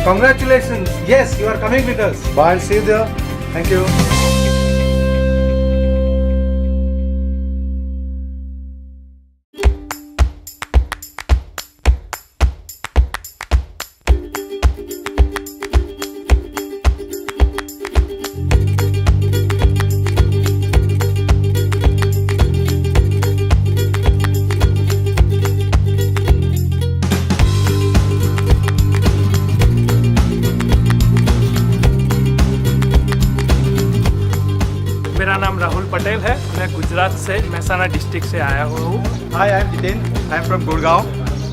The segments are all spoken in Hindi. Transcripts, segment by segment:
Congratulations. Yes, you are coming with us. Bye, see you there. Thank you. मेरा नाम राहुल पटेल है, मैं गुजरात से महसाना डिस्ट्रिक्ट से आया हुआ हूँ। Hi, I'm Jiten. I'm from Gurgaon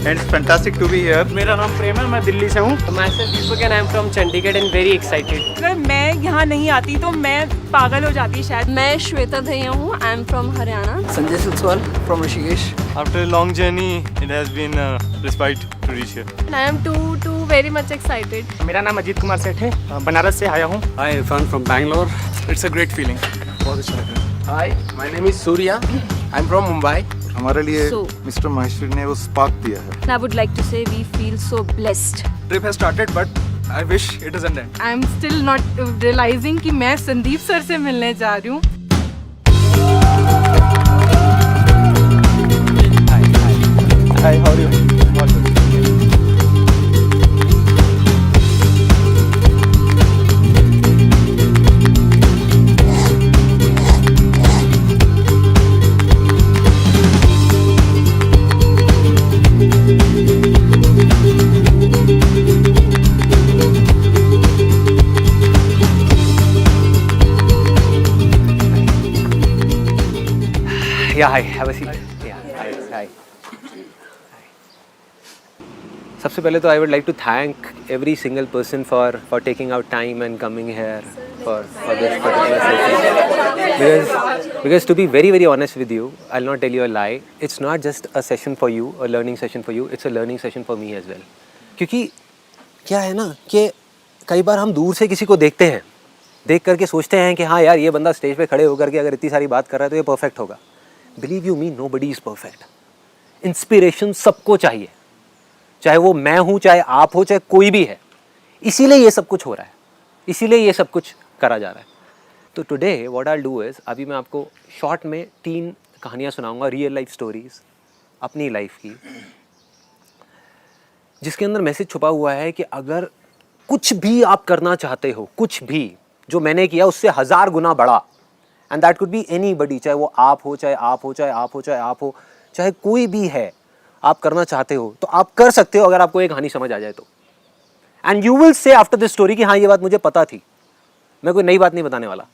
and it's fantastic to be here. मेरा नाम प्रेम है, मैं दिल्ली से हूँ। Myself Deepak and I'm from Chandigarh and very excited. अगर मैं यहाँ नहीं आती तो मैं पागल हो जाती शायद। मैं श्वेता दहिया हूँ, I am from Haryana. Sanjay Silswal from Rishikesh. After a long journey, it has been a respite to reach here. I am too very much excited. मेरा नाम अजीत कुमार सेठ है, बनारस से आया हूँ। Hi, Irfan from Bangalore. It's a great feeling. बहुत अच्छा लग रहा है। Hi, my name is Surya. I'm from Mumbai. हमारे लिए So- मिस्टर माहेश्वरी ने वो स्पार्क दिया है। I would like to say we feel so blessed. Trip has started, but I wish it doesn't end. I am still not realising कि मैं संदीप सर से मिलने जा रही हूँ। Hi, how are you? All good. Yeah, hi, have a seat. Yeah, hi. सबसे पहले तो I would like to thank every single person for taking out time and coming here for this particular session. Because to be very honest with you, I'll not tell you a lie. It's not just a session for you, a learning session for you. It's a learning session for me as well. क्योंकि क्या है ना कि कई बार हम दूर से किसी को देखते हैं, देख करके सोचते हैं कि हाँ यार ये बंदा स्टेज पे खड़े होकर के अगर इतनी सारी बात कर रहा है तो ये परफेक्ट होगा। Believe you me, nobody is perfect. Inspiration सबको चाहिए, चाहे वो मैं हूँ, चाहे आप हो, चाहे कोई भी है। इसीलिए ये सब कुछ हो रहा है, इसीलिए ये सब कुछ करा जा रहा है। तो today what I will do is, अभी मैं आपको शॉर्ट में 3 कहानियाँ सुनाऊंगा, रियल लाइफ स्टोरीज़ अपनी लाइफ की, जिसके अंदर मैसेज छुपा हुआ है कि अगर कुछ भी आप करना चाहते हो, कुछ भी जो मैंने किया उससे 1000 गुना बड़ा, and that could be anybody, चाहे वो आप हो, चाहे आप हो, चाहे आप हो, चाहे आप हो, चाहे कोई भी है, आप करना चाहते हो तो आप कर सकते हो अगर आपको एक कहानी समझ आ जाए तो। And you will say after this story कि हाँ ये बात मुझे पता थी, मैं कोई नई बात नहीं बताने वाला।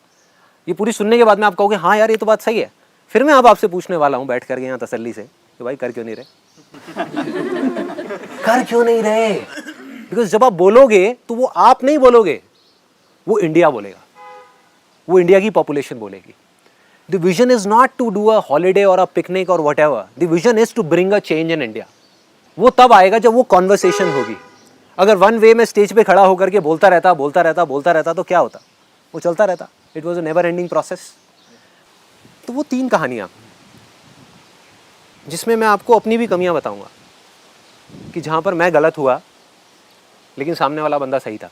ये पूरी सुनने के बाद में आप कहोगे हाँ यार ये तो बात सही है। फिर मैं अब आपसे पूछने वाला हूँ बैठ करके यहाँ तसल्ली से कि भाई कर क्यों नहीं रहे कर क्यों नहीं रहे? बिकॉज जब आप बोलोगे तो वो आप नहीं बोलोगे, वो इंडिया बोलेगा, वो इंडिया की पॉपुलेशन बोलेगी। The vision is not to do a holiday or a picnic or whatever. The vision is to bring a change in India. वो तब आएगा जब वो कॉन्वर्सेशन होगी। अगर वन वे में स्टेज पे खड़ा होकर के बोलता रहता तो क्या होता? वो चलता रहता। It was a never ending process. तो वो 3 कहानियाँ जिसमें मैं आपको अपनी भी कमियाँ बताऊँगा कि जहाँ पर मैं गलत हुआ लेकिन सामने वाला बंदा सही था।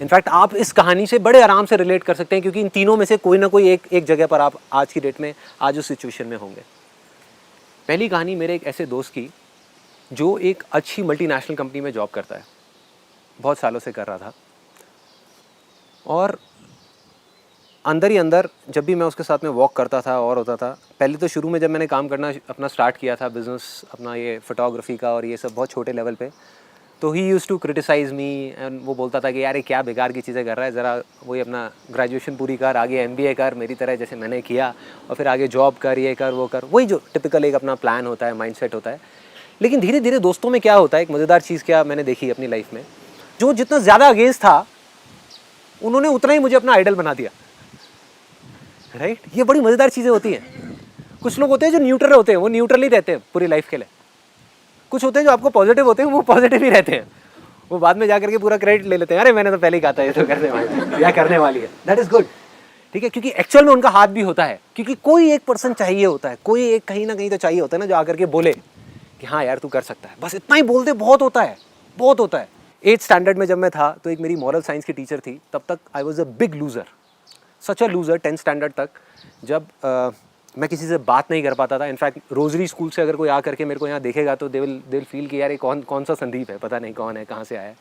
इनफैक्ट आप इस कहानी से बड़े आराम से रिलेट कर सकते हैं क्योंकि इन तीनों में से कोई ना कोई एक जगह पर आप आज की डेट में आज उस सिचुएशन में होंगे। पहली कहानी मेरे एक ऐसे दोस्त की जो एक अच्छी मल्टीनेशनल कंपनी में जॉब करता है, बहुत सालों से कर रहा था, और अंदर ही अंदर जब भी मैं उसके साथ में वॉक करता था और होता था, पहले तो शुरू में जब मैंने काम करना अपना स्टार्ट किया था, बिज़नेस अपना ये फोटोग्राफी का और ये सब बहुत छोटे लेवल पे, तो he used to criticise me and वो बोलता था कि यार ये क्या बेकार की चीज़ें कर रहा है, ज़रा वही अपना ग्रेजुएशन पूरी कर, आगे MBA कर मेरी तरह जैसे मैंने किया, और फिर आगे जॉब कर, ये कर वो कर, वही जो टिपिकल एक अपना प्लान होता है, माइंडसेट होता है। लेकिन धीरे धीरे दोस्तों में क्या होता है, एक मज़ेदार चीज़ क्या मैंने देखी अपनी लाइफ में, जो जितना ज़्यादा अगेंस्ट था उन्होंने उतना ही मुझे अपना आइडल बना दिया। राइट, ये बड़ी मज़ेदार चीज़ें होती हैं। कुछ लोग होते हैं जो न्यूट्रल होते हैं, वो न्यूट्रल ही रहते हैं पूरी लाइफ के लिए। कुछ होते हैं जो आपको पॉजिटिव होते हैं, वो पॉजिटिव ही रहते हैं, वो बाद में जाकर के पूरा क्रेडिट ले लेते हैं, अरे मैंने तो पहले ही कहा था ये तो करने वाली है या करने वाली है। दैट इज़ गुड, ठीक है, क्योंकि एक्चुअल में उनका हाथ भी होता है, क्योंकि कोई एक पर्सन चाहिए होता है, कोई एक कहीं ना कहीं तो चाहिए होता है ना जो आकर के बोले कि हाँ यार तू कर सकता है। बस इतना ही बोलते बहुत होता है, बहुत होता है। 8th स्टैंडर्ड में जब मैं था तो एक मेरी मॉरल साइंस की टीचर थी, तब तक I was a big loser, such a loser 10th standard तक, जब मैं किसी से बात नहीं कर पाता था। इनफैक्ट रोजरी स्कूल से अगर कोई आ करके मेरे को यहाँ देखेगा तो दे विल फील कि यार ये कौन सा संदीप है, पता नहीं कौन है, कहाँ से आया है।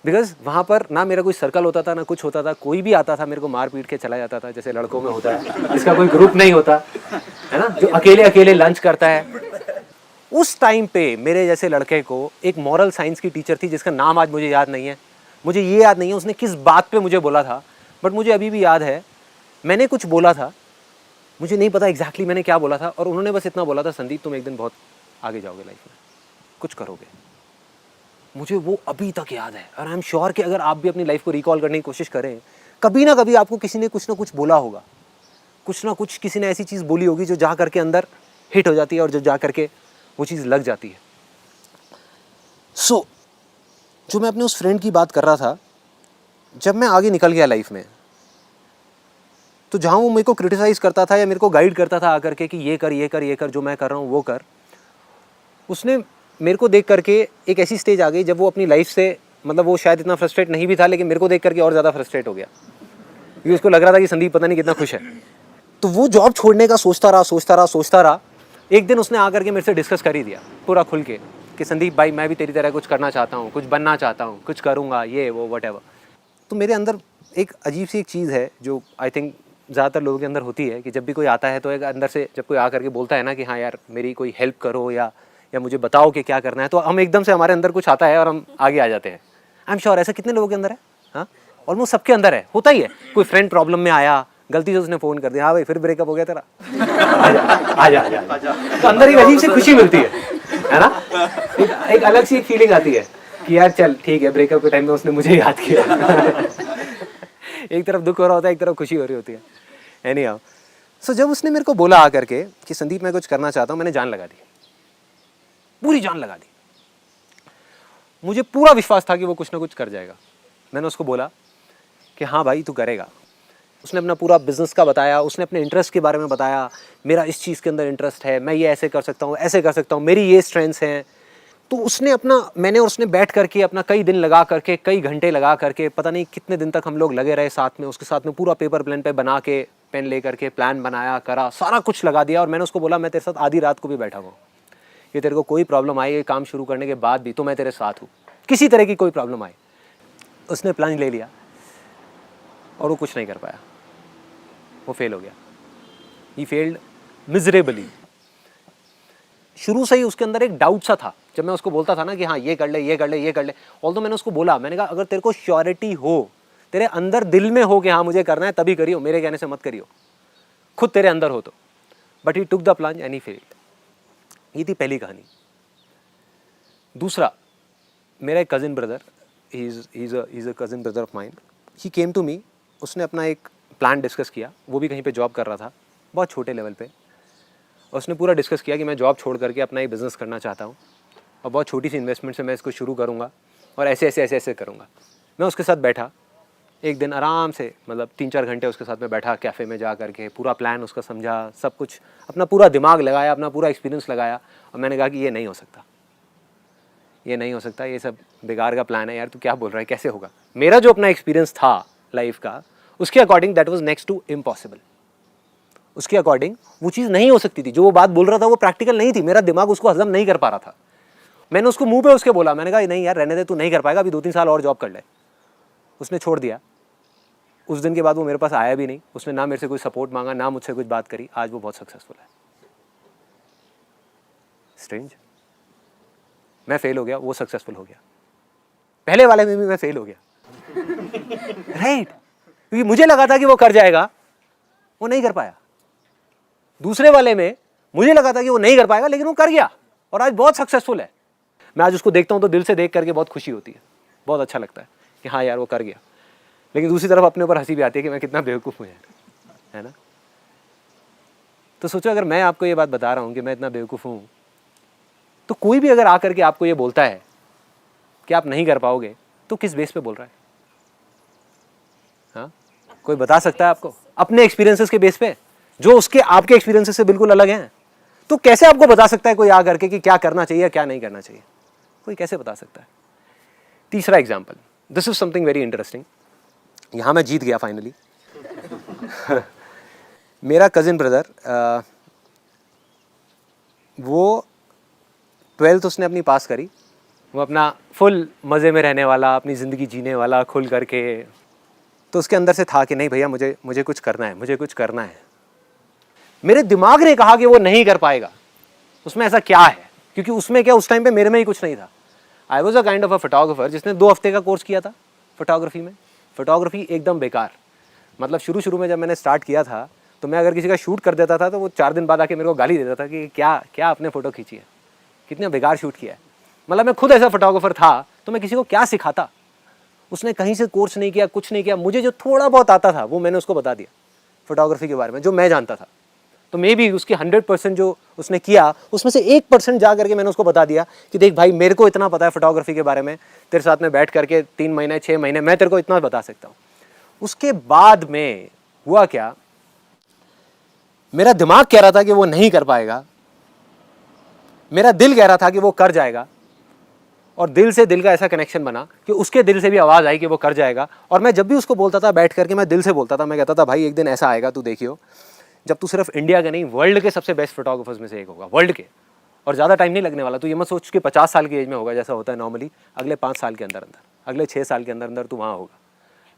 बिकॉज वहाँ पर ना मेरा कोई सर्कल होता था ना कुछ होता था, कोई भी आता था मेरे को मार पीट के चला जाता था, जैसे लड़कों में होता है, इसका कोई ग्रुप नहीं होता है ना, जो अकेले अकेले लंच करता है। उस टाइम पे मेरे जैसे लड़के को एक मॉरल साइंस की टीचर थी जिसका नाम आज मुझे याद नहीं है, मुझे ये याद नहीं है उसने किस बात पे मुझे बोला था, बट मुझे अभी भी याद है मैंने कुछ बोला था, मुझे नहीं पता एग्जैक्टली मैंने क्या बोला था, और उन्होंने बस इतना बोला था, संदीप तुम एक दिन बहुत आगे जाओगे लाइफ में, कुछ करोगे। मुझे वो अभी तक याद है, और आई एम श्योर कि अगर आप भी अपनी लाइफ को रिकॉल करने की कोशिश करें, कभी ना कभी आपको किसी ने कुछ ना कुछ बोला होगा, कुछ ना कुछ किसी ने ऐसी चीज़ बोली होगी जो जा करके अंदर हिट हो जाती है और जो जा करके वो चीज़ लग जाती है। सो जो मैं अपने उस फ्रेंड की बात कर रहा था, जब मैं आगे निकल गया लाइफ में, तो जहाँ वो मेरे को क्रिटिसाइज़ करता था या मेरे को गाइड करता था आकर के कि ये कर ये कर ये कर, जो मैं कर रहा हूँ वो कर, उसने मेरे को देख करके एक ऐसी स्टेज आ गई जब वो अपनी लाइफ से, मतलब वो शायद इतना फ्रस्ट्रेट नहीं भी था, लेकिन मेरे को देख करके और ज़्यादा फ्रस्ट्रेट हो गया, क्योंकि उसको लग रहा था कि संदीप पता नहीं कितना खुश है। तो वो जॉब छोड़ने का सोचता रहा। एक दिन उसने आकर के मेरे से डिस्कस कर ही दिया पूरा खुल के कि संदीप भाई मैं भी तेरी तरह कुछ करना चाहता हूँ, कुछ बनना चाहता हूँ, कुछ करूँगा, ये वो व्हाटएवर। तो मेरे अंदर एक अजीब सी एक चीज़ है जो आई थिंक ज़्यादातर लोगों के अंदर होती है कि जब भी कोई आता है तो एक अंदर से जब कोई आकर के बोलता है ना कि हाँ यार मेरी कोई हेल्प करो या मुझे बताओ कि क्या करना है, तो हम एकदम से हमारे अंदर कुछ आता है और हम आगे आ जाते हैं। आई एम श्योर ऐसा कितने लोगों के अंदर है, हाँ ऑलमोस्ट सबके अंदर है, होता ही है। कोई फ्रेंड प्रॉब्लम में आया, गलती से उसने फ़ोन कर दिया, हाँ भाई फिर ब्रेकअप हो गया तेरा, आजा। तो अंदर एक अजीब सी खुशी मिलती है ना, एक अलग सी फीलिंग आती है कि यार चल ठीक है, ब्रेकअप के टाइम में उसने मुझे याद किया। एक तरफ दुख हो रहा होता है, एक तरफ खुशी हो रही होती है। एनीहाउ, सो जब उसने मेरे को बोला आकर के कि संदीप मैं कुछ करना चाहता हूँ, मैंने जान लगा दी, पूरी जान लगा दी। मुझे पूरा विश्वास था कि वो कुछ ना कुछ कर जाएगा। मैंने उसको बोला कि हाँ भाई तू करेगा। उसने अपना पूरा बिजनेस का बताया, उसने अपने इंटरेस्ट के बारे में बताया, मेरा इस चीज़ के अंदर इंटरेस्ट है, मैं ये ऐसे कर सकता हूँ, ऐसे कर सकता हूँ, मेरी ये स्ट्रेंथ्स हैं। तो उसने मैंने और उसने बैठ करके अपना कई दिन लगा करके, कई घंटे लगा करके, पता नहीं कितने दिन तक हम लोग लगे रहे साथ में, उसके साथ में पूरा पेपर प्लान पे बना के, पेन ले करके प्लान बनाया, करा, सारा कुछ लगा दिया। और मैंने उसको बोला मैं तेरे साथ आधी रात को भी बैठा हूँ, कि तेरे को कोई प्रॉब्लम आई काम शुरू करने के बाद भी तो मैं तेरे साथ हूँ, किसी तरह की कोई प्रॉब्लम आए। उसने प्लान ले लिया और वो कुछ नहीं कर पाया, वो फेल हो गया। He failed miserably. शुरू से ही उसके अंदर एक डाउट सा था। जब मैं उसको बोलता था ना कि हाँ ये कर ले, ये कर ले, ये कर ले, ऑल्दो मैंने उसको बोला, मैंने कहा अगर तेरे को श्योरिटी हो, तेरे अंदर दिल में हो कि हाँ मुझे करना है, तभी करियो, मेरे कहने से मत करियो, खुद तेरे अंदर हो तो। But he took the plunge and he failed. ये थी पहली कहानी। दूसरा, मेरा एक cousin brother, he is a cousin brother of mine, he came to me. उसने अपना एक प्लान डिस्कस किया, वो भी कहीं पे जॉब कर रहा था, बहुत छोटे लेवल पे। उसने पूरा डिस्कस किया कि मैं जॉब छोड़ करके अपना एक बिज़नेस करना चाहता हूँ और बहुत छोटी सी इन्वेस्टमेंट से मैं इसको शुरू करूँगा और ऐसे करूँगा। मैं उसके साथ बैठा एक दिन आराम से, मतलब 3-4 घंटे उसके साथ में बैठा कैफ़े में जा करके, पूरा प्लान उसका समझा, सब कुछ अपना पूरा दिमाग लगाया, अपना पूरा एक्सपीरियंस लगाया। और मैंने कहा कि ये नहीं हो सकता, ये नहीं हो सकता, ये सब बेकार का प्लान है यार, तू क्या बोल रहा है, कैसे होगा। मेरा जो अपना एक्सपीरियंस था लाइफ का, उसके according that was next to impossible. उसके अकॉर्डिंग वो चीज़ नहीं हो सकती थी। जो वो बात बोल रहा था वो प्रैक्टिकल नहीं थी, मेरा दिमाग उसको हजम नहीं कर पा रहा था। मैंने उसको मुंह पे उसके बोला, मैंने कहा नहीं यार रहने दे, तू नहीं कर पाएगा, अभी 2-3 साल और जॉब कर ले। उसने छोड़ दिया। उस दिन के बाद वो मेरे पास आया भी नहीं, उसने ना मेरे से कोई सपोर्ट मांगा, ना मुझसे कुछ बात करी। आज वो बहुत सक्सेसफुल है। स्ट्रेंज। मैं फेल हो गया, वो सक्सेसफुल हो गया। पहले वाले में भी मैं फेल हो गया, राइट? क्योंकि मुझे लगा था कि वो कर जाएगा, वो नहीं कर पाया। दूसरे वाले में मुझे लगा था कि वो नहीं कर पाएगा, लेकिन वो कर गया और आज बहुत सक्सेसफुल है। मैं आज उसको देखता हूं तो दिल से देख करके बहुत खुशी होती है, बहुत अच्छा लगता है कि हाँ यार वो कर गया। लेकिन दूसरी तरफ अपने ऊपर हंसी भी आती है कि मैं कितना बेवकूफ़ हूँ यार, है ना। तो सोचो अगर मैं आपको ये बात बता रहा हूँ कि मैं इतना बेवकूफ़ हूँ, तो कोई भी अगर आकर के आपको ये बोलता है कि आप नहीं कर पाओगे, तो किस बेस पे बोल रहा है? हाँ, कोई बता सकता है आपको? अपने एक्सपीरियंसेस के बेस पे, जो उसके आपके एक्सपीरियंसेस से बिल्कुल अलग हैं। तो कैसे आपको बता सकता है कोई आ करके कि क्या करना चाहिए क्या नहीं करना चाहिए? कोई कैसे बता सकता है? तीसरा example, this is something very interesting. यहाँ मैं जीत गया फाइनली। मेरा कज़िन ब्रदर, वो 12th उसने अपनी पास करी। वो अपना फुल मज़े में रहने वाला, अपनी ज़िंदगी जीने वाला खुल करके। तो उसके अंदर से था कि नहीं भैया, मुझे कुछ करना है, मुझे कुछ करना है। मेरे दिमाग ने कहा कि वो नहीं कर पाएगा। उसमें ऐसा क्या है? क्योंकि उसमें क्या, उस टाइम पे मेरे में ही कुछ नहीं था। I was a kind of a photographer जिसने 2 हफ्ते का कोर्स किया था फोटोग्राफी में। फोटोग्राफी एकदम बेकार। मतलब शुरू में जब मैंने स्टार्ट किया था तो मैं अगर किसी का शूट कर देता था तो वो 4 दिन बाद आके मेरे को गाली देता था कि क्या आपने फ़ोटो खींची है, कितने बेकार शूट किया है। मतलब मैं खुद ऐसा फोटोग्राफर था तो मैं किसी को क्या सिखाता। उसने कहीं से कोर्स नहीं किया, कुछ नहीं किया। मुझे जो थोड़ा बहुत आता था वो मैंने उसको बता दिया फोटोग्राफी के बारे में, जो मैं जानता था। तो मे बी उसकी 100% जो उसने किया उसमें से 1% जा करके मैंने उसको बता दिया कि देख भाई, मेरे को इतना पता है फोटोग्राफी के बारे में, तेरे साथ में बैठ करके 3 महीने 6 महीने मैं तेरे को इतना बता सकता हूँ। उसके बाद में हुआ क्या, मेरा दिमाग कह रहा था कि वो नहीं कर पाएगा, मेरा दिल कह रहा था कि वो कर जाएगा, और दिल से दिल का ऐसा कनेक्शन बना कि उसके दिल से भी आवाज़ आई कि वो कर जाएगा। और मैं जब भी उसको बोलता था बैठ करके, मैं दिल से बोलता था, मैं कहता था भाई एक दिन ऐसा आएगा, तू देखियो, जब तू सिर्फ इंडिया के नहीं वर्ल्ड के सबसे बेस्ट फोटोग्राफर्स में से एक होगा, वर्ल्ड के। और ज़्यादा टाइम नहीं लगने वाला। तो ये मत सोच कि 50 साल की एज में होगा जैसा होता है नॉर्मली। अगले 5 साल के अंदर, अगले 6 साल के अंदर तू वहाँ होगा।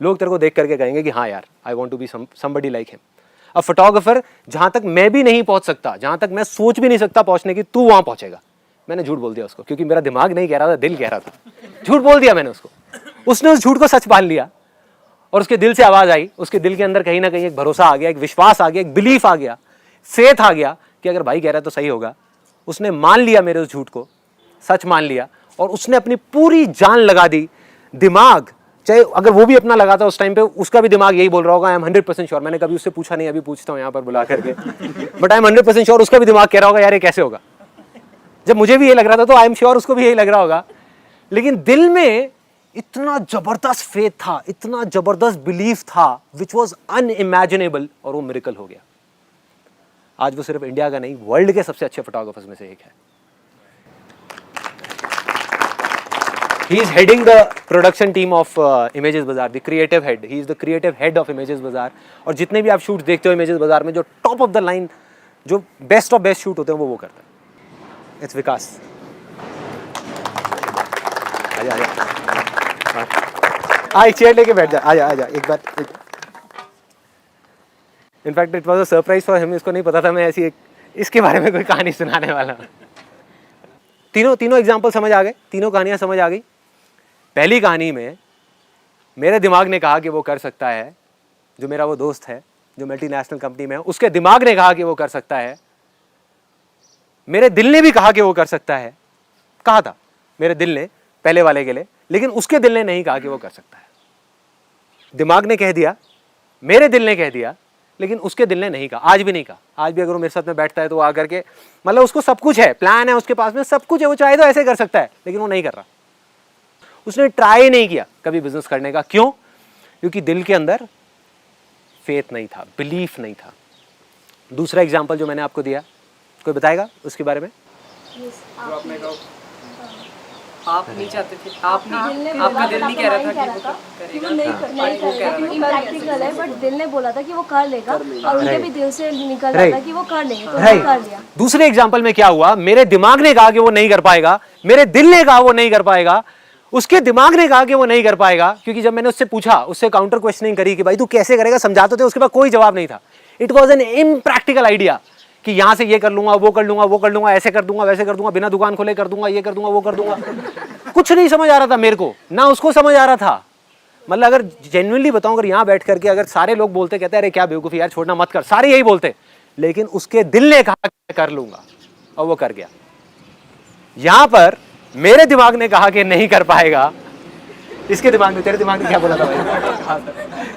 लोग तेरे को देख करके कहेंगे कि हाँ यार, I want to be somebody like him. अब फोटोग्राफर जहाँ तक मैं भी नहीं पहुँच सकता, जहाँ तक मैं सोच भी नहीं सकता पहुँचने की, तू वहाँ पहुँचेगा। मैंने झूठ बोल दिया उसको, क्योंकि मेरा दिमाग नहीं कह रहा था, दिल कह रहा था। झूठ बोल दिया मैंने उसको। उसने उस झूठ को सच मान लिया और उसके दिल से आवाज़ आई। उसके दिल के अंदर कहीं ना कहीं एक भरोसा आ गया, एक विश्वास आ गया, एक बिलीफ आ गया, फेथ आ गया कि अगर भाई कह रहा है तो सही होगा। उसने मान लिया मेरे उस झूठ को, सच मान लिया, और उसने अपनी पूरी जान लगा दी। दिमाग चाहे अगर वो भी अपना लगाता उस टाइम पे, उसका भी दिमाग यही बोल रहा होगा, आई एम 100% श्योर। मैंने कभी उससे पूछा नहीं, अभी पूछता हूँ यहाँ पर बुला करके, बट आई एम 100% श्योर उसका भी दिमाग कह रहा होगा यार ये कैसे होगा। जब मुझे भी ये लग रहा था तो आई एम श्योर उसको भी यही लग रहा होगा। लेकिन दिल में इतना जबरदस्त फेथ था, इतना जबरदस्त बिलीफ था, विच वॉज अनइमेजिनेबल, और वो मिरेकल हो गया। आज वो सिर्फ इंडिया का नहीं, वर्ल्ड के सबसे अच्छे फोटोग्राफर्स में से एक है। He is heading the production team of Images Bazaar, the creative head. He is the creative head of Images Bazaar. और जितने भी आप शूट देखते हो Images Bazaar में, जो टॉप ऑफ द लाइन, जो बेस्ट ऑफ बेस्ट शूट होते हैं, वो करता है। It's विकास। आजा एक चेयर लेके बैठ जा, आजा एक बार। In fact it was a surprise for him. इसको नहीं पता था मैं ऐसी इसके बारे में कोई कहानी सुनाने वाला हूँ। तीनों एग्जाम्पल समझ आ गए, तीनों कहानियाँ समझ आ गई। पहली कहानी में मेरे दिमाग ने कहा कि वो कर सकता है, जो मेरा वो दोस्त है जो मल्टीनेशनल कंपनी में है, उसके दिमाग ने कहा कि वो कर सकता है। मेरे दिल ने भी कहा कि वो कर सकता है, कहा था मेरे दिल ने पहले वाले के लिए, लेकिन उसके दिल ने नहीं कहा कि वो कर सकता है। दिमाग ने कह दिया, मेरे दिल ने कह दिया, लेकिन उसके दिल ने नहीं कहा, आज भी नहीं कहा। आज भी अगर वो मेरे साथ में बैठता है तो वो आकर के, मतलब उसको सब कुछ है, प्लान है उसके पास में, सब कुछ है, वो चाहे तो ऐसे कर सकता है, लेकिन वो नहीं कर रहा। उसने ट्राई नहीं किया कभी बिजनेस करने का। क्यों? क्योंकि दिल के अंदर फेथ नहीं था, बिलीफ नहीं था। दूसरा एग्जाम्पल जो मैंने आपको दिया, कोई बताएगा उसके बारे में? आप नहीं चाहते थे, आपका दिल नहीं कह रहा था कि वो करेगा, इम्प्रैक्टिकल है, बट दिल ने बोला था कि वो कर लेगा, और उनके भी दिल से निकल रहा था कि वो कर लेंगे, तो वो कर लिया। दूसरे एग्जाम्पल में क्या हुआ? मेरे दिमाग ने कहा कि वो नहीं कर पाएगा, मेरे दिल ने कहा वो नहीं कर पाएगा, उसके दिमाग ने कहा कि वो नहीं कर पाएगा। क्योंकि जब मैंने उससे पूछा, उससे काउंटर क्वेश्चनिंग करी कि भाई तू कैसे करेगा, समझाते थे, उसके पास कोई जवाब नहीं था। It was an impractical idea कि यहाँ से ये कर लूंगा, वो कर लूंगा, वो कर लूंगा, ऐसे कर दूंगा, वैसे कर दूंगा, बिना दुकान खोले कर दूंगा, ये कर दूंगा, वो कर दूंगा। कुछ नहीं समझ आ रहा था मेरे को, ना उसको समझ आ रहा था। मतलब अगर जेन्युइनली बताऊं, अगर यहाँ बैठ करके अगर सारे लोग बोलते, कहते अरे क्या बेवकूफ़ी यार, छोड़ना मत कर, सारे यही बोलते, लेकिन उसके दिल ने कहा कि कर लूंगा, और वो कर गया। यहां पर मेरे दिमाग ने कहा कि नहीं कर पाएगा, इसके दिमाग में, तेरे दिमाग ने क्या बोला था भाई?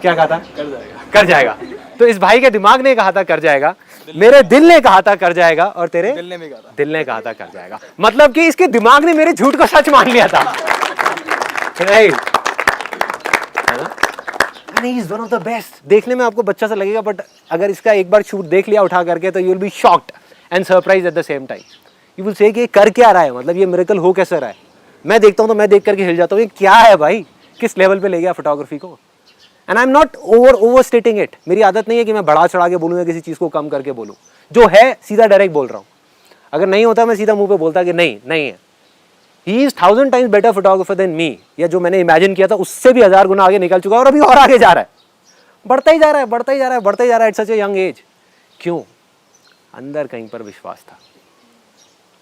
क्या कहा था? कर जाएगा। तो इस भाई के दिमाग ने कहा था कर जाएगा, मेरे दिल ने कहा था कर जाएगा, और तेरे दिल ने कहा था कर जाएगा। मतलब कि इसके दिमाग ने मेरे झूठ को सच मान लिया था। राइट, है ना? He is one of the best. देखने में आपको बच्चा सा लगेगा, बट अगर इसका एक बार शूट देख लिया उठा करके, तो you will be shocked and surprise at the same time. You will say कि कर क्या रहा है, मतलब ये मिरेकल हो कैसे रहा है। मैं देखता हूँ तो मैं देख करके हिल जाता हूँ, ये क्या है भाई, किस लेवल पे ले गया फोटोग्राफी को। And I am not over स्टेटिंग it, मेरी आदत नहीं है कि मैं बढ़ा चढ़ा के बोलूँ या किसी चीज़ को कम करके बोलूँ, जो है सीधा डायरेक्ट बोल रहा हूँ। अगर नहीं होता मैं सीधा मुंह पे बोलता कि नहीं है। He is 1000 times better photographer than me, या जो मैंने इमेजिन किया था उससे भी 1000 गुना आगे निकल चुका है और अभी और आगे जा रहा है, बढ़ता ही जा रहा है at such a young age. क्यों? अंदर कहीं पर विश्वास था,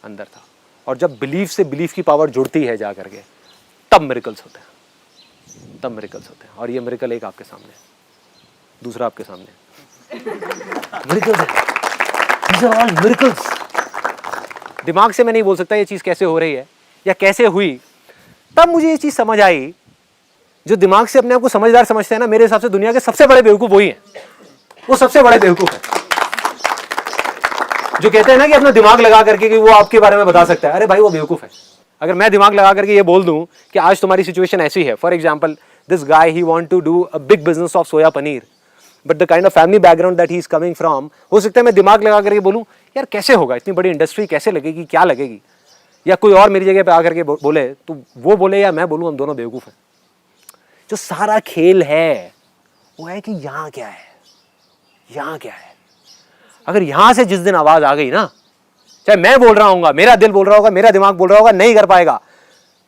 अंदर था। और जब बिलीफ से बिलीफ की पावर जुड़ती है जा करके, तब मिरेकल्स होते हैं, और ये मिरेकल एक आपके सामने, दूसरा आपके सामने। मिरेकल्स है, these are all miracles। दिमाग से मैं नहीं बोल सकता ये चीज़ कैसे हो रही है या कैसे हुई। तब मुझे ये चीज़ समझ आई, जो दिमाग से अपने आप को समझदार समझते हैं ना, मेरे हिसाब से दुनिया के सबसे बड़े बेवकूफ़ वही हैं, वो सबसे बड़े बेवकूफ़ हैं। जो कहते हैं ना कि अपना दिमाग लगा करके कि वो आपके बारे में बता सकता है, अरे भाई वो बेवकूफ़ है। अगर मैं दिमाग लगा करके ये बोल दूं कि आज तुम्हारी सिचुएशन ऐसी है, for example this guy he want to do a big business of soya paneer, but the kind of family background that he is coming from, हो सकता है मैं दिमाग लगा करके बोलूं यार कैसे होगा, इतनी बड़ी इंडस्ट्री कैसे लगेगी, क्या लगेगी, या कोई और मेरी जगह पे आकर के बोले तो वो बोले या मैं बोलूं, हम दोनों बेवकूफ़ हैं। जो सारा खेल है वो है कि यहाँ क्या है, यहाँ क्या है। अगर यहाँ से जिस दिन आवाज़ आ गई ना, चाहे मैं बोल रहा हूँ, मेरा दिल बोल रहा होगा, मेरा दिमाग बोल रहा होगा, नहीं कर पाएगा,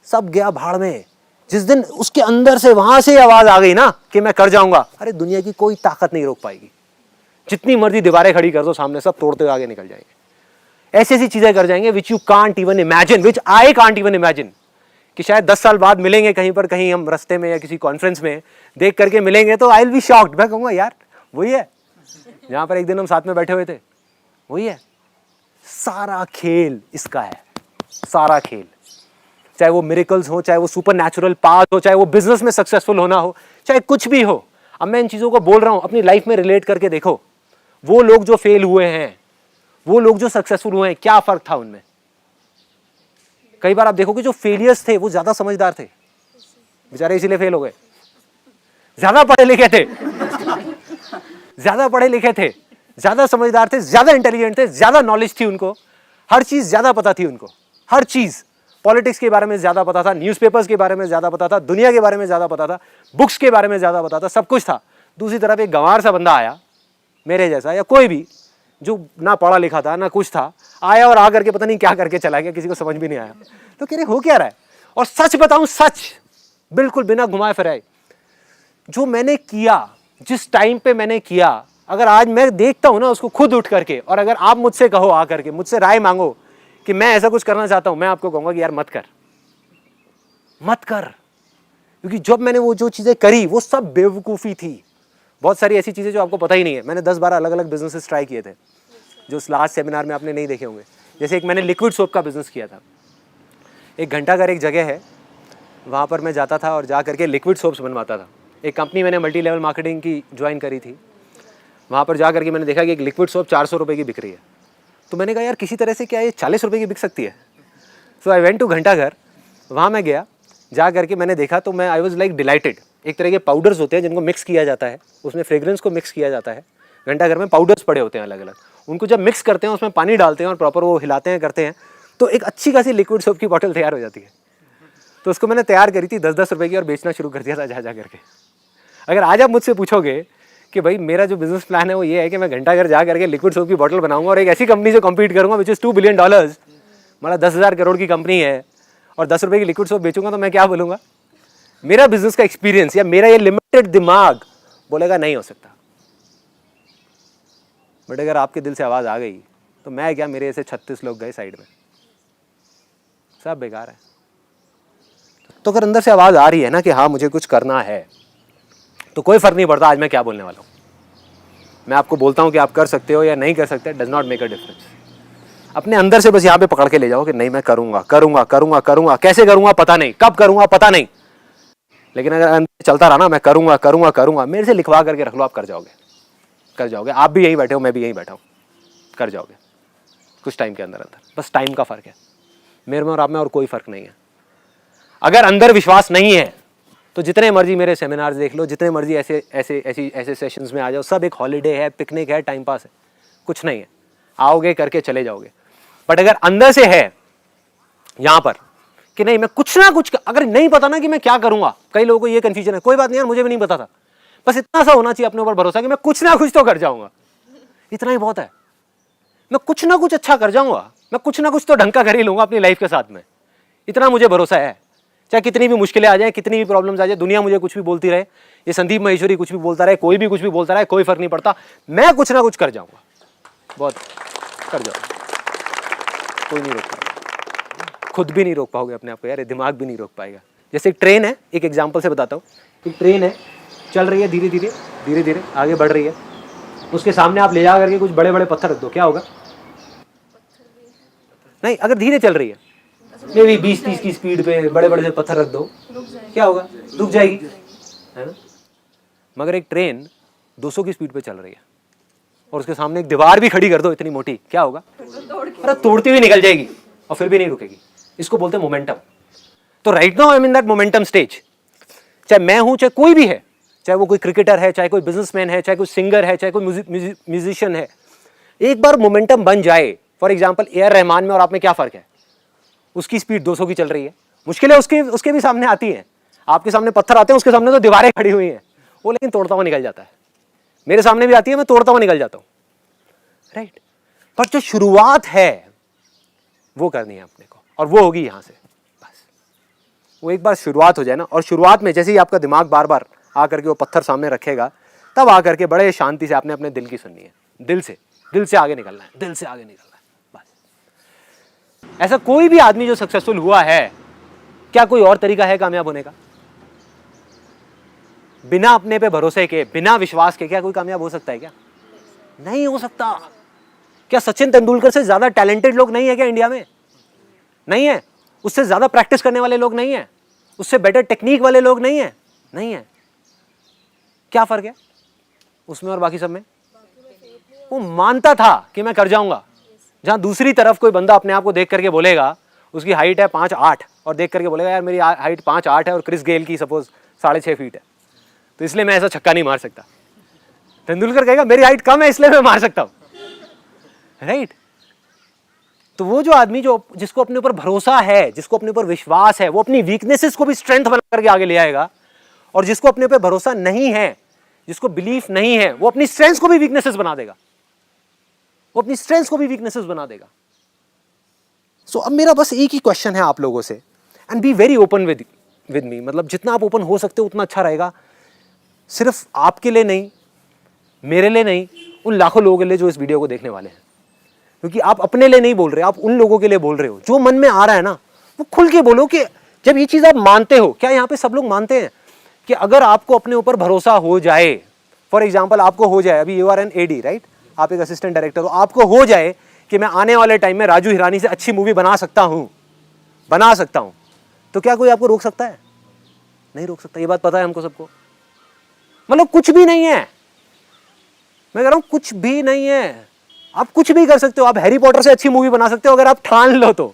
सब गया भाड़ में। जिस दिन उसके अंदर से वहां से आवाज आ गई ना कि मैं कर जाऊंगा, अरे दुनिया की कोई ताकत नहीं रोक पाएगी। जितनी मर्जी दीवारें खड़ी कर दो सामने, सब तोड़ते हुए आगे निकल जाएंगे। ऐसी ऐसी चीजें कर जाएंगे which you can't even imagine, which I can't even imagine, कि शायद 10 साल बाद मिलेंगे कहीं पर, कहीं हम रास्ते में या किसी कॉन्फ्रेंस में देख करके मिलेंगे तो आई विल बी शॉक्ड। मैं कहूंगा यार वही है जहां पर एक दिन हम साथ में बैठे हुए थे, वही है। सारा खेल इसका है, सारा खेल, चाहे वो मिरेकल्स हो, चाहे वो सुपर नेचुरल पाथ हो, चाहे वो बिजनेस में सक्सेसफुल होना हो, चाहे कुछ भी हो। अब मैं इन चीज़ों को बोल रहा हूँ, अपनी लाइफ में रिलेट करके देखो। वो लोग जो फेल हुए हैं, वो लोग जो सक्सेसफुल हुए हैं, क्या फर्क था उनमें? कई बार आप देखोगे जो फेलियर्स थे वो ज्यादा समझदार थे, बेचारे इसीलिए फेल हो गए। ज्यादा पढ़े लिखे थे, ज्यादा पढ़े लिखे थे, ज्यादा समझदार थे, ज्यादा इंटेलिजेंट थे, ज्यादा नॉलेज थी उनको, हर चीज ज्यादा पता थी उनको, हर चीज। पॉलिटिक्स के बारे में ज्यादा पता था, न्यूज़पेपर्स के बारे में ज्यादा पता था, दुनिया के बारे में ज्यादा पता था, बुक्स के बारे में ज्यादा पता था, सब कुछ था। दूसरी तरफ एक गंवार सा बंदा आया, मेरे जैसा या कोई भी, जो ना पढ़ा लिखा था ना कुछ था, आया और आकर के पता नहीं क्या करके चला गया, किसी को समझ भी नहीं आया। तो कह रहे हो क्या रहा है? और सच बताऊं, सच बिल्कुल बिना घुमाए फिराए, जो मैंने किया, जिस टाइम पे मैंने किया, अगर आज मैं देखता हूं ना उसको खुद उठ करके, और अगर आप मुझसे कहो आकर के, मुझसे राय मांगो कि मैं ऐसा कुछ करना चाहता हूं, मैं आपको कहूंगा कि यार मत कर, मत कर। क्योंकि जब मैंने वो जो चीजें करी वो सब बेवकूफ़ी थी। बहुत सारी ऐसी चीजें जो आपको पता ही नहीं है। मैंने 10-12 अलग अलग बिजनेसेस ट्राई किए थे, जो उस लास्ट सेमिनार में आपने नहीं देखे होंगे। जैसे एक मैंने लिक्विड सोप का बिजनेस किया था। एक घंटाघर एक जगह है, वहाँ पर मैं जाता था और जा करके लिक्विड सोप्स बनवाता था। एक कंपनी मैंने मल्टी लेवल मार्केटिंग की ज्वाइन करी थी। वहाँ पर जा करके मैंने देखा कि एक लिक्विड सोप 400 रुपये की बिक रही है। तो मैंने कहा यार किसी तरह से क्या ये 40 रुपये की बिक सकती है? सो आई वेंट टू घंटाघर, वहाँ मैं गया, जा करके मैंने देखा तो मैं आई वॉज लाइक डिलाइटेड। एक तरह के पाउडर्स होते हैं जिनको मिक्स किया जाता है, उसमें फ्रेग्रेंस को मिक्स किया जाता है। घंटाघर में पाउडर्स पड़े होते हैं अलग अलग, उनको जब मिक्स करते हैं उसमें पानी डालते हैं और प्रॉपर वो हिलाते हैं करते हैं, तो एक अच्छी खासी लिक्विड सोप की बॉटल तैयार हो जाती है। तो उसको मैंने तैयार करी थी 10-10 रुपये की और बेचना शुरू कर दिया था जा करके। अगर आज आप मुझसे पूछोगे कि भाई मेरा जो बिजनेस प्लान है वो ये है कि मैं घंटाघर जा करके लिक्विड सोप की बॉटल बनाऊंगा और एक ऐसी कंपनी से कम्पीट करूंगा विच इज़ $2 बिलियन, मतलब 10,000 करोड़ की कंपनी है, और 10 रुपये की लिक्विड सोप बेचूंगा, तो मैं क्या बोलूँगा? मेरा बिजनेस का एक्सपीरियंस या मेरा ये लिमिटेड दिमाग बोलेगा नहीं हो सकता। बट अगर आपके दिल से आवाज़ आ गई तो मैं क्या, मेरे ऐसे 36 लोग गए साइड में, सब बेकार है। तो अगर अंदर से आवाज़ आ रही है ना कि हाँ मुझे कुछ करना है, तो कोई फ़र्क नहीं पड़ता आज मैं क्या बोलने वाला हूँ। मैं आपको बोलता हूँ कि आप कर सकते हो या नहीं कर सकते, does not make a difference. अपने अंदर से बस यहाँ पे पकड़ के ले जाओ कि नहीं मैं करूँगा करूँगा करूँगा करूँगा, कैसे करूँगा पता नहीं, कब करूँगा पता नहीं, लेकिन अगर अंदर चलता रहा ना मैं करूँगा करूँगा करूँगा, मेरे से लिखवा करके रख लो, आप कर जाओगे, कर जाओगे। आप भी यहीं बैठे हो, मैं भी यहीं बैठा हूँ, कर जाओगे कुछ टाइम के अंदर अंदर। बस टाइम का फ़र्क है मेरे में और आप में, और कोई फ़र्क नहीं है। अगर अंदर विश्वास नहीं है तो जितने मर्जी मेरे सेमिनार्स देख लो, जितने मर्जी ऐसे सेशंस में आ जाओ, सब एक हॉलीडे है, पिकनिक है, टाइम पास है, कुछ नहीं है। आओगे करके चले जाओगे। बट अगर अंदर से है यहाँ पर कि नहीं मैं कुछ ना कुछ, अगर नहीं पता ना कि मैं क्या करूंगा, कई लोगों को ये कंफ्यूजन है, कोई बात नहीं यार मुझे भी नहीं पता था, बस इतना सा होना चाहिए अपने ऊपर भरोसा कि मैं कुछ ना कुछ तो कर जाऊंगा, इतना ही बहुत है। मैं कुछ ना कुछ अच्छा कर जाऊंगा, मैं कुछ ना कुछ तो ढंग का कर ही लूंगा अपनी लाइफ के साथ में, इतना मुझे भरोसा है। चाहे कितनी भी मुश्किलें आ जाए, कितनी भी प्रॉब्लम्स आ जाए, दुनिया मुझे कुछ भी बोलती रहे, ये संदीप महेश्वरी कुछ भी बोलता रहे, कोई भी कुछ भी बोलता रहे, कोई फर्क नहीं पड़ता, मैं कुछ ना कुछ कर जाऊंगा, बहुत कर जाऊंगा, कोई नहीं रोक पाएगा, खुद भी नहीं रोक पाओगे अपने आप को यार, ये दिमाग भी नहीं रोक पाएगा। जैसे एक ट्रेन है, एक एग्जाम्पल से बताता हूँ, एक ट्रेन है चल रही है, धीरे धीरे धीरे धीरे आगे बढ़ रही है, उसके सामने आप ले जा करके कुछ बड़े बड़े पत्थर रख दो, क्या होगा? नहीं, अगर धीरे चल रही है मे भी 20-30 की स्पीड पे बड़े बड़े से पत्थर रख दो, क्या होगा? रुक जाएगी, है ना? मगर एक ट्रेन 200 की स्पीड पे चल रही है और उसके सामने एक दीवार भी खड़ी कर दो इतनी मोटी, क्या होगा? अरे तोड़ती हुई निकल जाएगी और फिर भी नहीं रुकेगी। इसको बोलते हैं मोमेंटम। तो right now I am in that momentum stage. चाहे मैं हूं, चाहे कोई भी है, चाहे वो कोई क्रिकेटर है, चाहे कोई बिजनेसमैन है, चाहे कोई सिंगर है, चाहे कोई म्यूजिशियन है, एक बार मोमेंटम बन जाए, for example A R Rahman में और आप में क्या फर्क है? उसकी स्पीड 200 की चल रही है, मुश्किलें उसके भी सामने आती हैं, आपके सामने पत्थर आते हैं, उसके सामने तो दीवारें खड़ी हुई हैं, वो लेकिन तोड़ता हुआ निकल जाता है। मेरे सामने भी आती है, मैं तोड़ता हुआ निकल जाता हूँ, राइट? पर जो शुरुआत है वो करनी है अपने को, और वो होगी यहाँ से। बस वो एक बार शुरुआत हो जाए ना, और शुरुआत में जैसे ही आपका दिमाग बार बार आकर के वो पत्थर सामने रखेगा, तब आकर के बड़े शांति से आपने अपने दिल की सुननी है, दिल से आगे निकलना है, दिल से आगे निकलना है। ऐसा कोई भी आदमी जो सक्सेसफुल हुआ है, क्या कोई और तरीका है कामयाब होने का? बिना अपने पे भरोसे के, बिना विश्वास के क्या कोई कामयाब हो सकता है? क्या नहीं हो सकता। क्या सचिन तेंदुलकर से ज्यादा टैलेंटेड लोग नहीं है क्या इंडिया में? नहीं है। उससे ज्यादा प्रैक्टिस करने वाले लोग नहीं है, उससे बेटर टेक्निक वाले लोग नहीं है, नहीं है। क्या फर्क है उसमें और बाकी सब में? वो मानता था कि मैं कर जाऊंगा। जहां दूसरी तरफ कोई बंदा अपने आप को देख करके बोलेगा, उसकी हाइट है 5'8" और देख करके बोलेगा यार मेरी हाइट 5'8" है और क्रिस गेल की सपोज 6.5 फीट है, तो इसलिए मैं ऐसा छक्का नहीं मार सकता। तेंदुलकर कहेगा मेरी हाइट कम है इसलिए मैं मार सकता हूं, राइट? तो वो जो आदमी जिसको अपने ऊपर भरोसा है, जिसको अपने ऊपर विश्वास है, वो अपनी वीकनेसेस को भी स्ट्रेंथ बना करके आगे ले आएगा। और जिसको अपने ऊपर भरोसा नहीं है, जिसको बिलीफ नहीं है, वो अपनी स्ट्रेंथ को भी वीकनेसेस बना देगा, वो अपनी स्ट्रेंथ को भी वीकनेसेस बना देगा। सो अब मेरा बस एक ही क्वेश्चन है आप लोगों से, and be very open with me, मतलब जितना आप ओपन हो सकते हो उतना अच्छा रहेगा। सिर्फ आपके लिए नहीं, मेरे लिए नहीं, उन लाखों लोगों के लिए जो इस वीडियो को देखने वाले हैं, क्योंकि आप अपने लिए नहीं बोल रहे, आप उन लोगों के लिए बोल रहे हो। जो मन में आ रहा है ना, वो खुल के बोलो कि जब ये चीज आप मानते हो, क्या यहाँ पे सब लोग मानते हैं कि अगर आपको अपने ऊपर भरोसा हो जाए, फॉर एग्जाम्पल आपको हो जाए, अभी you are an AD right, आप एक असिस्टेंट डायरेक्टर हो, आपको हो जाए कि मैं आने वाले टाइम में राजू हिरानी से अच्छी मूवी बना सकता हूं, तो क्या कोई आपको रोक सकता है? नहीं रोक सकता। ये बात पता है हमको सबको। मतलब कुछ भी नहीं है, मैं कह रहा हूं कुछ भी नहीं है। आप कुछ भी कर सकते हो, आप हैरी पॉटर से अच्छी मूवी बना सकते हो अगर आप ठान लो तो,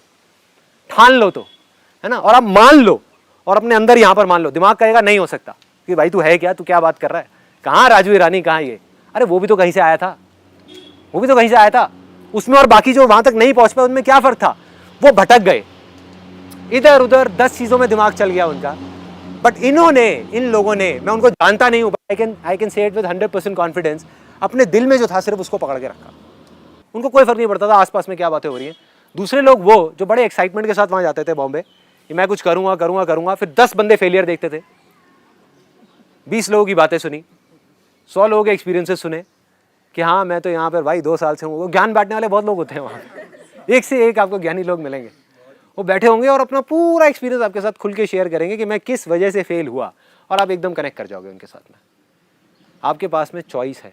है ना? और आप मान लो, और अपने अंदर यहां पर मान लो। दिमाग कहेगा नहीं हो सकता कि भाई तू है क्या, तू क्या बात कर रहा है, कहां राजू हिरानी, कहां ये? अरे वो भी तो कहीं से आया था, वो भी तो कहीं से आया था। उसमें और बाकी जो वहां तक नहीं पहुंच पाए उनमें क्या फर्क था? वो भटक गए इधर उधर, 10 चीजों में दिमाग चल गया उनका। बट इन लोगों ने, मैं उनको जानता नहीं हूं, आई कैन से इट विद 100% कॉन्फिडेंस, अपने दिल में जो था सिर्फ उसको पकड़ के रखा। उनको कोई फर्क नहीं पड़ता था आसपास में क्या बातें हो रही हैं। दूसरे लोग वो जो बड़े एक्साइटमेंट के साथ वहां जाते थे बॉम्बे कि मैं कुछ करूंगा, फिर 10 बंदे फेलियर देखते थे, 20 लोगों की बातें सुनी, 100 लोगों के एक्सपीरियंसेस सुने कि हाँ मैं तो यहाँ पर भाई 2 साल से हूँ। ज्ञान बांटने वाले बहुत लोग होते हैं वहाँ, एक से एक आपको ज्ञानी लोग मिलेंगे। वो बैठे होंगे और अपना पूरा एक्सपीरियंस आपके साथ खुल के शेयर करेंगे कि मैं किस वजह से फेल हुआ, और आप एकदम कनेक्ट कर जाओगे उनके साथ में। आपके पास में चॉइस है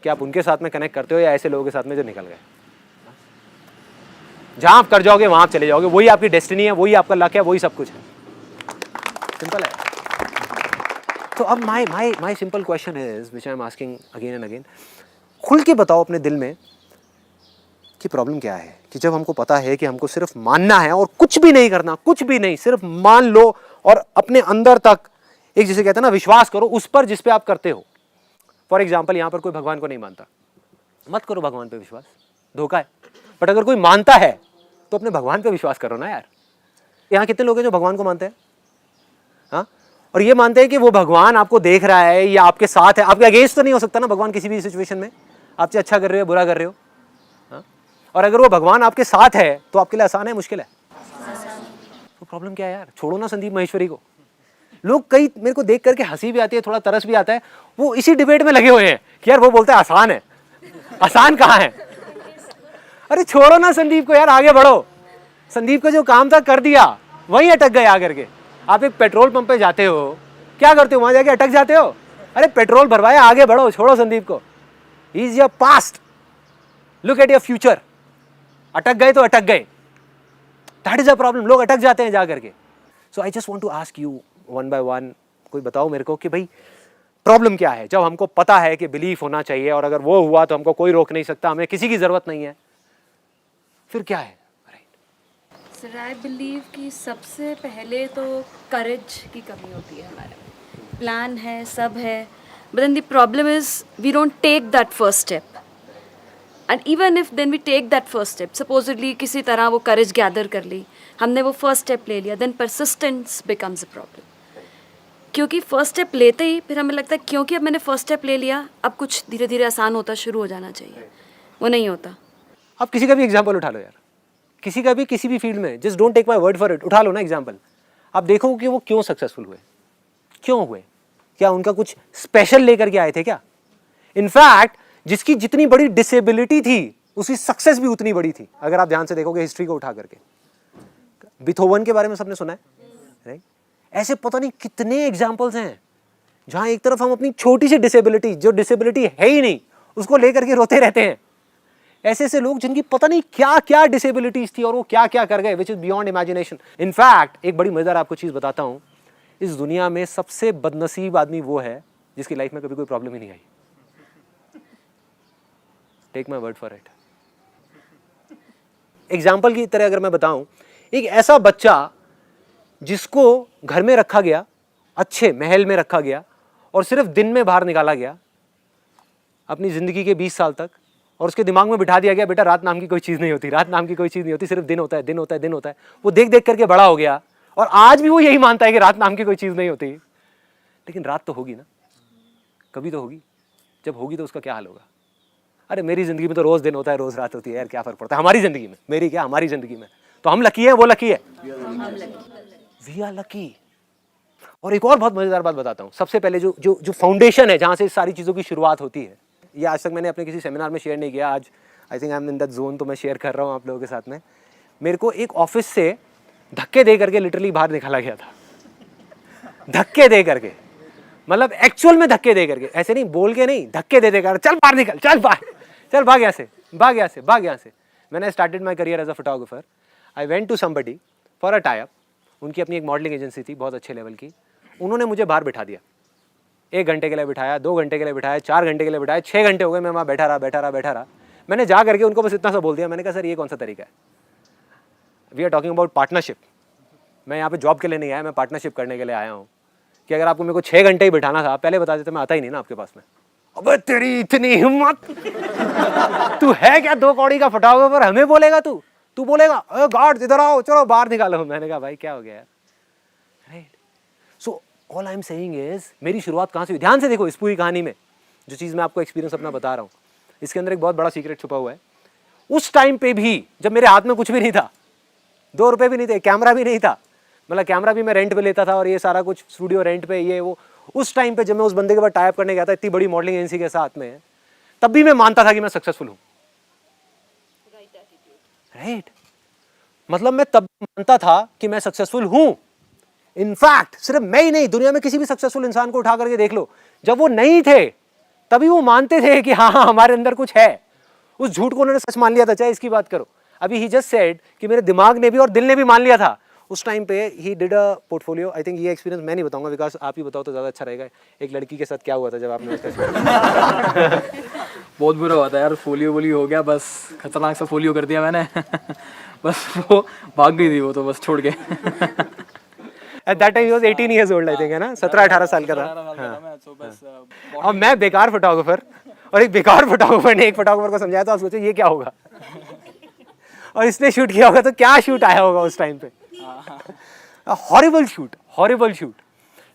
कि आप उनके साथ में कनेक्ट करते हो या ऐसे लोगों के साथ में जो निकल गए। जहां आप कर जाओगे वहां आप चले जाओगे, वही आपकी डेस्टिनी है, वही आपका लक है, वही सब कुछ है। सिंपल है। तो अब my simple question is which I am asking again and again, खुल के बताओ अपने दिल में कि प्रॉब्लम क्या है। कि जब हमको पता है कि हमको सिर्फ मानना है और कुछ भी नहीं करना, कुछ भी नहीं, सिर्फ मान लो और अपने अंदर तक एक, जिसे कहते हैं ना, विश्वास करो उस पर जिस पे आप करते हो। फॉर एग्जाम्पल यहाँ पर कोई भगवान को नहीं मानता, मत करो भगवान पे विश्वास, धोखा है। बट अगर कोई मानता है तो अपने भगवान पे विश्वास करो ना यार। यहाँ कितने लोग हैं जो भगवान को मानते हैं? हाँ, और ये मानते हैं कि वो भगवान आपको देख रहा है या आपके साथ है। आपके अगेंस्ट तो नहीं हो सकता ना भगवान किसी भी सिचुएशन में, आपसे अच्छा कर रहे हो बुरा कर रहे हो। हाँ, और अगर वो भगवान आपके साथ है तो आपके लिए आसान है मुश्किल है? तो प्रॉब्लम क्या है यार? छोड़ो ना संदीप माहेश्वरी को। लोग कई मेरे को देख करके हंसी भी आती है, थोड़ा तरस भी आता है, वो इसी डिबेट में लगे हुए हैं कि यार वो बोलता है आसान है। आसान कहाँ है? अरे छोड़ो ना संदीप को यार, आगे बढ़ो। संदीप का जो काम था कर दिया, वहीं अटक गए आकर के। आप एक पेट्रोल पंप पे जाते हो, क्या करते हो? वहां जाके अटक जाते हो? अरे पेट्रोल भरवाए, आगे बढ़ो, छोड़ो संदीप को। He is your past, look at your future. अटक गए तो अटक गए, दैट इज अ प्रॉब्लम। लोग अटक जाते हैं जा करके। So I just want to ask you one by one, कोई बताओ मेरे को कि भाई प्रॉब्लम क्या है? जब हमको पता है कि बिलीफ होना चाहिए और अगर वो हुआ तो हमको कोई रोक नहीं सकता, हमें किसी की जरूरत नहीं है, फिर क्या है? सर आई बिलीव कि सबसे पहले तो करेज की कमी होती है हमारे में। प्लान है, सब है, but then the problem is we don't take that first step. And even if then we take that first step, supposedly किसी तरह वो करेज गैदर कर ली, हमने वो फर्स्ट स्टेप ले लिया, then persistence becomes a problem. क्योंकि फर्स्ट स्टेप लेते ही फिर हमें लगता है क्योंकि अब मैंने फर्स्ट स्टेप ले लिया, अब कुछ धीरे धीरे आसान होता शुरू हो जाना चाहिए, वो नहीं होता। आप किसी का भी एग्जाम्पल उठा लो यार, किसी का भी किसी भी फील्ड में, just don't take my word for it, उठा लो ना एग्जाम्पल। आप देखो कि वो क्यों सक्सेसफुल हुए, क्यों हुए, क्या उनका कुछ स्पेशल लेकर के आए थे क्या? इनफैक्ट जिसकी जितनी बड़ी डिसेबिलिटी थी उसकी सक्सेस भी उतनी बड़ी थी। अगर आप ध्यान से देखोगे हिस्ट्री को उठा करके, बीथोवन के बारे में सबने सुना है, राइट? ऐसे पता नहीं कितने एग्जाम्पल्स हैं जहां एक तरफ हम अपनी छोटी सी डिसेबिलिटी, जो डिसेबिलिटी है ही नहीं, उसको लेकर के रोते रहते हैं। ऐसे ऐसे लोग जिनकी पता नहीं क्या क्या डिसेबिलिटीज थी और वो क्या क्या कर गए, which is beyond imagination. In fact एक बड़ी मजेदार आपको चीज बताता हूं, इस दुनिया में सबसे बदनसीब आदमी वो है जिसकी लाइफ में कभी कोई प्रॉब्लम ही नहीं आई। Take my word for it. Example की तरह अगर मैं बताऊं, एक ऐसा बच्चा जिसको घर में रखा गया, अच्छे महल में रखा गया और सिर्फ दिन में बाहर निकाला गया अपनी जिंदगी के 20 साल तक, और उसके दिमाग में बिठा दिया गया बेटा रात नाम की कोई चीज नहीं होती, रात नाम की कोई चीज नहीं होती, सिर्फ दिन होता है, दिन होता है, दिन होता है। वो देख देख करके बड़ा हो गया और आज भी वो यही मानता है कि रात नाम की कोई चीज नहीं होती। लेकिन रात तो होगी ना, कभी तो होगी। जब होगी तो उसका क्या हाल होगा? अरे मेरी जिंदगी में तो रोज दिन होता है, रोज रात होती है यार, क्या फर्क पड़ता है हमारी जिंदगी में, मेरी क्या हमारी जिंदगी में। तो हम लकी है, वो लकी है, वी आर लकी। और एक और बहुत मजेदार बात बताता हूँ। सबसे पहले जो जो जो फाउंडेशन है जहाँ से सारी चीज़ों की शुरुआत होती है, ये आज तक मैंने अपने किसी सेमिनार में शेयर नहीं किया, आज I think I am in that zone, तो मैं शेयर कर रहा हूँ आप लोगों के साथ में। मेरे को एक ऑफिस से धक्के दे करके लिटरली बाहर निकाला गया था, धक्के दे करके, मतलब एक्चुअल में धक्के दे करके, ऐसे नहीं बोल के नहीं, धक्के दे देकर चल बाहर निकल, चल बाहर, चल भाग यहाँ से, भाग यहाँ से, भाग यहाँ से। मैंने started my career as a photographer. I went to somebody for a tie up, उनकी अपनी एक मॉडलिंग एजेंसी थी बहुत अच्छे लेवल की। उन्होंने मुझे बाहर बिठा दिया, 1 घंटे के लिए बिठाया, 2 घंटे के लिए बिठाया, 4 घंटे के लिए बिठाया, 6 घंटे हो गए, मैं वहाँ बैठा रहा। मैंने जा करके उनको बस इतना सा बोल दिया, मैंने कहा सर ये कौन सा तरीका है? We are talking about partnership. मैं यहाँ पे जॉब के लिए नहीं आया, मैं पार्टनरशिप करने के लिए आया हूँ। कि अगर आपको मेरे को 6 घंटे ही बिठाना था, पहले बता देते, मैं आता ही नहीं ना आपके पास में। अबे तेरी इतनी हिम्मत, तू है क्या 2 कौड़ी का फोटोग्राफर, हमें बोलेगा तू बोलेगा गार्ड इधर आओ, चलो बाहर निकालो। मैंने कहा भाई क्या हो गया यार, right? So all I am saying is, मेरी शुरुआत कहाँ से हुई? ध्यान से देखो इस पूरी कहानी में, जो चीज़ मैं आपको एक्सपीरियंस अपना बता रहा हूँ, इसके अंदर एक बहुत बड़ा सीक्रेट छुपा हुआ है। उस टाइम पे भी जब मेरे हाथ में कुछ भी नहीं था, 2 रुपए भी नहीं थे, कैमरा भी नहीं था, मतलब कैमरा भी मैं रेंट पे लेता था और ये सारा कुछ स्टूडियो रेंट पे, ये वो। उस टाइम पे जब मैं उस बंदे के बाद टाई अप करने गया था इतनी बड़ी मॉडलिंग एजेंसी के साथ में, तब भी मैं मानता था कि मैं सक्सेसफुल हूँ, राइट? मतलब मैं तब मानता था कि मैं सक्सेसफुल हूँ। इनफैक्ट सिर्फ मैं ही नहीं, दुनिया में किसी भी सक्सेसफुल इंसान को उठा करके देख लो, जब वो नहीं थे तभी वो मानते थे कि हाँ हमारे अंदर कुछ है। उस झूठ को उन्होंने सच मान लिया था, चाहे इसकी बात करो। अभी ही जस्ट सेड कि मेरे दिमाग ने भी और दिल ने भी मान लिया था। उस टाइम पे he did a portfolio. I think ये एक्सपीरियंस मैं नहीं बताऊंगा, विकास आप ही बताओ तो ज़्यादा अच्छा रहेगा। एक लड़की के साथ क्या हुआ था जब आपने उसका बहुत बुरा हुआ था यार, फोलियो हो गया, बस खतरनाक सा फोलियो कर दिया मैंने। बस वो भाग गई थी वो तो, बस छोड़ के। At that time he was 18 years old, I think, है ना, 17-18 साल का था। अब मैं बेकार फोटोग्राफर और एक बेकार फोटोग्राफर ने एक फोटोग्राफर को समझाया, तो आप सोचो ये क्या होगा। और इसने शूट किया होगा तो क्या शूट आया होगा उस टाइम पे। Horrible shoot, horrible shoot.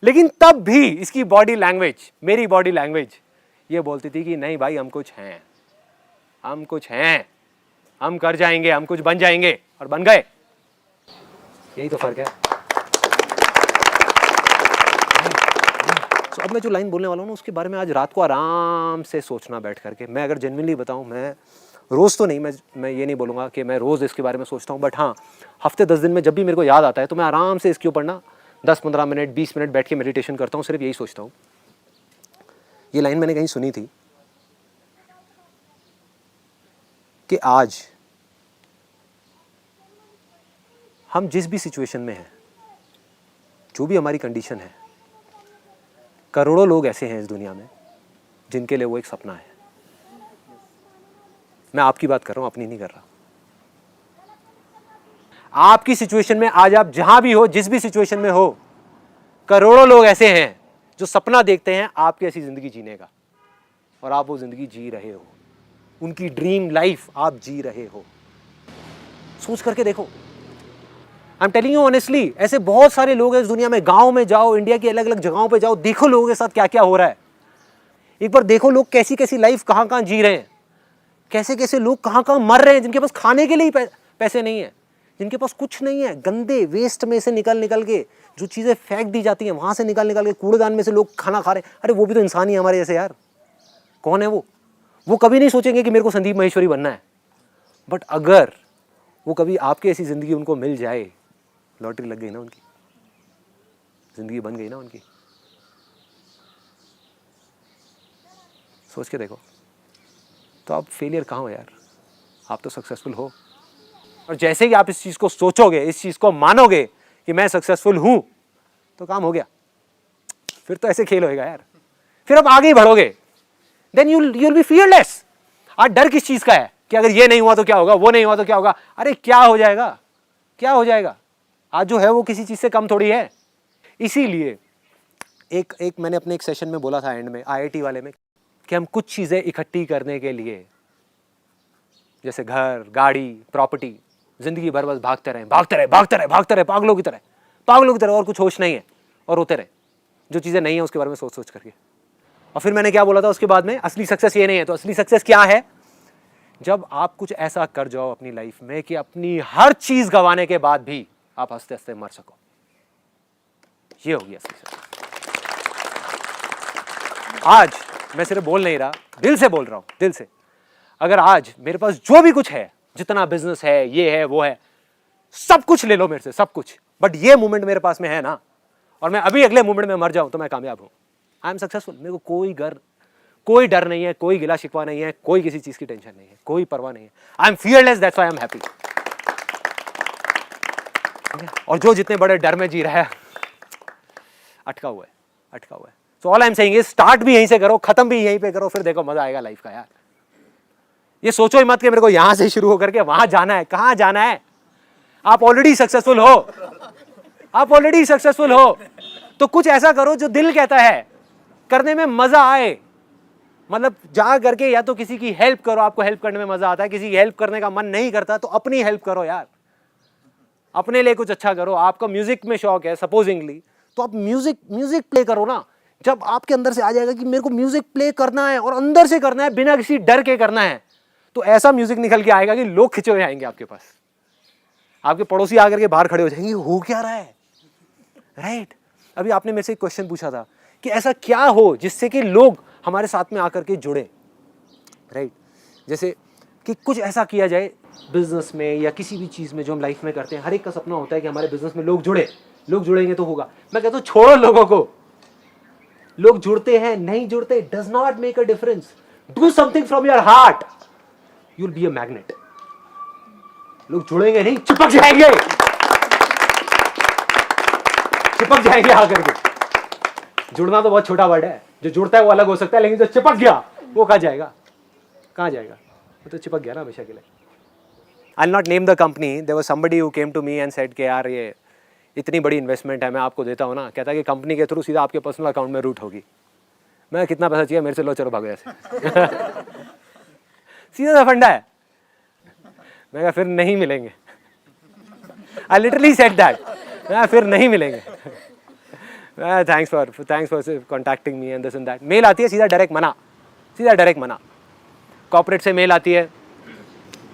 लेकिन तब भी इसकी बॉडी लैंग्वेज, मेरी बॉडी लैंग्वेज ये बोलती थी कि नहीं भाई, हम कुछ हैं, हम कुछ हैं, हम कर जाएंगे, हम कुछ बन जाएंगे, और बन गए। यही तो फर्क है। तो अब मैं जो लाइन बोलने वाला हूँ ना, उसके बारे में आज रात को आराम से सोचना बैठ करके। मैं अगर जेन्युइनली बताऊँ, मैं रोज़ तो नहीं, मैं ये नहीं बोलूँगा कि मैं रोज़ इसके बारे में सोचता हूँ, बट हाँ, हफ्ते 10 दिन में जब भी मेरे को याद आता है तो मैं आराम से इसके ऊपर ना 10-15 मिनट 20 मिनट बैठ के मेडिटेशन करता हूँ, सिर्फ यही सोचता हूँ। ये लाइन मैंने कहीं सुनी थी कि आज हम जिस भी सिचुएशन में हैं, जो भी हमारी कंडीशन है, करोड़ों लोग ऐसे हैं इस दुनिया में जिनके लिए वो एक सपना है। मैं आपकी बात कर रहा हूं, अपनी नहीं कर रहा। आपकी सिचुएशन में आज आप जहां भी हो, जिस भी सिचुएशन में हो, करोड़ों लोग ऐसे हैं जो सपना देखते हैं आपकी ऐसी जिंदगी जीने का, और आप वो जिंदगी जी रहे हो। उनकी ड्रीम लाइफ आप जी रहे हो। सोच करके देखो। आई एम टेलिंग यू ऑनेस्टली, ऐसे बहुत सारे लोग हैं इस दुनिया में। गांव में जाओ, इंडिया की अलग अलग जगहों पे जाओ, देखो लोगों के साथ क्या क्या हो रहा है। एक बार देखो लोग कैसी कैसी लाइफ कहां कहां जी रहे हैं, कैसे कैसे लोग कहां कहां मर रहे हैं, जिनके पास खाने के लिए पैसे नहीं है, जिनके पास कुछ नहीं है। गंदे वेस्ट में से निकल निकल के जो चीजें फेंक दी जाती हैं, वहां से निकल निकल के कूड़ेदान में से लोग खाना खा रहे हैं। अरे वो भी तो इंसान ही है हमारे जैसे यार। कौन है वो कभी नहीं सोचेंगे कि मेरे को संदीप महेश्वरी बनना है। बट अगर वो कभी आपकी ऐसी जिंदगी उनको मिल जाए, लॉटरी लग गई ना उनकी, जिंदगी बन गई ना उनकी। सोच के देखो। तो आप फेलियर कहाँ हो यार, आप तो सक्सेसफुल हो। और जैसे ही आप इस चीज को सोचोगे, इस चीज को मानोगे कि मैं सक्सेसफुल हूं, तो काम हो गया। फिर तो ऐसे खेल होएगा यार, फिर आप आगे ही बढ़ोगे। Then you'll be fearless। आज डर किस चीज का है कि अगर ये नहीं हुआ तो क्या होगा, वो नहीं हुआ तो क्या होगा। अरे क्या हो जाएगा, क्या हो जाएगा। आज जो है वो किसी चीज से कम थोड़ी है। इसीलिए एक मैंने अपने एक सेशन में बोला था एंड में, IIT वाले में, कि हम कुछ चीजें इकट्ठी करने के लिए, जैसे घर, गाड़ी, प्रॉपर्टी, जिंदगी भर बस भागते रहे पागलों की तरह, और कुछ होश नहीं है, और रोते रहे जो चीजें नहीं है उसके बारे में सोच सोच करके। और फिर मैंने क्या बोला था उसके बाद में, असली सक्सेस ये नहीं है। तो असली सक्सेस क्या है? जब आप कुछ ऐसा कर जाओ अपनी लाइफ में कि अपनी हर चीज गंवाने के बाद भी आप हंसते हंसते मर सको। ये होगी असली सक्सेस। आज मैं सिर्फ बोल नहीं रहा, दिल से बोल रहा हूं, दिल से। अगर आज मेरे पास जो भी कुछ है, जितना बिजनेस है, ये है, वो है, सब कुछ ले लो मेरे से, सब कुछ, बट ये मोमेंट मेरे पास में है ना, और मैं अभी अगले मोमेंट में मर जाऊं, तो मैं कामयाब हूं। I am successful. मेरे को कोई डर नहीं है, कोई गिला शिकवा नहीं है, कोई किसी चीज की टेंशन नहीं है, कोई परवाह नहीं है। I M fearless, that's why I am happy. और जो जितने बड़े डर में जी रहा है, अटका हुआ है। सो all I am saying is, start भी यहीं से करो, खत्म भी यहीं पे करो, फिर देखो मजा आएगा लाइफ का यार। ये सोचो ही मत कि मेरे को यहां से शुरू होकर के वहां जाना है। कहां जाना है? आप ऑलरेडी सक्सेसफुल हो। तो कुछ ऐसा करो जो दिल कहता है, करने में मजा आए। मतलब जा करके या तो किसी की हेल्प करो, आपको हेल्प करने में मजा आता है। किसी की हेल्प करने का मन नहीं करता तो अपनी हेल्प करो यार, अपने लिए कुछ अच्छा करो। आपका म्यूजिक में शौक है सपोजिंगली, तो आप म्यूजिक प्ले करो ना। जब आपके अंदर से आ जाएगा कि मेरे को म्यूजिक प्ले करना है और अंदर से करना है, बिना किसी डर के करना है, तो ऐसा म्यूजिक निकल के आएगा कि लोग खिंचे हुए आएंगे आपके पास। आपके पड़ोसी आकर के बाहर खड़े हो जाएंगे, हो क्या रहा है, राइट? अभी आपने मेरे से एक क्वेश्चन पूछा था कि ऐसा क्या हो जिससे कि लोग हमारे साथ में आकर के जुड़े, राइट? जैसे कि कुछ ऐसा किया जाए बिजनेस में या किसी भी चीज में जो हम लाइफ में करते हैं। हर एक का सपना होता है कि हमारे बिजनेस में लोग जुड़ेंगे तो होगा। मैं कहता हूं छोड़ो लोगों को, लोग जुड़ते हैं नहीं जुड़ते, does not make a difference. Do something from your heart, you will be a magnet. लोग जुड़ेंगे नहीं, चिपक जाएंगे आकर के। जुड़ना तो बहुत छोटा वर्ड है, जो जुड़ता है वो अलग हो सकता है, लेकिन जो चिपक गया वो कहाँ जाएगा? वो तो चिपक गया ना हमेशा के लिए। I'll not name the company. There was somebody who came to me and said कि यार ये इतनी बड़ी इन्वेस्टमेंट है, मैं आपको देता हूँ ना। कहता है कि कंपनी के थ्रू सीधा आपके पर्सनल अकाउंट में रूट होगी। मैं कितना पैसा चाहिए मेरे से, लो चलो भागो ऐसे। सीधा सा फंडा है। मैं कहा फिर नहीं मिलेंगे। I literally said that. फिर नहीं मिलेंगे। Thanks for contacting me and this and that. Mail आती है सीधा डायरेक्ट मना। कॉर्पोरेट से मेल आती है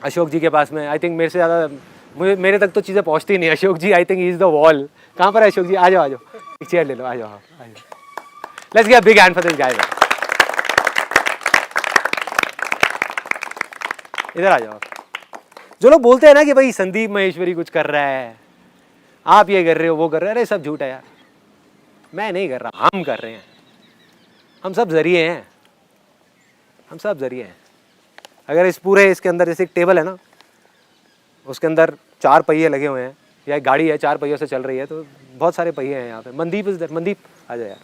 अशोक जी के पास में। आई थिंक मेरे से ज़्यादा मेरे तक तो चीज़ें पहुँचती नहीं। Ashok ji I think he is the wall. कहाँ पर है अशोक जी? आ जाओ एक चेयर ले लो, आ जाओ। Let's give a big hand for this guy. इधर आ जाओ। जो लोग बोलते हैं ना कि भाई संदीप महेश्वरी कुछ कर रहा है, आप ये कर रहे हो, वो कर रहे हो, अरे सब झूठ है यार। मैं नहीं कर रहा, हम कर रहे हैं। हम सब जरिए हैं। अगर इसके अंदर जैसे एक टेबल है ना, उसके अंदर 4 पहिए लगे हुए हैं, या एक गाड़ी है 4 पहियों से चल रही है, तो बहुत सारे पहिए हैं यहाँ पे। मनदीप आ जाए यार।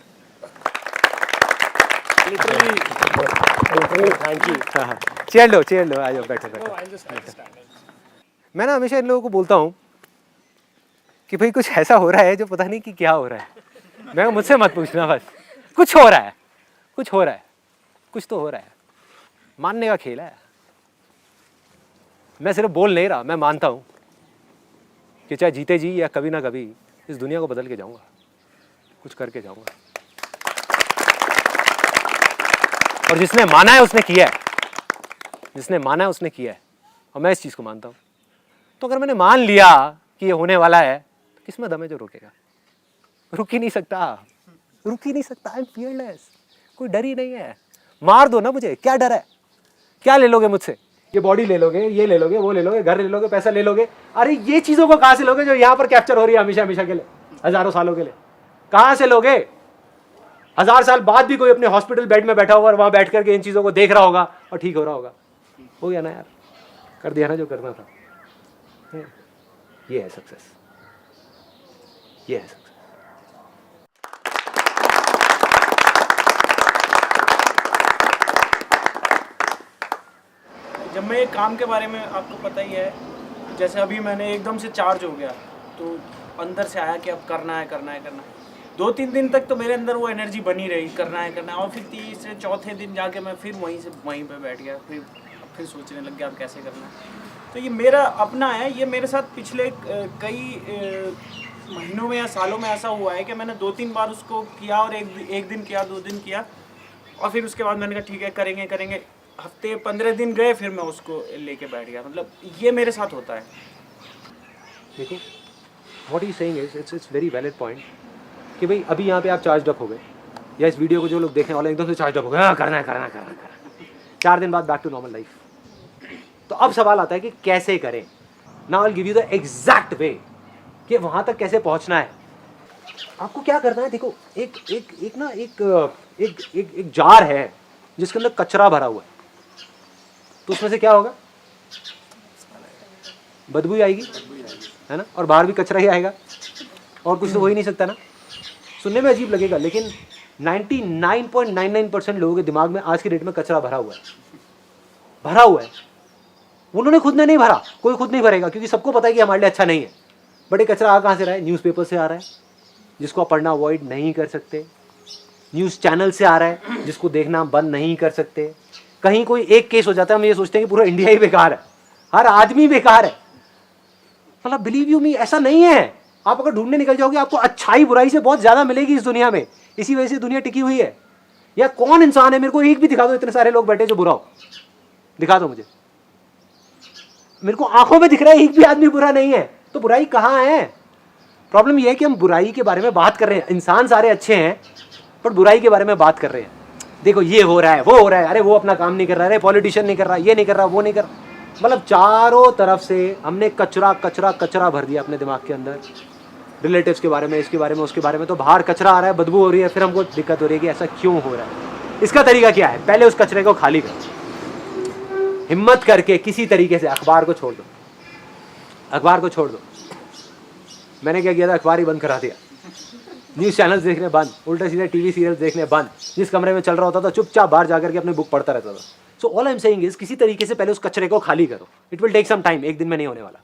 Thank you. चेयर लो, आ जाओ, बैठो। मैं ना हमेशा इन लोगों को बोलता हूँ कि भाई कुछ ऐसा हो रहा है जो पता नहीं कि क्या हो रहा है। मैं मुझसे मत पूछना, बस कुछ हो रहा है, कुछ तो हो रहा है। मानने का खेल है। मैं सिर्फ बोल नहीं रहा, मैं मानता हूँ कि चाहे जीते जी या कभी ना कभी इस दुनिया को बदल के जाऊँगा, कुछ करके जाऊँगा। और जिसने माना है उसने किया है, और मैं इस चीज़ को मानता हूँ। तो अगर मैंने मान लिया कि ये होने वाला है, तो किसमें दम है जो रोकेगा? रुक ही नहीं सकता। I am fearless. कोई डर ही नहीं है। मार दो ना मुझे, क्या डर है? क्या ले लोगे मुझसे? ये बॉडी ले लोगे, ये ले लोगे, वो ले लोगे, घर ले लोगे, पैसा ले लोगे। अरे ये चीज़ों को कहाँ से लोगे जो यहाँ पर कैप्चर हो रही है हमेशा के लिए, हजारों सालों के लिए? कहाँ से लोगे? 1000 साल बाद भी कोई अपने हॉस्पिटल बेड में बैठा होगा और वहाँ बैठ करके इन चीज़ों को देख रहा होगा और ठीक हो रहा होगा। हो गया ना यार, कर दिया ना जो करना था। ये है सक्सेस। जब मैं ये काम के बारे में, आपको पता ही है, जैसे अभी मैंने एकदम से चार्ज हो गया, तो अंदर से आया कि अब करना है। 2-3 दिन तक तो मेरे अंदर वो एनर्जी बनी रही, करना है। और फिर तीसरे चौथे दिन जाके मैं फिर वहीं पे बैठ गया, फिर सोचने लग गया अब कैसे करना है। तो ये मेरा अपना है। ये मेरे साथ पिछले कई महीनों में या सालों में ऐसा हुआ है कि मैंने 2-3 बार उसको किया, और एक दिन किया, 2 दिन किया, और फिर उसके बाद मैंने कहा ठीक है करेंगे। हफ्ते 15 दिन गए, फिर मैं उसको लेके बैठ गया। मतलब ये मेरे साथ होता है। देखो, what he saying is it's very valid point कि भाई अभी यहाँ पे आप चार्ज अप हो गए, या इस वीडियो को जो लोग देखने वाले एकदम से चार्ज अप हो गए, हाँ करना है। 4 दिन बाद बैक टू नॉर्मल लाइफ। तो अब सवाल आता है कि कैसे करें। Now I will give you the exact वे कि वहाँ तक कैसे पहुँचना है। आपको क्या करना है, देखो, एक जार है जिसके अंदर कचरा भरा हुआ है, तो उसमें से क्या होगा? बदबू ही आएगी, है ना? और बाहर भी कचरा ही आएगा, और कुछ तो हो ही नहीं सकता ना। सुनने में अजीब लगेगा, लेकिन 99.99% लोगों के दिमाग में आज की डेट में कचरा भरा हुआ है। उन्होंने खुद ने नहीं भरा, कोई खुद नहीं भरेगा, क्योंकि सबको पता है कि हमारे लिए अच्छा नहीं है। बट ये कचरा आ कहाँ से रहा है? न्यूज़पेपर से आ रहा है, जिसको आप पढ़ना अवॉइड नहीं कर सकते। न्यूज़ चैनल से आ रहा है, जिसको देखना बंद नहीं कर सकते। कहीं कोई एक केस हो जाता है, हम ये सोचते हैं कि पूरा इंडिया ही बेकार है, हर आदमी बेकार है। मतलब बिलीव यू मी, ऐसा नहीं है। आप अगर ढूंढने निकल जाओगे, आपको अच्छाई बुराई से बहुत ज़्यादा मिलेगी इस दुनिया में। इसी वजह से दुनिया टिकी हुई है। या कौन इंसान है, मेरे को एक भी दिखा दो, इतने सारे लोग बैठे जो बुरा हो, दिखा दो मुझे। मेरे को आंखों में दिख रहा है एक भी आदमी बुरा नहीं है। तो बुराई कहाँ है? प्रॉब्लम यह है कि हम बुराई के बारे में बात कर रहे हैं। इंसान सारे अच्छे हैं, पर बुराई के बारे में बात कर रहे हैं। देखो ये हो रहा है, वो हो रहा है, अरे वो अपना काम नहीं कर रहा है, अरे पॉलिटिशियन नहीं कर रहा, ये नहीं कर रहा, वो नहीं कर रहा। मतलब चारों तरफ से हमने कचरा भर दिया अपने दिमाग के अंदर। रिलेटिव्स के बारे में, इसके बारे में, उसके बारे में। तो बाहर कचरा आ रहा है, बदबू हो रही है, फिर हमको दिक्कत हो रही है कि ऐसा क्यों हो रहा है। इसका तरीका क्या है? पहले उस कचरे को खाली करो, हिम्मत करके किसी तरीके से। अखबार को छोड़ दो। मैंने क्या किया था? अखबार ही बंद करा दिया, न्यूज़ चैनल्स देखने बंद, उल्टा सीधे टीवी सीरियल्स देखने बंद। जिस कमरे में चल रहा होता था चुपचाप बाहर जाकर के अपनी बुक पढ़ता रहता था। So all I am saying is, किसी तरीके से पहले उस कचरे को खाली करो। It will take some time, एक दिन में नहीं होने वाला।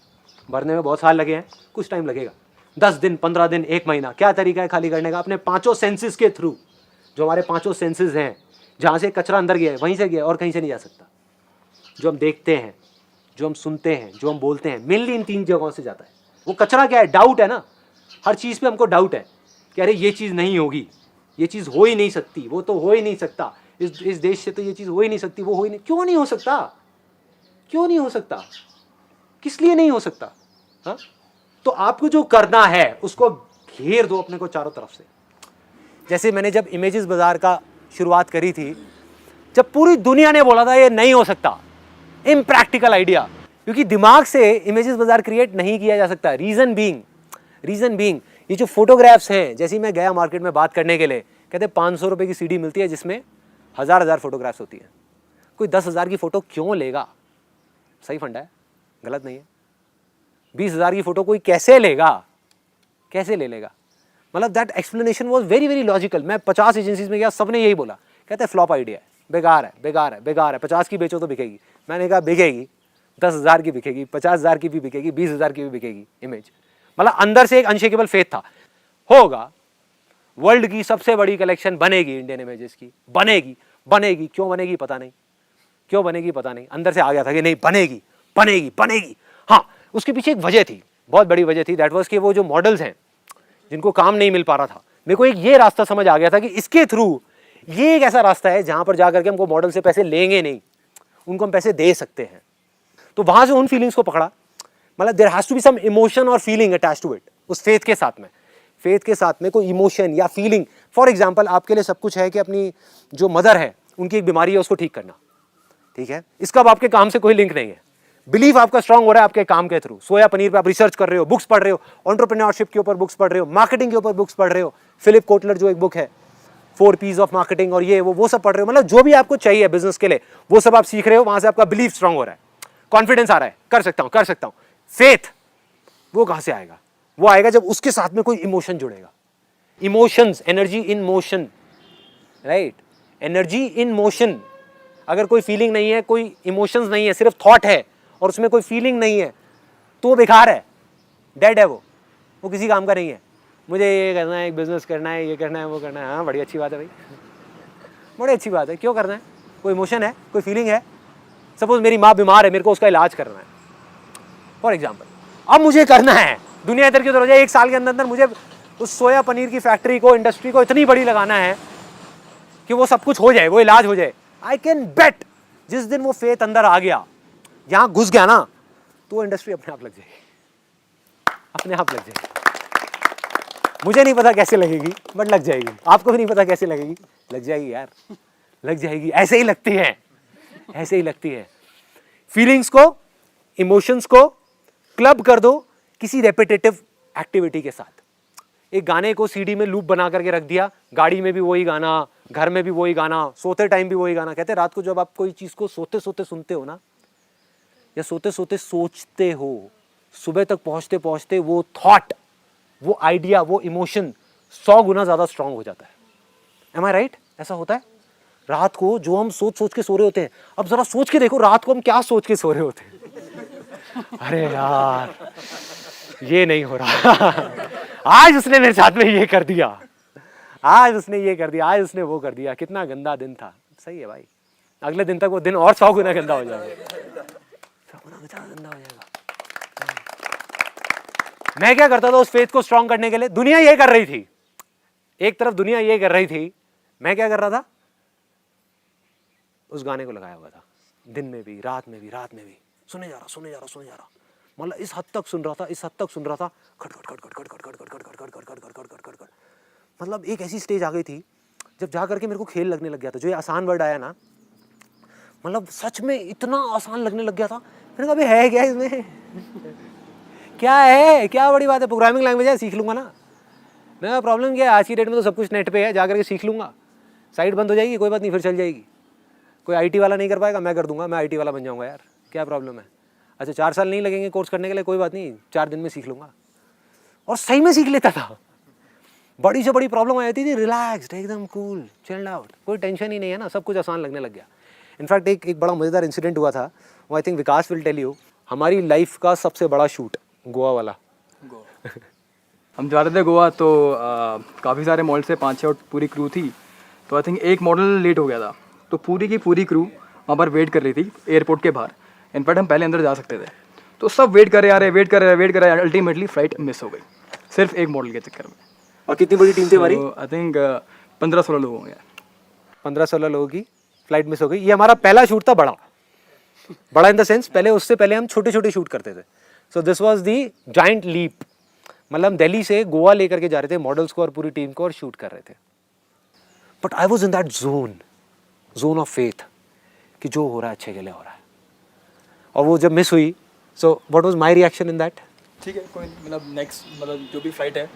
भरने में बहुत साल लगे हैं, कुछ टाइम लगेगा, 10 दिन, 15 दिन, 1 महीना। क्या तरीका है खाली करने का? अपने 5 सेंसेस के थ्रू। जो हमारे 5 सेंसेस हैं, जहाँ से कचरा अंदर गया है वहीं से गया, और कहीं से नहीं जा सकता। जो हम देखते हैं, जो हम सुनते हैं, जो हम बोलते हैं, मेनली इन 3 जगहों से जाता है। वो कचरा क्या है? डाउट है ना। हर चीज़ पे हमको डाउट है कि अरे ये चीज़ नहीं होगी, ये चीज़ हो ही नहीं सकती, वो तो हो ही नहीं सकता, इस देश से तो ये चीज़ हो ही नहीं सकती, वो हो ही नहीं, क्यों नहीं हो सकता, क्यों नहीं हो सकता, किस लिए नहीं हो सकता? हाँ, तो आपको जो करना है उसको घेर दो अपने को चारों तरफ से। जैसे मैंने जब इमेजेस बाजार का शुरुआत करी थी, जब पूरी दुनिया ने बोला था ये नहीं हो सकता, इम्प्रैक्टिकल आइडिया, क्योंकि दिमाग से इमेजेस बाजार क्रिएट नहीं किया जा सकता। रीजन बीइंग ये जो फोटोग्राफ्स हैं, जैसे मैं गया मार्केट में बात करने के लिए, कहते 500 रुपये की सीडी मिलती है जिसमें हज़ार फोटोग्राफ्स होती हैं। कोई 10,000 की फ़ोटो क्यों लेगा? सही फंडा है, गलत नहीं है। 20,000 की फ़ोटो कोई कैसे लेगा, कैसे ले लेगा? मतलब that explanation was very very logical. मैं 50 एजेंसीज में गया, सबने यही बोला, कहते हैं फ्लॉप आइडिया है, बेकार है, बेकार है, बेकार है, 50 की बेचो तो बिकेगी। मैंने कहा बिकेगी, 10,000 की बिकेगी, 50,000 की भी बिकेगी, 20,000 की भी बिकेगी इमेज। मतलब अंदर से एक अनशेकेबल फेथ था, होगा, वर्ल्ड की सबसे बड़ी कलेक्शन बनेगी इंडियन इमेजेस की, बनेगी, क्यों बनेगी पता नहीं, क्यों बनेगी पता नहीं, अंदर से आ गया था कि नहीं बनेगी। हाँ, उसके पीछे एक वजह थी, बहुत बड़ी वजह थी, दैट वाज कि वो जो मॉडल्स हैं जिनको काम नहीं मिल पा रहा था, मेरे को एक ये रास्ता समझ आ गया था कि इसके थ्रू ये एक ऐसा रास्ता है जहां पर जाकर के हमको मॉडल से पैसे लेंगे नहीं, उनको हम पैसे दे सकते हैं। तो वहां से उन फीलिंग्स को पकड़ा, मतलब there has to be some emotion और फीलिंग अटैच टू इट। उस फेथ के साथ में कोई इमोशन या फीलिंग, फॉर एग्जाम्पल आपके लिए सब कुछ है कि अपनी जो मदर है उनकी एक बीमारी है उसको ठीक करना, ठीक है, इसका अब आपके काम से कोई लिंक नहीं है, बिलीफ आपका स्ट्रांग हो रहा है आपके काम के थ्रू। सोया पनीर पे आप रिसर्च कर रहे हो, बुक्स पढ़ रहे हो, एंटरप्रेन्योरशिप के ऊपर बुक्स पढ़ रहे हो, मार्केटिंग के ऊपर बुक्स पढ़ रहे हो, फिलिप कोटलर जो एक बुक है 4 P's ऑफ मार्केटिंग, और ये वो सब पढ़ रहे हो। मतलब जो भी आपको चाहिए बिजनेस के लिए वो सब आप सीख रहे हो, वहां से आपका बिलीफ स्ट्रांग हो रहा है, कॉन्फिडेंस आ रहा है, कर सकता हूं। फेथ वो कहां से आएगा? वो आएगा जब उसके साथ में कोई इमोशन जुड़ेगा। Emotions, energy in motion, right, energy in motion. अगर कोई फीलिंग नहीं है, कोई इमोशंस नहीं है, सिर्फ थॉट है और उसमें कोई फीलिंग नहीं है, तो वो बेकार है, डेड है, वो किसी काम का नहीं है। मुझे ये करना है, एक बिजनेस करना है, ये करना है, वो करना है, हाँ बड़ी अच्छी बात है भाई, बड़ी अच्छी बात है, क्यों करना है? कोई इमोशन है, कोई फीलिंग है। सपोज मेरी माँ बीमार है, मेरे को उसका इलाज करना है फॉर एग्जाम्पल, अब मुझे करना है, दुनिया इधर की उधर हो जाए, 1 साल के अंदर मुझे उस सोया पनीर की फैक्ट्री को, इंडस्ट्री को इतनी बड़ी लगाना है कि वो सब कुछ हो जाए, वो इलाज हो जाए। आई कैन बेट जिस दिन वो फेथ अंदर आ गया, यहाँ घुस गया ना, तो वो इंडस्ट्री अपने आप लग जाएगी, अपने आप लग जाएगी। मुझे नहीं पता कैसे लगेगी, बट लग जाएगी। आपको भी नहीं पता कैसे लगेगी, लग जाएगी यार, लग जाएगी। ऐसे ही लगती है, ऐसे ही लगती है। फीलिंग्स को, इमोशंस को क्लब कर दो किसी रेपिटेटिव एक्टिविटी के साथ। एक गाने को सीडी में लूप बना करके रख दिया, गाड़ी में भी वही गाना, घर में भी वही गाना, सोते टाइम भी वही गाना। कहते हैं रात को जब आप कोई चीज़ को सोते सोते सुनते हो ना, या सोते सोते सोचते हो, सुबह तक पहुँचते पहुँचते वो थॉट, वो आइडिया, वो इमोशन 100 गुना ज़्यादा स्ट्रांग हो जाता है। एम आई राइट? ऐसा होता है। रात को जो हम सोच सोच के सो रहे होते हैं, अब ज़रा सोच के देखो रात को हम क्या सोच के सो रहे होते हैं। अरे यार ये नहीं हो रहा, आज उसने मेरे साथ में ये कर दिया, आज उसने ये कर दिया, आज उसने वो कर दिया, कितना गंदा दिन था। सही है भाई, अगले दिन तक वो दिन और 100 गुना गंदा हो जाएगा, 100 गुना गंदा हो जाएगा। मैं क्या करता था उस फेथ को स्ट्रांग करने के लिए? दुनिया ये कर रही थी, एक तरफ दुनिया ये कर रही थी, मैं क्या कर रहा था? उस गाने को लगाया हुआ था, दिन में भी, रात में भी, सुने जा रहा, मतलब इस हद तक सुन रहा था, खट खट खट खट खट खट खट खट खट खट खट खट खट खट खट खट खट। मतलब एक ऐसी स्टेज आ गई थी जब जा करके मेरे को खेल लगने लग गया था। जो ये आसान वर्ड आया ना, मतलब सच में इतना आसान लगने लग गया था। मैंने कहा अबे है क्या इसमें, क्या है, क्या बड़ी बात है, प्रोग्रामिंग लैंग्वेज है, सीख लूंगा ना। मैं प्रॉब्लम क्या है, आज की डेट में तो सब कुछ नेट पे है, जा करके सीख लूंगा। साइट बंद हो जाएगी, कोई बात नहीं, फिर चल जाएगी। कोई आईटी वाला नहीं कर पाएगा, मैं कर दूंगा, मैं आईटी वाला बन जाऊंगा यार, क्या प्रॉब्लम है। अच्छा 4 साल नहीं लगेंगे कोर्स करने के लिए, कोई बात नहीं, 4 दिन में सीख लूंगा। और सही में सीख लेता था। बड़ी से बड़ी प्रॉब्लम आ जाती थी, रिलैक्स्ड, एकदम कूल, चिल्ड आउट, कोई टेंशन ही नहीं है ना, सब कुछ आसान लगने लग गया। इनफैक्ट एक बड़ा मज़ेदार इंसिडेंट हुआ था, वो I think Vikas will tell you. हमारी लाइफ का सबसे बड़ा शूट गोवा वाला। हम जा रहे थे गोवा, तो काफ़ी सारे मॉडल से 5-6 और पूरी क्रू थी। तो आई थिंक एक मॉडल लेट हो गया था, तो पूरी की पूरी क्रू वहाँ पर वेट कर रही थी एयरपोर्ट के बाहर। इनफैक्ट हम पहले अंदर जा सकते थे, तो सब वेट कर रहे, अल्टीमेटली फ़्लाइट मिस हो गई। सिर्फ एक मॉडल के चक्कर में। और कितनी बड़ी टीम थी हमारी? आई थिंक 15-16 लोग होंगे। 15-16 लोगों की फ्लाइट मिस हो गई। ये हमारा पहला शूट था बड़ा, बड़ा इन द सेंस पहले, उससे पहले हम छोटे छोटे शूट करते थे। So this was the giant leap, मतलब हम दिल्ली से गोवा लेकर के जा रहे थे मॉडल्स को और पूरी टीम को और शूट कर रहे थे। But I was in that zone of faith कि जो हो रहा है अच्छे के लिए हो रहा है। और वो जब मिस हुई, so what was my reaction in that? ठीक है, कोई मतलब नेक्स्ट मतलब जो भी फ्लाइट है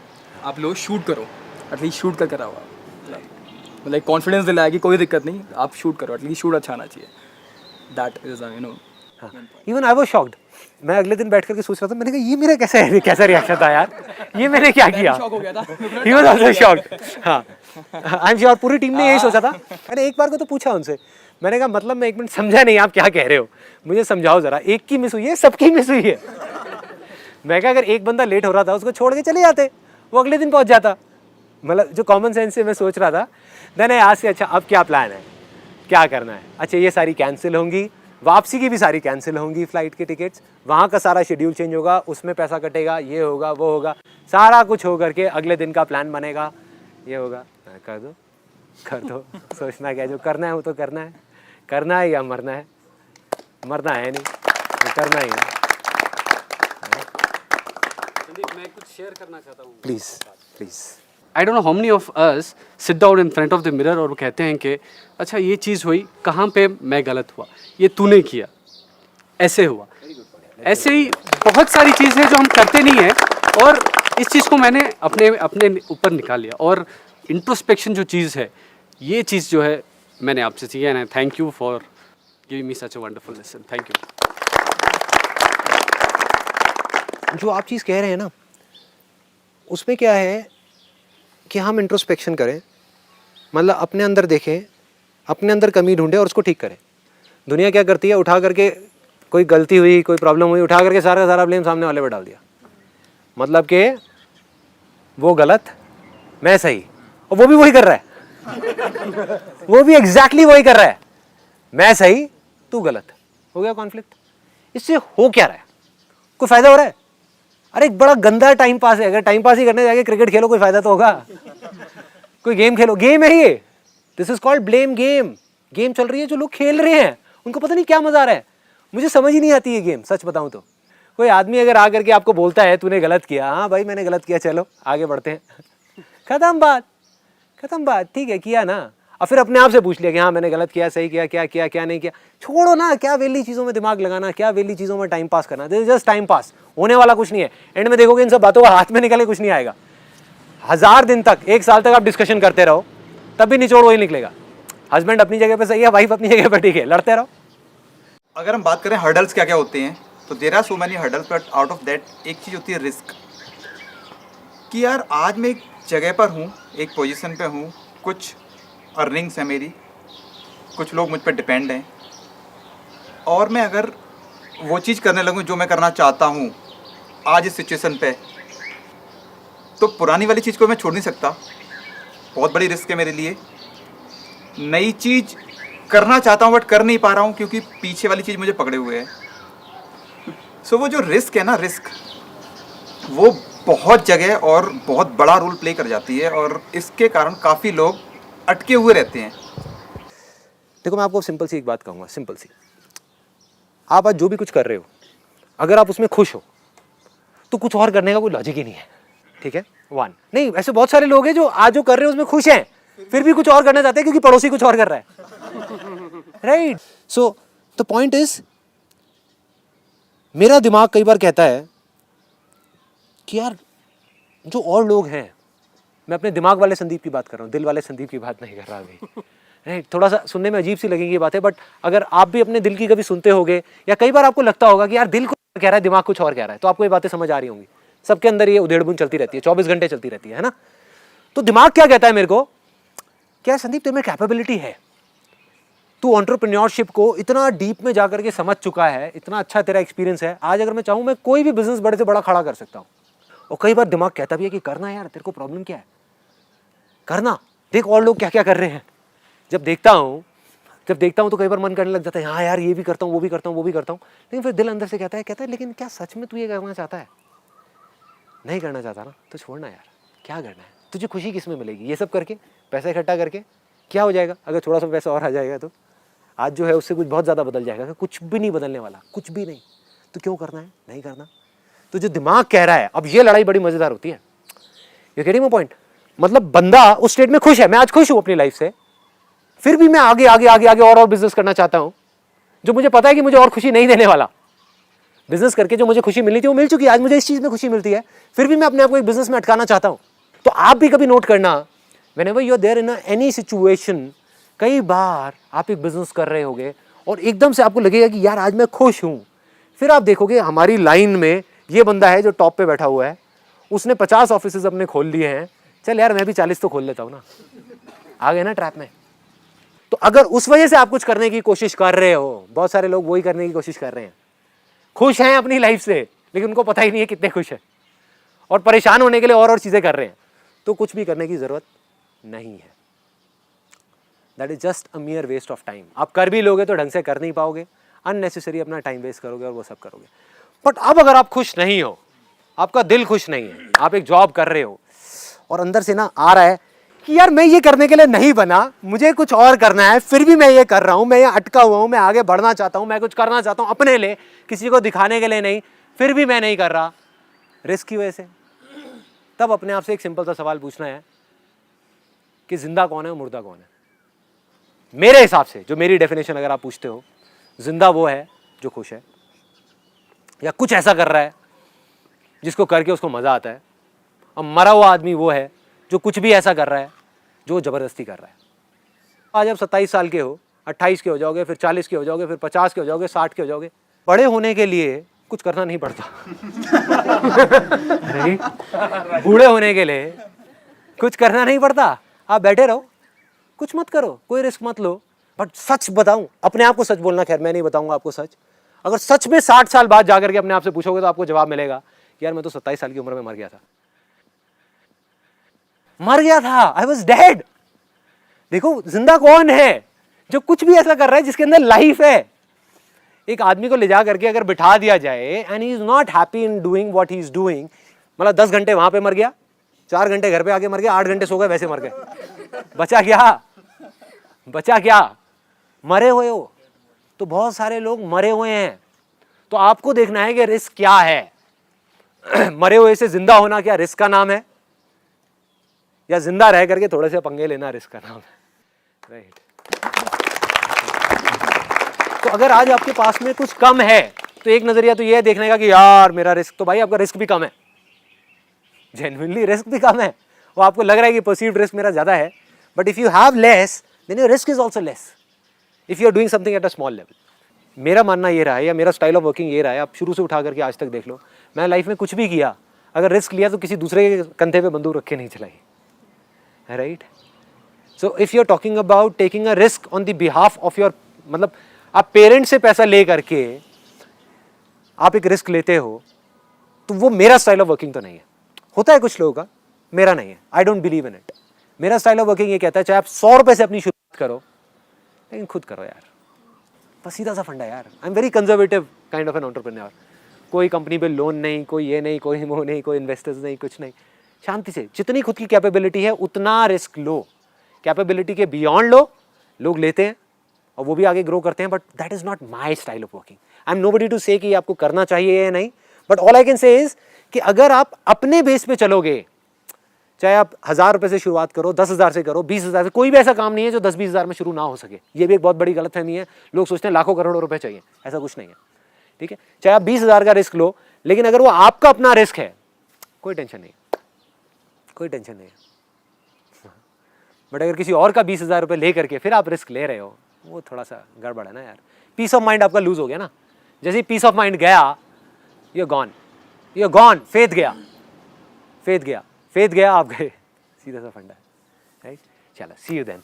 आप लोग शूट करो, एटलीस्ट शूट करके रहो। मतलब कॉन्फिडेंस दिलाया कि कोई दिक्कत नहीं, आप शूट करो, एटलीस्ट शूट अच्छा आना चाहिए। That is you know. Even I was shocked. मैं अगले दिन बैठ करके सोच रहा था, मैंने कहा ये मेरा कैसा रिएक्शन था यार, ये मैंने क्या किया? शॉक हो गया था। He was also shocked. हाँ, आई एम श्योर पूरी टीम ने यही सोचा था। मैंने एक बार को तो पूछा उनसे, मैंने कहा मतलब मैं एक मिनट समझा नहीं आप क्या कह रहे हो, मुझे समझाओ जरा। एक की मिस हुई है, सबकी मिस हुई है। मैं कहा अगर एक बंदा लेट हो रहा था उसको छोड़ के चले जाते, वो अगले दिन पहुंच जाता। मतलब जो कॉमन सेंस से मैं सोच रहा था, मैंने आज से अच्छा अब क्या प्लान है, क्या करना है? अच्छा ये सारी कैंसिल होंगी, वापसी की भी सारी कैंसिल होंगी फ्लाइट की टिकट्स, वहाँ का सारा शेड्यूल चेंज होगा, उसमें पैसा कटेगा, ये होगा वो होगा, सारा कुछ हो करके अगले दिन का प्लान बनेगा, ये होगा। कर दो सोचना क्या, जो करना है वो तो करना है या मरना है? मरना है नहीं, तो करना ही है। मैं कुछ शेयर करना चाहता हूँ। Please. I don't know how many of us sit down in front of the mirror और वो कहते हैं कि अच्छा ये चीज़ हुई, कहाँ पे मैं गलत हुआ, ये तूने किया, ऐसे हुआ। ऐसे ही बहुत सारी चीज़ें जो हम करते नहीं हैं, और इस चीज़ को मैंने अपने ऊपर निकाल लिया। और इंट्रोस्पेक्शन जो चीज़ है, ये चीज़ जो है मैंने आपसे सीखी है। Thank you for giving me such a wonderful lesson. Thank you. जो आप चीज़ कह रहे हैं ना, उसमें क्या है कि हम इंट्रोस्पेक्शन करें, मतलब अपने अंदर देखें, अपने अंदर कमी ढूंढें और उसको ठीक करें। दुनिया क्या करती है, उठा करके कोई गलती हुई, कोई प्रॉब्लम हुई, उठा करके सारा का सारा ब्लेम सामने वाले पर डाल दिया। मतलब कि वो गलत, मैं सही, और वो भी वही कर रहा है। वो भी एग्जैक्टली वही कर रहा है, मैं सही तू गलत। हो गया कॉन्फ्लिक्ट। इससे हो क्या रहा है? कोई फायदा हो रहा है? अरे एक बड़ा गंदा टाइम पास है। अगर टाइम पास ही करने जाके क्रिकेट खेलो, कोई फायदा तो होगा? कोई गेम खेलो, गेम है ये। This is called blame game. Game चल रही है, जो लोग खेल रहे हैं उनको पता नहीं क्या मजा आ रहा है। मुझे समझ ही नहीं आती है गेम, सच बताऊं तो। कोई आदमी अगर आकर के आपको बोलता है तूने गलत किया, हाँ भाई मैंने गलत किया, चलो आगे बढ़ते हैं, खत्म बात, ठीक है किया ना। और फिर अपने आप से पूछ लिया कि हाँ मैंने गलत किया, सही किया, क्या किया क्या नहीं किया। छोड़ो ना, क्या वेली चीज़ों में दिमाग लगाना, क्या वेली चीज़ों में टाइम पास करना। This is just time pass, होने वाला कुछ नहीं है। एंड में देखोगे इन सब बातों का हाथ में निकले कुछ नहीं आएगा। 1000 दिन तक, 1 साल तक आप डिस्कशन करते रहो, तब भी निचोड़ वही निकलेगा। हस्बैंड अपनी जगह पे सही है, वाइफ अपनी जगह पे ठीक है, लड़ते रहो। अगर हम बात करें हर्डल्स क्या क्या होते हैं, तो there are so many hurdles, but out of that एक चीज़ होती है रिस्क। कि यार आज मैं एक जगह पर हूँ, एक पोजीशन पे हूँ, कुछ अर्निंग्स है मेरी, कुछ लोग मुझ पर डिपेंड हैं, और मैं अगर वो चीज़ करने लगूँ जो मैं करना चाहता हूँ आज इस सिचुएशन पे, तो पुरानी वाली चीज़ को मैं छोड़ नहीं सकता। बहुत बड़ी रिस्क है मेरे लिए। नई चीज़ करना चाहता हूँ बट कर नहीं पा रहा हूँ क्योंकि पीछे वाली चीज़ मुझे पकड़े हुए है। सो वो जो रिस्क है ना, रिस्क वो बहुत जगह और बहुत बड़ा रोल प्ले कर जाती है, और इसके कारण काफ़ी लोग अटके हुए रहते हैं। देखो मैं आपको सिंपल सी एक बात कहूँगा, सिंपल सी। आप आज जो भी कुछ कर रहे हो, अगर आप उसमें खुश हो तो कुछ और करने का कोई लॉजिक ही नहीं है, ठीक है? वन नहीं, ऐसे बहुत सारे लोग हैं जो आज जो कर रहे हैं उसमें खुश हैं, फिर भी कुछ और करना चाहते हैं क्योंकि पड़ोसी कुछ और कर रहा है, right? So the point is, मेरा दिमाग कई बार कहता है कि यार जो और लोग हैं, मैं अपने दिमाग वाले संदीप की बात कर रहा हूँ, दिल वाले संदीप की बात नहीं कर रहा अभी, राइट? थोड़ा सा सुनने में अजीब सी लगेगी ये बातें, बट अगर आप भी अपने दिल की कभी सुनते होगे, या कई बार आपको लगता होगा कि यार दिल कुछ कह रहा है, दिमाग कुछ और कह रहा है, तो आपको ये बातें समझ आ रही होंगी। सबके अंदर ये उधेड़-बुन चलती रहती है, 24 घंटे चलती रहती है ना? तो दिमाग क्या कहता है मेरे को, क्या संदीप तेरे में कैपेबिलिटी है, तू एंटरप्रेन्योरशिप को इतना डीप में जाकर के समझ चुका है, इतना अच्छा तेरा एक्सपीरियंस है, आज अगर मैं चाहूँ मैं कोई भी बिजनेस बड़े से बड़ा खड़ा कर सकता हूँ। और कई बार दिमाग कहता भी है कि करना यार, तेरे को प्रॉब्लम क्या है, करना, देख और लोग क्या क्या कर रहे हैं। जब देखता हूँ तो कई बार मन करने लग जाता है, हाँ यार ये भी करता हूँ, वो भी करता हूँ, लेकिन फिर दिल अंदर से कहता है लेकिन क्या सच में तू ये करना चाहता है? नहीं करना चाहता ना तो छोड़ना यार, क्या करना है, तुझे खुशी किस में मिलेगी? ये सब करके, पैसा इकट्ठा करके क्या हो जाएगा? अगर थोड़ा सा पैसा और आ जाएगा तो आज जो है उससे कुछ बहुत ज़्यादा बदल जाएगा। कुछ भी नहीं बदलने वाला, कुछ भी नहीं। तो क्यों करना है? नहीं करना। तो जो दिमाग कह रहा है, अब ये लड़ाई बड़ी मज़ेदार होती है। You getting my point? मतलब बंदा उस स्टेट में खुश है, मैं आज खुश हूँ अपनी लाइफ से, फिर भी मैं आगे आगे आगे आगे और बिजनेस करना चाहता हूँ जो मुझे पता है कि मुझे और खुशी नहीं देने वाला। बिजनेस करके जो मुझे खुशी मिली थी वो मिल चुकी है, आज मुझे इस चीज़ में खुशी मिलती है, फिर भी मैं अपने आप को एक बिजनेस में अटकाना चाहता हूँ। तो आप भी कभी नोट करना, whenever you are there in any situation, कई बार आप एक बिजनेस कर रहे होगे और एकदम से आपको लगेगा कि यार आज मैं खुश हूँ, फिर आप देखोगे हमारी लाइन में ये बंदा है जो टॉप पे बैठा हुआ है, उसने 50 ऑफिसेज अपने खोल लिए हैं, चल यार मैं भी 40 तो खोल लेता हूँ ना। आ गए ना ट्रैप में। तो अगर उस वजह से आप कुछ करने की कोशिश कर रहे हो, बहुत सारे लोग वही करने की कोशिश कर रहे हैं, खुश हैं अपनी लाइफ से लेकिन उनको पता ही नहीं है कितने खुश हैं, और परेशान होने के लिए और चीज़ें कर रहे हैं, तो कुछ भी करने की ज़रूरत नहीं है। That is just a mere waste of time. आप कर भी लोगे तो ढंग से कर नहीं पाओगे, अननेसेसरी अपना टाइम वेस्ट करोगे और वो सब करोगे। बट अब अगर आप खुश नहीं हो, आपका दिल खुश नहीं है, आप एक जॉब कर रहे हो और अंदर से ना आ रहा है कि यार मैं ये करने के लिए नहीं बना, मुझे कुछ और करना है, फिर भी मैं ये कर रहा हूँ, मैं ये अटका हुआ हूँ, मैं आगे बढ़ना चाहता हूँ, मैं कुछ करना चाहता हूँ अपने लिए, किसी को दिखाने के लिए नहीं, फिर भी मैं नहीं कर रहा, रिस्क की वजह से। तब अपने आप से एक सिंपल सा सवाल पूछना है कि जिंदा कौन है और मुर्दा कौन है? मेरे हिसाब से, जो मेरी डेफिनेशन अगर आप पूछते हो, जिंदा वो है जो खुश है या कुछ ऐसा कर रहा है जिसको करके उसको मजा आता है, और मरा हुआ आदमी वो है जो कुछ भी ऐसा कर रहा है जो जबरदस्ती कर रहा है। आज आप 27 साल के हो, 28 के हो जाओगे, फिर 40 के हो जाओगे, फिर 50 के हो जाओगे, 60 के हो जाओगे। बड़े होने के लिए कुछ करना नहीं पड़ता। नहीं, बूढ़े होने के लिए कुछ करना नहीं पड़ता, आप बैठे रहो, कुछ मत करो, कोई रिस्क मत लो। बट सच बताऊं, अपने आप को सच बोलना, खैर मैं नहीं बताऊंगा आपको सच, अगर सच में 60 साल बाद जाकर के अपने आप से पूछोगे तो आपको जवाब मिलेगा कि यार मैं तो 27 साल की उम्र में मर गया था, मर गया था, आई वॉज डेड। देखो जिंदा कौन है जो कुछ भी ऐसा कर रहा है जिसके अंदर लाइफ है। एक आदमी को ले जा करके अगर बिठा दिया जाए and he is not happy in doing what he is doing, मतलब 10 घंटे वहां पे मर गया, 4 घंटे घर पे आके मर गया, 8 घंटे सो गए, वैसे मर गए, बचा क्या? बचा क्या? मरे हुए हो। तो बहुत सारे लोग मरे हुए हैं, तो आपको देखना है कि रिस्क क्या है। मरे हुए से जिंदा होना क्या रिस्क का नाम है, या जिंदा रह करके थोड़े से पंगे लेना रिस्क का नाम है? राइट। तो अगर आज आपके पास में कुछ कम है तो एक नजरिया तो ये है देखने का कि यार मेरा रिस्क, तो भाई आपका रिस्क भी कम है, जेन्युइनली रिस्क भी कम है, वो आपको लग रहा है कि परसीव्ड रिस्क मेरा ज्यादा है, but if you have less then your risk is also less if you are doing something at a small level. मेरा मानना ये रहा है, या मेरा स्टाइल ऑफ वर्किंग ये रहा है, आप शुरू से उठा करके आज तक देख लो, मैं लाइफ में कुछ भी किया, अगर रिस्क लिया तो किसी दूसरे के कंधे पे बंदूक रख के नहीं चलाई, right. So if you are talking about taking a risk on the behalf of your, मतलब आप पेरेंट से पैसा ले करके आप एक रिस्क लेते हो, तो वो मेरा स्टाइल ऑफ वर्किंग तो नहीं है। होता है कुछ लोगों का, मेरा नहीं है, I don't believe in it. मेरा स्टाइल ऑफ वर्किंग ये कहता है चाहे आप 100 रुपए से अपनी शुरुआत करो, लेकिन खुद करो यार, बस सीधा सा फंडा यार। I am very conservative kind of an entrepreneur. कोई कंपनी पे लोन नहीं, कोई ये नहीं, कोई वो नहीं, कोई इन्वेस्टर्स नहीं, कुछ नहीं, शांति से जितनी खुद की कैपेबिलिटी है उतना रिस्क लो, कैपेबिलिटी के बियॉन्ड लो, लोग लेते हैं और वो भी आगे ग्रो करते हैं, but that is not my style of working. I am nobody to say कि आपको करना चाहिए या नहीं, but all I can say is कि अगर आप अपने बेस पे चलोगे, चाहे आप 1000 रुपए से शुरुआत करो, 10,000 से करो, 20,000 से, कोई भी ऐसा काम नहीं है जो 10-20 हज़ार में शुरू ना हो सके। ये भी एक बहुत बड़ी गलतफहमी है, लोग सोचते हैं लाखों करोड़ों रुपए चाहिए, ऐसा कुछ नहीं है, ठीक है। चाहे आप 20,000 का रिस्क लो, लेकिन अगर वो आपका अपना रिस्क है, कोई टेंशन नहीं, कोई टेंशन नहीं है। बट अगर किसी और का 20,000 रुपए ले करके फिर आप रिस्क ले रहे हो, वो थोड़ा सा गड़बड़ है ना यार। पीस ऑफ माइंड आपका लूज हो गया ना, जैसे पीस ऑफ माइंड गया, यू आर गॉन, फेथ गया, फेथ गया, फेथ गया, आप गए, सीधा सा फंडा है, राइट। चलो, सी यू देन।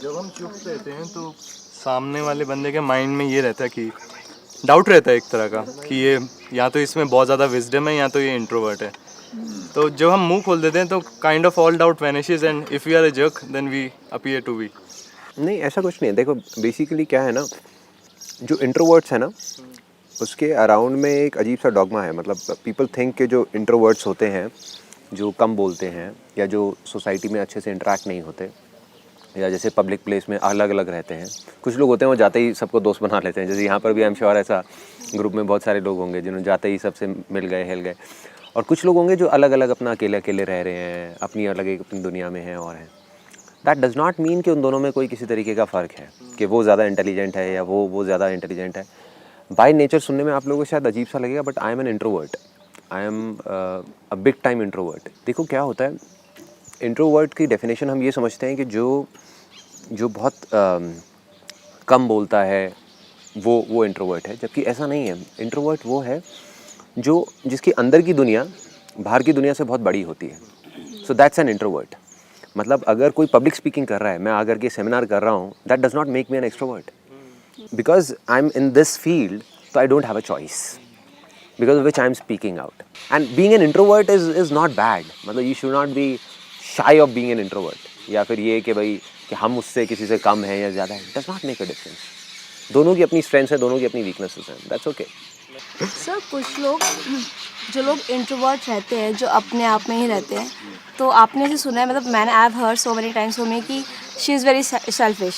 जब हम चुप रहते हैं तो सामने वाले बंदे के माइंड में ये रहता है कि डाउट रहता है एक तरह का कि ये या तो इसमें बहुत ज़्यादा विजडम है या तो ये इंट्रोवर्ट है। तो जब हम मुंह खोल देते हैं तो kind of all doubt vanishes and if we are a jerk then we appear to be. नहीं, ऐसा कुछ नहीं है। देखो बेसिकली क्या है ना, जो इंट्रोवर्ट्स है ना उसके अराउंड में एक अजीब सा डॉगमा है। मतलब पीपल थिंक के जो इंट्रोवर्ट्स होते हैं, जो कम बोलते हैं या जो सोसाइटी में अच्छे से इंटरेक्ट नहीं होते या जैसे पब्लिक प्लेस में अलग अलग रहते हैं, कुछ लोग होते हैं वो जाते ही सबको दोस्त बना लेते हैं। जैसे यहाँ पर भी आई एम श्योर ऐसा ग्रुप में बहुत सारे लोग होंगे जिन्होंने जाते ही सबसे मिल गए, हिल गए। और कुछ लोग होंगे जो अलग अलग अपना अकेले अकेले रह रहे हैं, अपनी अलग एक अपनी दुनिया में हैं और हैं। दैट डज़ नॉट मीन कि उन दोनों में कोई किसी तरीके का फ़र्क है कि वो ज़्यादा इंटेलिजेंट है या वो ज़्यादा इंटेलिजेंट है। बाय नेचर सुनने में आप लोगों को शायद अजीब सा लगेगा, but I am an introvert. I am a big time introvert. देखो क्या होता है, इंट्रोवर्ट की डेफिनेशन हम ये समझते हैं कि जो बहुत कम बोलता है वो इंट्रोवर्ट है, जबकि ऐसा नहीं है। इंट्रोवर्ट वो है जिसकी अंदर की दुनिया बाहर की दुनिया से बहुत बड़ी होती है। So that's an introvert. मतलब अगर कोई पब्लिक स्पीकिंग कर रहा है, मैं आकर के सेमिनार कर रहा हूँ, that does not make me an extrovert because I am in this field, तो I don't have a choice because of which I am speaking out. And being an introvert is not bad. मतलब you should not be shy of being an introvert, या फिर ये कि भाई कि हम उससे किसी से कम है या ज़्यादा है। Does not make a difference. दोनों की अपनी स्ट्रेंथ्स है, दोनों की अपनी वीकनेसेस हैं। That's okay. सर कुछ लोग जो लोग इंट्रोवर्ट रहते हैं, जो अपने आप में ही रहते हैं, तो आपने जो सुना है, मतलब मैंने I have heard so many times from me कि शी इज़ वेरी सेल्फिश,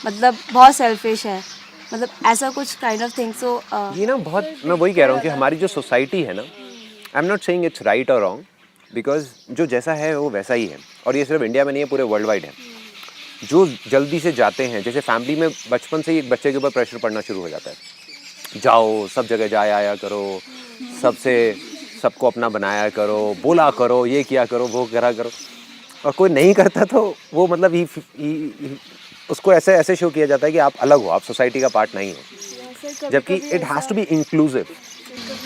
मतलब बहुत सेल्फिश है, मतलब ऐसा कुछ काइंड ऑफ थिंग। सो ये ना बहुत, मैं वही कह रहा हूँ कि हमारी जो सोसाइटी है ना, आई am not saying it's right और रॉन्ग, बिकॉज जो जैसा है वो वैसा ही है। और ये सिर्फ इंडिया में नहीं है, पूरे वर्ल्ड वाइड है। जो जल्दी से जाते हैं, जैसे फैमिली में बचपन से ही एक बच्चे के ऊपर प्रेशर पड़ना शुरू हो जाता है, जाओ सब जगह जाया आया करो, सबको अपना बनाया करो, बोला करो, ये किया करो, वो करा करो। और कोई नहीं करता तो वो मतलब उसको ऐसे शो किया जाता है कि आप अलग हो, आप सोसाइटी का पार्ट नहीं हो, जबकि it has to be inclusive.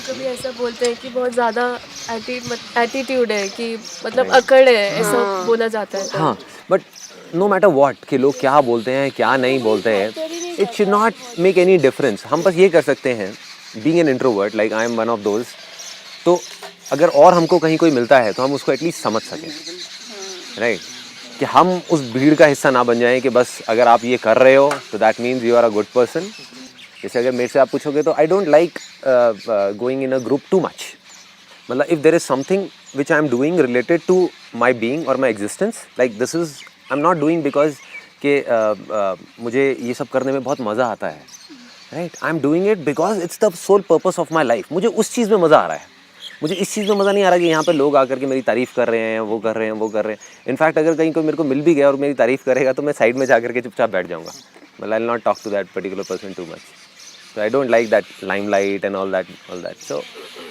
कभी ऐसा बोलते हैं कि बहुत ज़्यादा एटीट्यूड है, कि मतलब अकड़ है, ऐसा बोला जाता है। हाँ, बट नो मैटर व्हाट कि लोग क्या बोलते हैं क्या नहीं बोलते हैं, it should not make any difference. हम बस ये कर सकते हैं, being an introvert like I am one of those, तो अगर और हमको कहीं कोई मिलता है तो हम उसको एटलीस्ट समझ सकें, राइट? कि हम उस भीड़ का हिस्सा ना बन जाएं कि बस अगर आप ये कर रहे हो तो that means you are a good person. जैसे अगर मेरे से आप पूछोगे तो I don't like going in a group too much. मतलब if there is something which I am doing related to my being और my existence, like this is I am not doing because कि मुझे ये सब करने में बहुत मज़ा आता है, right? I am doing it because it's the sole purpose of my life. मुझे उस चीज़ में मज़ा आ रहा है, मुझे इस चीज़ में मज़ा नहीं आ रहा कि यहाँ पे लोग आकर के मेरी तारीफ़ कर रहे हैं, वो कर रहे हैं, वो कर रहे हैं। इनफैक्ट अगर कहीं कोई मेरे को मिल भी गया और मेरी तारीफ़ करेगा तो मैं साइड में जाकर के चुपचाप बैठ जाऊँगा। मतलब I will not talk to that particular person too much. So I don't like that limelight and all that. So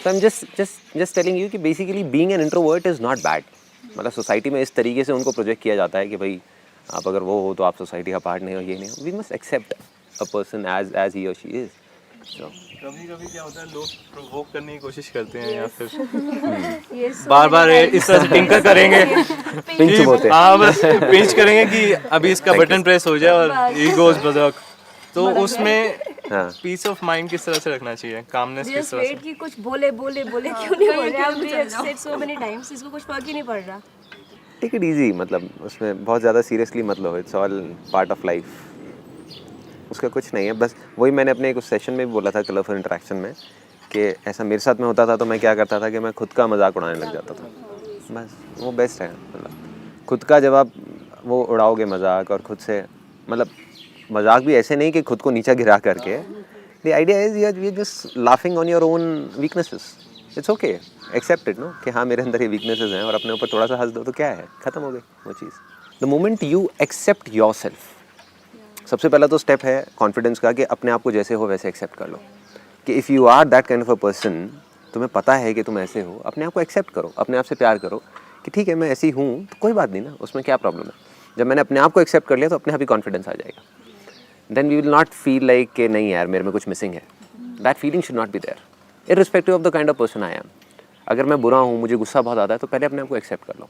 I'm just telling you कि basically being an introvert is not bad. मतलब सोसाइटी में इस तरीके से उनको प्रोजेक्ट किया जाता है कि भाई आप अगर वो हो तो आप सोसाइटी का पार्ट नहीं हो, ये नहीं हो। We must accept a person as he or she is. So कभी क्या होता है, लोग प्रोवोक करने की कोशिश करते हैं या फिर बार-बार इस तरह से टिंकर करेंगे, पिंच बोलते हैं। हाँ, बस पिंच करेंगे कि अभी इसका बटन प्रेस हो जाए और ही गोज बदक। तो उसमें पीस ऑफ माइंड किस तरह से रखना चाहिए, कामनेस किस तरह से? कि कुछ बोले क्यों नहीं बोल रहे, आप सेड सो मेनी टाइम्स, इसको कुछ फर्क ही नहीं पड़ रहा। टेक इट इजी, मतलब उसमें बहुत ज़्यादा सीरियसली मत लो, it's all part of life, उसका कुछ नहीं है। बस वही मैंने अपने एक उस सेशन में भी बोला था कलरफुल इंटरेक्शन में कि ऐसा मेरे साथ में होता था तो मैं क्या करता था कि मैं खुद का मजाक उड़ाने लग जाता था। बस वो बेस्ट है, मतलब खुद का जब आप वो उड़ाओगे मजाक, और खुद से मतलब मजाक भी ऐसे नहीं कि खुद को नीचा गिरा करके। The idea is you are just laughing on your own weaknesses. It's okay, accept it, know कि हाँ मेरे अंदर ये वीकनेसेस हैं, और अपने ऊपर थोड़ा सा हंस दो तो क्या है, ख़त्म हो गई वो चीज़। The moment you accept yourself, सबसे पहला तो स्टेप है कॉन्फिडेंस का, कि अपने आप को जैसे हो वैसे एक्सेप्ट कर लो। कि if you are that kind of a person, तुम्हें पता है कि तुम ऐसे हो, अपने आप को एक्सेप्ट करो, अपने आप से प्यार करो कि ठीक है मैं ऐसी हूँ तो कोई बात नहीं ना, उसमें क्या प्रॉब्लम है। जब मैंने अपने आप को एक्सेप्ट कर लिया तो अपने आप ही कॉन्फिडेंस आ जाएगा। Then we will not feel like कि नहीं यार मेरे में कुछ मिसिंग है। That feeling should not be there irrespective of the kind of person I am. अगर मैं बुरा हूँ, मुझे गुस्सा बहुत आता है, तो पहले अपने आप को एक्सेप्ट कर लो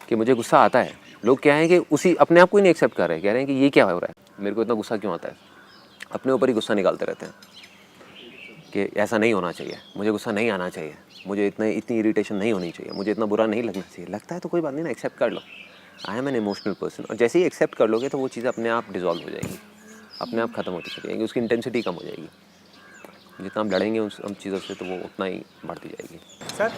कि मुझे गुस्सा आता है, लोग क्या है कि उसी अपने आप को ही नहीं एक्सेप्ट कर रहे हैं, कह रहे हैं कि ये क्या हो रहा है, मेरे को इतना गुस्सा क्यों आता है, अपने ऊपर ही गुस्सा निकालते रहते हैं कि ऐसा नहीं होना चाहिए, मुझे गुस्सा नहीं आना चाहिए, मुझे इतनी इरिटेशन नहीं होनी चाहिए, मुझे इतना बुरा नहीं लगना चाहिए। लगता है तो कोई बात नहीं ना, एक्सेप्ट कर लो, I am an emotional person. और जैसे ही एक्सेप्ट कर लोगे तो वो चीज़ें अपने आप डिजॉल्व हो जाएगी, अपने आप ख़त्म होती चली जाएंगी, उसकी इंटेंसिटी कम हो जाएगी। जितना हम लड़ेंगे उन चीज़ों से तो वो उतना ही बढ़ती जाएगी। सर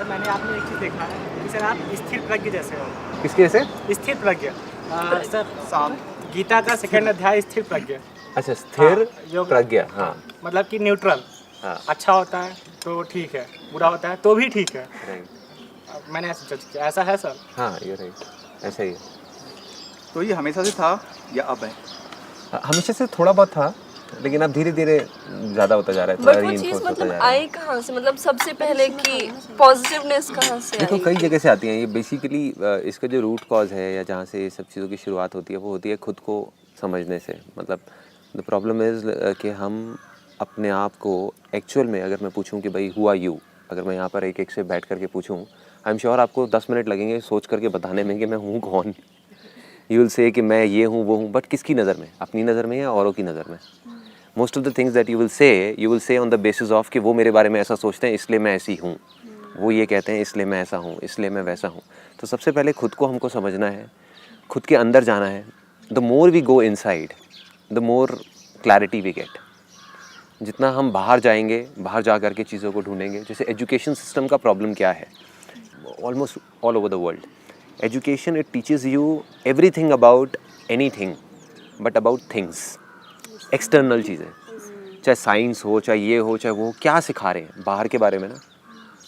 मैंने आप में एक चीज़ देखा है कि सर आप स्थिर प्रज्ञ जैसे हो। किसके से? स्थिर प्रज्ञ सर, शाम गीता का सेकंड अध्याय स्थिर प्रज्ञ। अच्छा, स्थिर जो प्रज्ञा, हाँ, मतलब कि न्यूट्रल, हाँ, अच्छा होता है तो ठीक है, बुरा होता है तो भी ठीक है। राइट, मैंने ऐसा जज किया, ऐसा है सर? हाँ, ये राइट, ऐसा ही है। तो ये हमेशा से था या अब है? हमेशा से थोड़ा बहुत था, लेकिन अब धीरे धीरे ज़्यादा होता जा रहा है, बट थोड़ा वो चीज़ reinforce होता मतलब जा रहा है। आई कहाँ से, मतलब सबसे पहले की पॉजिटिवनेस कहाँ से देखो आई? कई जगह से आती हैं ये बेसिकली। इसका जो रूट कॉज है या जहाँ से ये सब चीज़ों की शुरुआत होती है वो होती है खुद को समझने से। मतलब द प्रॉब्लम इज़ कि हम अपने आप को एक्चुअल में, अगर मैं पूछूं कि भाई हु आर यू, अगर मैं यहाँ पर एक एक से बैठ करके पूछूं, आई एम श्योर आपको 10 मिनट लगेंगे सोच करके बताने में कि मैं हूँ कौन। यू विल से कि मैं ये हूँ वो हूँ, बट किसकी नज़र में, अपनी नज़र में या औरों की नज़र में? Most of the things that you will say on the basis of कि वो मेरे बारे में ऐसा सोचते हैं इसलिए मैं ऐसी हूँ, वो ये कहते हैं इसलिए मैं ऐसा हूँ, इसलिए मैं वैसा हूँ। तो सबसे पहले खुद को हमको समझना है, खुद के अंदर जाना है। The more we go inside the more clarity we get. जितना हम बाहर जाएंगे, बाहर जा करके चीज़ों को ढूंढेंगे। जैसे एजुकेशन सिस्टम का प्रॉब्लम क्या है almost all over the world, education it teaches you everything about anything but about things, external चीज़ें, चाहे साइंस हो, चाहे ये हो, चाहे वो, क्या सिखा रहे हैं बाहर के बारे में ना,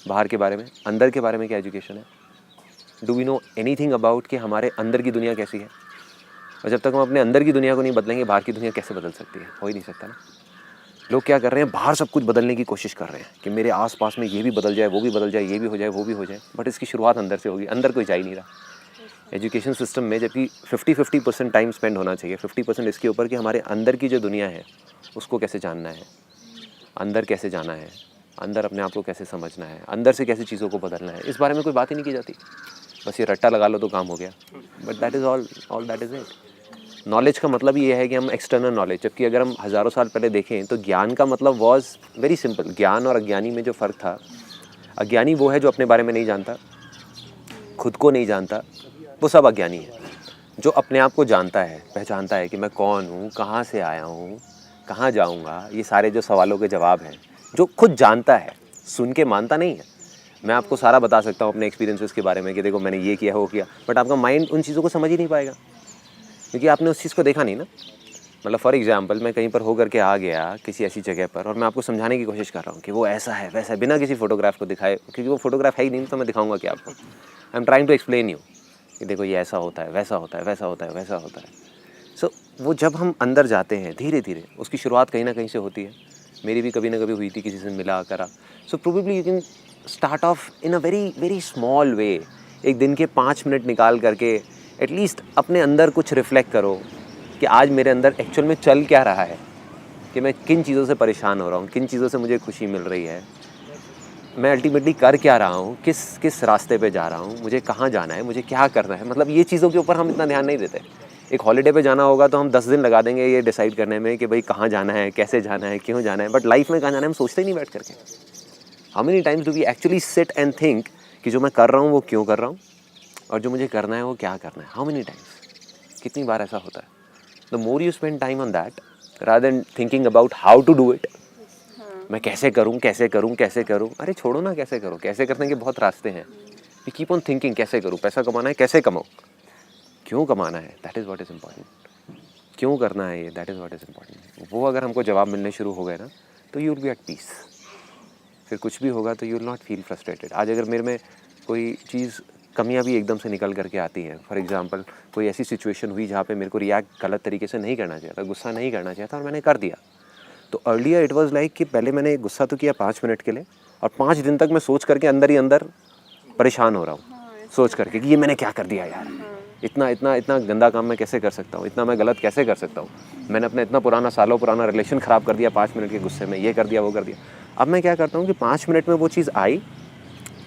बाहर के बारे में। अंदर के बारे में क्या एजुकेशन है? Do we know anything about कि हमारे अंदर की दुनिया कैसी है? और जब तक हम अपने अंदर की दुनिया को नहीं बदलेंगे, बाहर की दुनिया कैसे बदल सकती है? हो ही नहीं सकता ना। लोग क्या कर रहे हैं, बाहर सब कुछ बदलने की कोशिश कर रहे हैं कि मेरे आसपास में ये भी बदल जाए, वो भी बदल जाए, ये भी हो जाए, वो भी हो जाए, बट इसकी शुरुआत अंदर से होगी। अंदर कोई जा ही नहीं रहा एजुकेशन सिस्टम में, जबकि 50-50% टाइम स्पेंड होना चाहिए, 50% इसके ऊपर कि हमारे अंदर की जो दुनिया है उसको कैसे जानना है, अंदर कैसे जाना है, अंदर अपने आप को कैसे समझना है, अंदर से कैसे चीज़ों को बदलना है। इस बारे में कोई बात ही नहीं की जाती। बस ये रट्टा लगा लो तो काम हो गया, but that is all that is it. Knowledge का मतलब ये है कि हम एक्सटर्नल नॉलेज, जबकि अगर हम हज़ारों साल पहले देखें तो ज्ञान का मतलब वॉज वेरी सिंपल। ज्ञान और अज्ञानी में जो फ़र्क था, अज्ञानी वो है जो अपने बारे में नहीं जानता, खुद को नहीं जानता, वो सब अज्ञानी है। जो अपने आप को जानता है, पहचानता है कि मैं कौन हूँ, कहाँ से आया हूँ, कहाँ जाऊँगा, ये सारे जो सवालों के जवाब हैं, जो खुद जानता है, सुन के मानता नहीं है। मैं आपको सारा बता सकता हूँ अपने एक्सपीरियंसेस के बारे में कि देखो मैंने ये किया, वो किया, बट आपका माइंड उन चीज़ों को समझ ही नहीं पाएगा क्योंकि आपने उस चीज़ को देखा नहीं ना। मतलब फॉर एग्जांपल, मैं कहीं पर होकर के आ गया किसी ऐसी जगह पर और मैं आपको समझाने की कोशिश कर रहा हूँ कि वो ऐसा है वैसा है, बिना किसी फोटोग्राफ को दिखाए, क्योंकि वो फोटोग्राफ है ही नहीं तो मैं दिखाऊंगा क्या आपको। I am trying to explain you कि देखो ये ऐसा होता है, वैसा होता है, वैसा होता है, वैसा होता है। सो वो जब हम अंदर जाते हैं धीरे धीरे, उसकी शुरुआत कहीं ना कहीं से होती है। मेरी भी कभी ना कभी हुई थी, किसी से मिला करा। So probably you can start of in a very very small way. एक दिन के 5 मिनट निकाल करके एटलीस्ट अपने अंदर कुछ रिफ्लेक्ट करो कि आज मेरे अंदर एक्चुअल में चल क्या रहा है, कि मैं किन चीज़ों से परेशान हो रहा हूँ, किन चीज़ों से मुझे खुशी मिल रही है, मैं अल्टीमेटली कर क्या रहा हूँ, किस रास्ते पे जा रहा हूँ, मुझे कहाँ जाना है, मुझे क्या करना है। मतलब ये चीज़ों के ऊपर हम इतना ध्यान नहीं देते। एक हॉलीडे पे जाना होगा तो हम 10 दिन लगा देंगे ये डिसाइड करने में कि भाई कहाँ जाना है, कैसे जाना है, क्यों जाना है, बट लाइफ में कहाँ जाना है हम सोचते ही नहीं बैठ करके। How many times do we actually sit and think कि जो मैं कर रहा हूँ वो क्यों कर रहा हूँ और जो मुझे करना है वो क्या करना है। हाउ मेनी टाइम्स, कितनी बार ऐसा होता है। The more you spend time on that rather than thinking about how to do it, मैं कैसे करूँ कैसे करूँ कैसे करूँ। अरे छोड़ो ना, कैसे करो, कैसे करने के बहुत रास्ते हैं। वी कीप ऑन थिंकिंग कैसे करूँ, पैसा कमाना है कैसे कमाओ, क्यों कमाना है, that is what is important, क्यों करना है ये, that is what is important. वो अगर हमको जवाब मिलने शुरू हो गए ना तो you will be at peace. फिर कुछ भी होगा तो you will not feel frustrated. आज अगर मेरे में कोई चीज़, कमियां भी एकदम से निकल करके आती हैं, फॉर एग्जांपल कोई ऐसी सिचुएशन हुई जहाँ पे मेरे को रिएक्ट गलत तरीके से नहीं करना चाहिए था, गुस्सा नहीं करना चाहिए था और मैंने कर दिया, तो अर्लियर इट वाज लाइक कि पहले मैंने गुस्सा तो किया 5 मिनट के लिए और 5 दिन तक मैं सोच करके अंदर ही अंदर परेशान हो रहा हूँ, सोच करके कि ये मैंने क्या कर दिया यार, इतना इतना इतना गंदा काम मैं कैसे कर सकता हूँ, इतना मैं गलत कैसे कर सकता हूँ, मैंने अपना इतना पुराना सालों पुराना रिलेशन ख़राब कर दिया 5 मिनट के गुस्से में, ये कर दिया वो कर दिया। अब मैं क्या करता हूँ कि 5 मिनट में वो चीज़ आई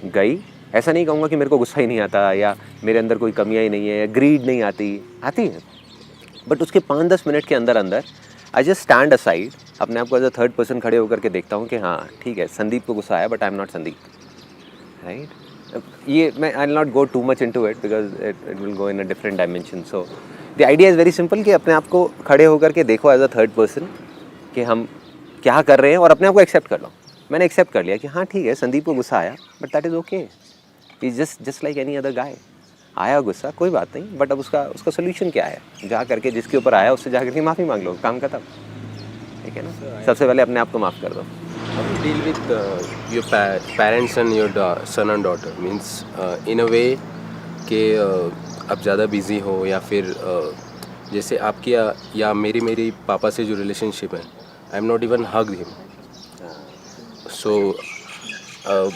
गई, ऐसा नहीं कहूँगा कि मेरे को गुस्सा ही नहीं आता या मेरे अंदर कोई कमियाँ ही नहीं है या ग्रीड नहीं आती है, बट उसके 5-10 मिनट के अंदर अंदर आई जस्ट स्टैंड असाइड, अपने आप को एज अ थर्ड पर्सन खड़े होकर के देखता हूँ कि हाँ ठीक है, संदीप को गुस्सा आया but I am not Sandeep, right. ये मैं आई will not go too much into it because it will go in a different dimension. So the idea is very simple कि अपने आप को खड़े होकर के देखो एज अ थर्ड पर्सन कि हम क्या कर रहे हैं और अपने आप को एक्सेप्ट कर लो। मैंने एक्सेप्ट कर लिया कि हाँ ठीक है, संदीप को गुस्सा आया but that is okay, is just like any other guy. आया गुस्सा, कोई बात नहीं, बट अब उसका सोल्यूशन क्या है, जा करके जिसके ऊपर आया उससे जा करके माफ़ी मांग लो, काम खत्म, ठीक है ना। सबसे पहले अपने आप को माफ़ कर दो। Deal with your parents and your son and daughter means in a way कि आप ज़्यादा बिजी हो या फिर जैसे आपकी या मेरी पापा से जो रिलेशनशिप है, I am not even hug him, so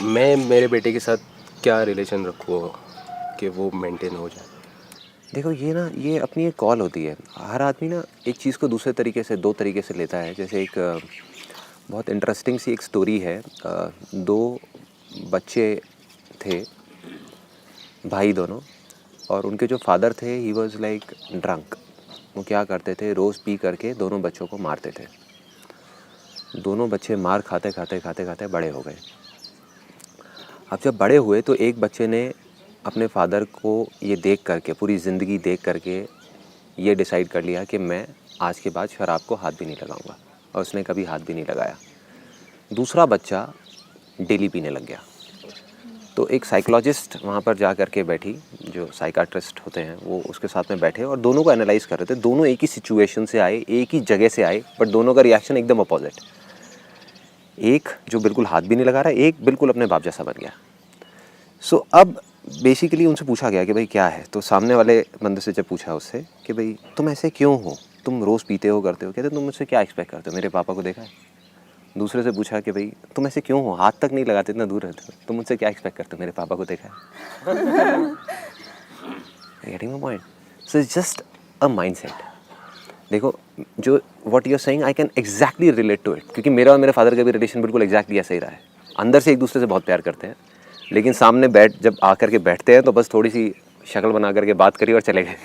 मैं मेरे बेटे के साथ क्या रिलेशन रखूँ कि वो मेंटेन हो जाए। देखो ये अपनी एक कॉल होती है। हर आदमी ना एक चीज़ को दूसरे तरीके से, दो तरीके से लेता है। जैसे एक बहुत इंटरेस्टिंग सी एक स्टोरी है। 2 बच्चे थे, भाई दोनों, और उनके जो फादर थे ही वॉज लाइक ड्रंक। वो क्या करते थे, रोज़ पी करके दोनों बच्चों को मारते थे। दोनों बच्चे मार खाते खाते बड़े हो गए। अब जब बड़े हुए तो एक बच्चे ने अपने फादर को ये देख करके, पूरी ज़िंदगी देख करके ये डिसाइड कर लिया कि मैं आज के बाद शराब को हाथ भी नहीं लगाऊंगा, और उसने कभी हाथ भी नहीं लगाया। दूसरा बच्चा डेली पीने लग गया। तो एक साइकोलॉजिस्ट वहाँ पर जा कर के बैठी, जो साइकाट्रिस्ट होते हैं वो उसके साथ में बैठे और दोनों को एनालाइज कर रहे थे। दोनों एक ही सिचुएशन से आए, एक ही जगह से आए, बट दोनों का रिएक्शन एकदम अपोजिट। एक जो बिल्कुल हाथ भी नहीं लगा रहा, एक बिल्कुल अपने बाप जैसा बन गया। सो अब बेसिकली उनसे पूछा गया कि भाई क्या है। तो सामने वाले बंदे से जब पूछा उससे कि भाई तुम ऐसे क्यों हो, तुम रोज़ पीते हो, करते हो, कहते तुम मुझसे क्या एक्सपेक्ट करते हो, मेरे पापा को देखा है। दूसरे से पूछा कि भाई तुम ऐसे क्यों हो, हाथ तक नहीं लगाते, इतना दूर रहते हो, तुम मुझसे क्या एक्सपेक्ट करते हो, मेरे पापा को देखा है। Getting my point? So it's just a mindset. देखो जो what you are saying I can exactly relate to it, क्योंकि मेरा और मेरे फादर का भी रिलेशन बिल्कुल एग्जैक्टली ऐसा ही रहा है। अंदर से एक दूसरे से बहुत प्यार करते हैं, लेकिन सामने जब आकर के बैठते हैं तो बस थोड़ी सी शक्ल बना करके बात करी और चले गए।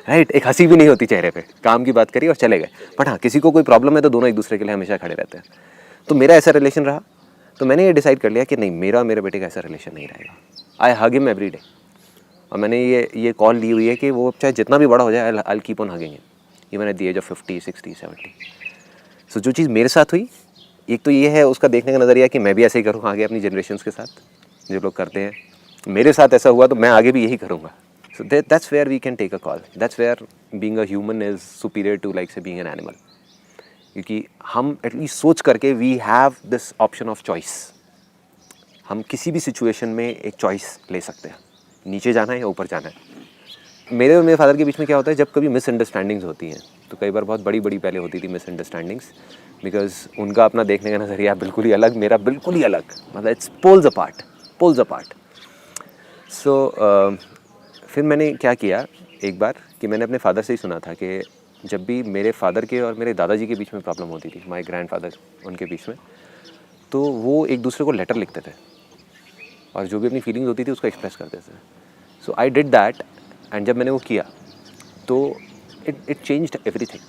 राइट, एक हंसी भी नहीं होती चेहरे पे, काम की बात करी और चले गए। बट हाँ, किसी को कोई प्रॉब्लम है तो दोनों एक दूसरे के लिए हमेशा खड़े रहते हैं। तो मेरा ऐसा रिलेशन रहा, तो मैंने ये डिसाइड कर लिया कि नहीं, मेरा और मेरे बेटे का ऐसा रिलेशन नहीं रहेगा। आई हग हिम एवरी डे, और मैंने ये कॉल ली हुई है कि वो चाहे जितना भी बड़ा हो जाए, I keep on hugging him even at the age of 50, 60, 70। So जो चीज़ मेरे साथ हुई, एक तो ये है उसका देखने का नज़रिया कि मैं भी ऐसे ही करूँ आगे अपनी जनरेशन्स के साथ, जो लोग करते हैं। मेरे साथ ऐसा हुआ तो मैं आगे भी यही करूँगा। So that's where we can take a call, that's where being a human is superior to like say being an animal, क्योंकि हम एटलीस्ट सोच करके we have this option of choice. हम किसी भी सिचुएशन में एक चॉइस ले सकते हैं, नीचे जाना है या ऊपर जाना है। मेरे और मेरे फादर के बीच में क्या होता है, जब कभी मिसअंडरस्टैंडिंग्स होती हैं, तो कई बार बहुत बड़ी पहले होती थी मिसअंडरस्टैंडिंग्स, बिकॉज उनका अपना देखने का नज़रिया बिल्कुल ही अलग, मेरा बिल्कुल ही अलग, मतलब इट्स पोल्स अपार्ट। सो फिर मैंने क्या किया एक बार कि मैंने अपने फादर से ही सुना था कि जब भी मेरे फादर के और मेरे दादाजी के बीच में प्रॉब्लम होती थी, माय ग्रैंडफादर उनके बीच में, तो वो एक दूसरे को लेटर लिखते थे और जो भी अपनी फीलिंग्स होती थी उसको एक्सप्रेस करते थे। सो आई डिड दैट, एंड जब मैंने वो किया तो इट चेंज्ड एवरीथिंग,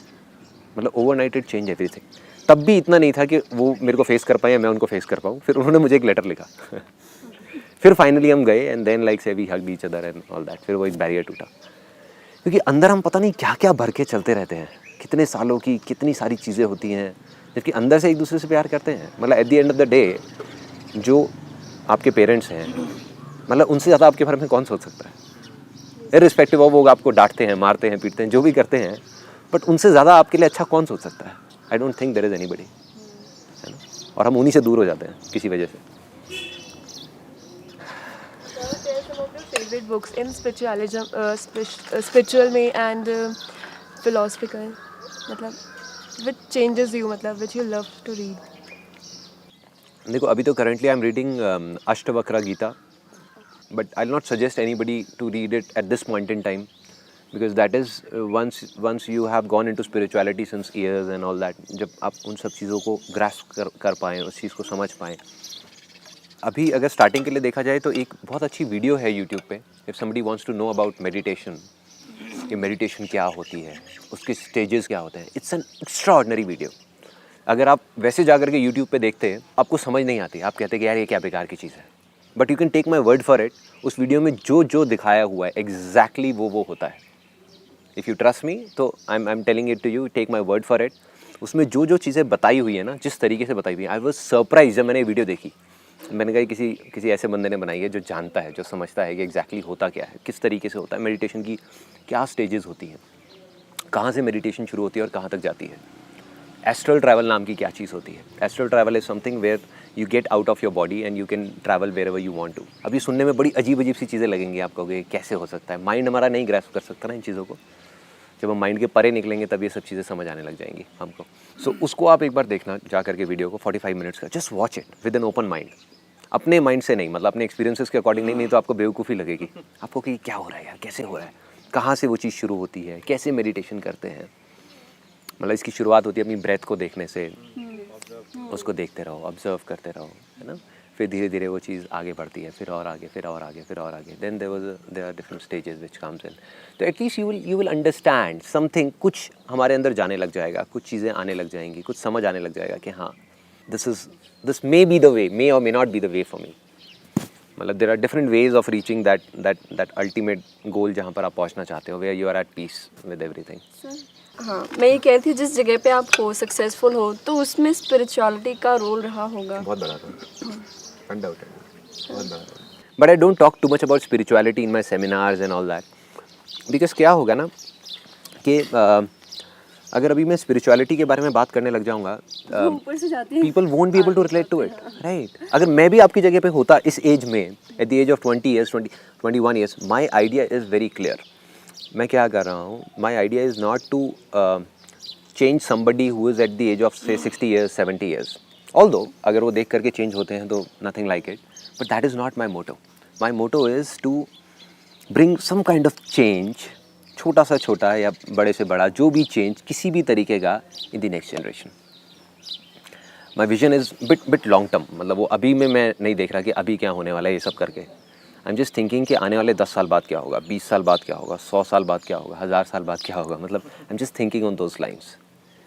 मतलब ओवरनाइट इट चेंज एवरीथिंग। तब भी इतना नहीं था कि वो मेरे को फेस कर पाए या मैं उनको फेस कर पाऊँ। फिर उन्होंने मुझे एक लेटर लिखा। फिर फाइनली हम गए and then like say we hugged each other and all that. फिर वो एक बैरियर टूटा, क्योंकि अंदर हम पता नहीं क्या क्या भर के चलते रहते हैं, कितने सालों की कितनी सारी चीज़ें होती हैं, जबकि अंदर से एक दूसरे से प्यार करते हैं। मतलब at the end of the day जो आपके पेरेंट्स हैं, मतलब उनसे ज़्यादा आपके बारे में कौन सोच सकता है, इर्रिस्पेक्टिव ऑफ वो आपको डांटते हैं, मारते हैं, पीटते हैं, जो भी करते हैं, बट उनसे ज़्यादा आपके लिए अच्छा कौन सोच सकता है? I don't think there is anybody, है ना। और हम उन्हीं से दूर हो जाते हैं किसी वजह से। favorite books in spiritual में and philosophical, मतलब which changes you, मतलब which you love to read? देखो अभी तो currently I'm reading Ashtavakra Gita, but I'll not suggest anybody to read it at this point in time, because that is once you have gone into spirituality since years and all that, जब आप उन सब चीज़ों को grasp कर पाएँ, उस चीज़ को समझ पाएँ, अभी अगर स्टार्टिंग के लिए देखा जाए तो एक बहुत अच्छी वीडियो है यूट्यूब पे, if somebody wants to know about meditation, कि मेडिटेशन क्या होती है, उसके स्टेजेस क्या होते हैं, इट्स एन एक्स्ट्राऑर्डिनरी वीडियो। अगर आप वैसे जा करके यूट्यूब पे देखते हैं आपको समझ नहीं आती, आप कहते हैं कि यार ये क्या बेकार की चीज़ है, but you can take my word for it, उस वीडियो में जो जो दिखाया हुआ है एग्जैक्टली वो होता है। इफ़ यू ट्रस्ट मी तो I am telling it to you, take my word for it. उसमें जो जो चीज़ें बताई हुई है ना, जिस तरीके से बताई हुई है, आई वॉज सरप्राइज जब मैंने ये वीडियो देखी। मैंने कहा किसी ऐसे बंदे ने बनाई है जो जानता है, जो समझता है कि एग्जैक्टली होता क्या है, किस तरीके से होता है, मेडिटेशन की क्या स्टेजेस होती हैं, कहाँ से मेडिटेशन शुरू होती है और कहाँ तक जाती है। एस्ट्रल ट्रैवल नाम की क्या चीज़ होती है। Astral travel is something where you get out of your body and you can travel wherever you want to. अभी सुनने में बड़ी अजीब सी चीज़ें लगेंगी, आप कहोगे कैसे हो सकता है, माइंड हमारा नहीं ग्रैस्प कर सकता ना इन चीज़ों को। जब हम माइंड के परे निकलेंगे तब ये सब चीज़ें समझ आने लग जाएंगी हमको। सो उसको आप एक बार देखना जा करके वीडियो को, 45 मिनट्स का, just watch it with an open mind, अपने माइंड से नहीं, मतलब अपने एक्सपीरियंसेस के अकॉर्डिंग नहीं तो आपको बेवकूफ़ी लगेगी आपको कि क्या हो रहा है यार, कैसे हो रहा है, कहाँ से वो चीज़ शुरू होती है, कैसे मेडिटेशन करते हैं। मतलब इसकी शुरुआत होती है अपनी ब्रेथ को देखने से, उसको देखते रहो, ऑब्जर्व करते रहो, है ना। फिर धीरे धीरे वो चीज़ आगे बढ़ती है, फिर और आगे, फिर और आगे, फिर और आगे। Then there are different stages which comes in. तो at least you will understand something, कुछ हमारे अंदर जाने लग जाएगा, कुछ चीज़ें आने लग जाएंगी, कुछ समझ आने लग जाएगा कि हाँ this may be the way, may और may not be the way for me. मतलब there are different ways of reaching that ultimate goal जहाँ पर आप पहुँचना चाहते हो, where you are at peace with everything. हाँ, मैं ये कह रही थी जिस जगह पे आप हो, सक्सेसफुल हो, तो उसमें स्पिरिचुअलिटी का रोल रहा होगा। बहुत बड़ा रोल, अनडाउटेड, बहुत बड़ा role. But I don't talk too much about spirituality in my seminars and all that, because क्या होगा ना कि अगर अभी मैं स्पिरिचुअलिटी के बारे में बात करने लग जाऊंगा, people won't be able to relate to it, right. अगर मैं भी आपकी जगह पे होता इस एज में, at the age of 20 years, 21 years, my idea is very clear. मैं क्या कर रहा हूँ, my idea is not to change somebody who is at the age of say 60 years, 70 years. Although अगर वो देख करके चेंज होते हैं तो nothing like it, but that is not my motto. My motto is to bring some kind of change, छोटा सा छोटा या बड़े से बड़ा, जो भी चेंज किसी भी तरीके का in the next generation. My vision is bit long term, मतलब वो अभी में मैं नहीं देख रहा कि अभी क्या होने वाला है ये सब करके। आई एम जस्ट थिंकिंग कि आने वाले 10 साल बाद क्या होगा, 20 साल बाद क्या होगा, 100 साल बाद क्या होगा, 1000 साल बाद क्या होगा। मतलब I am just thinking on those lines,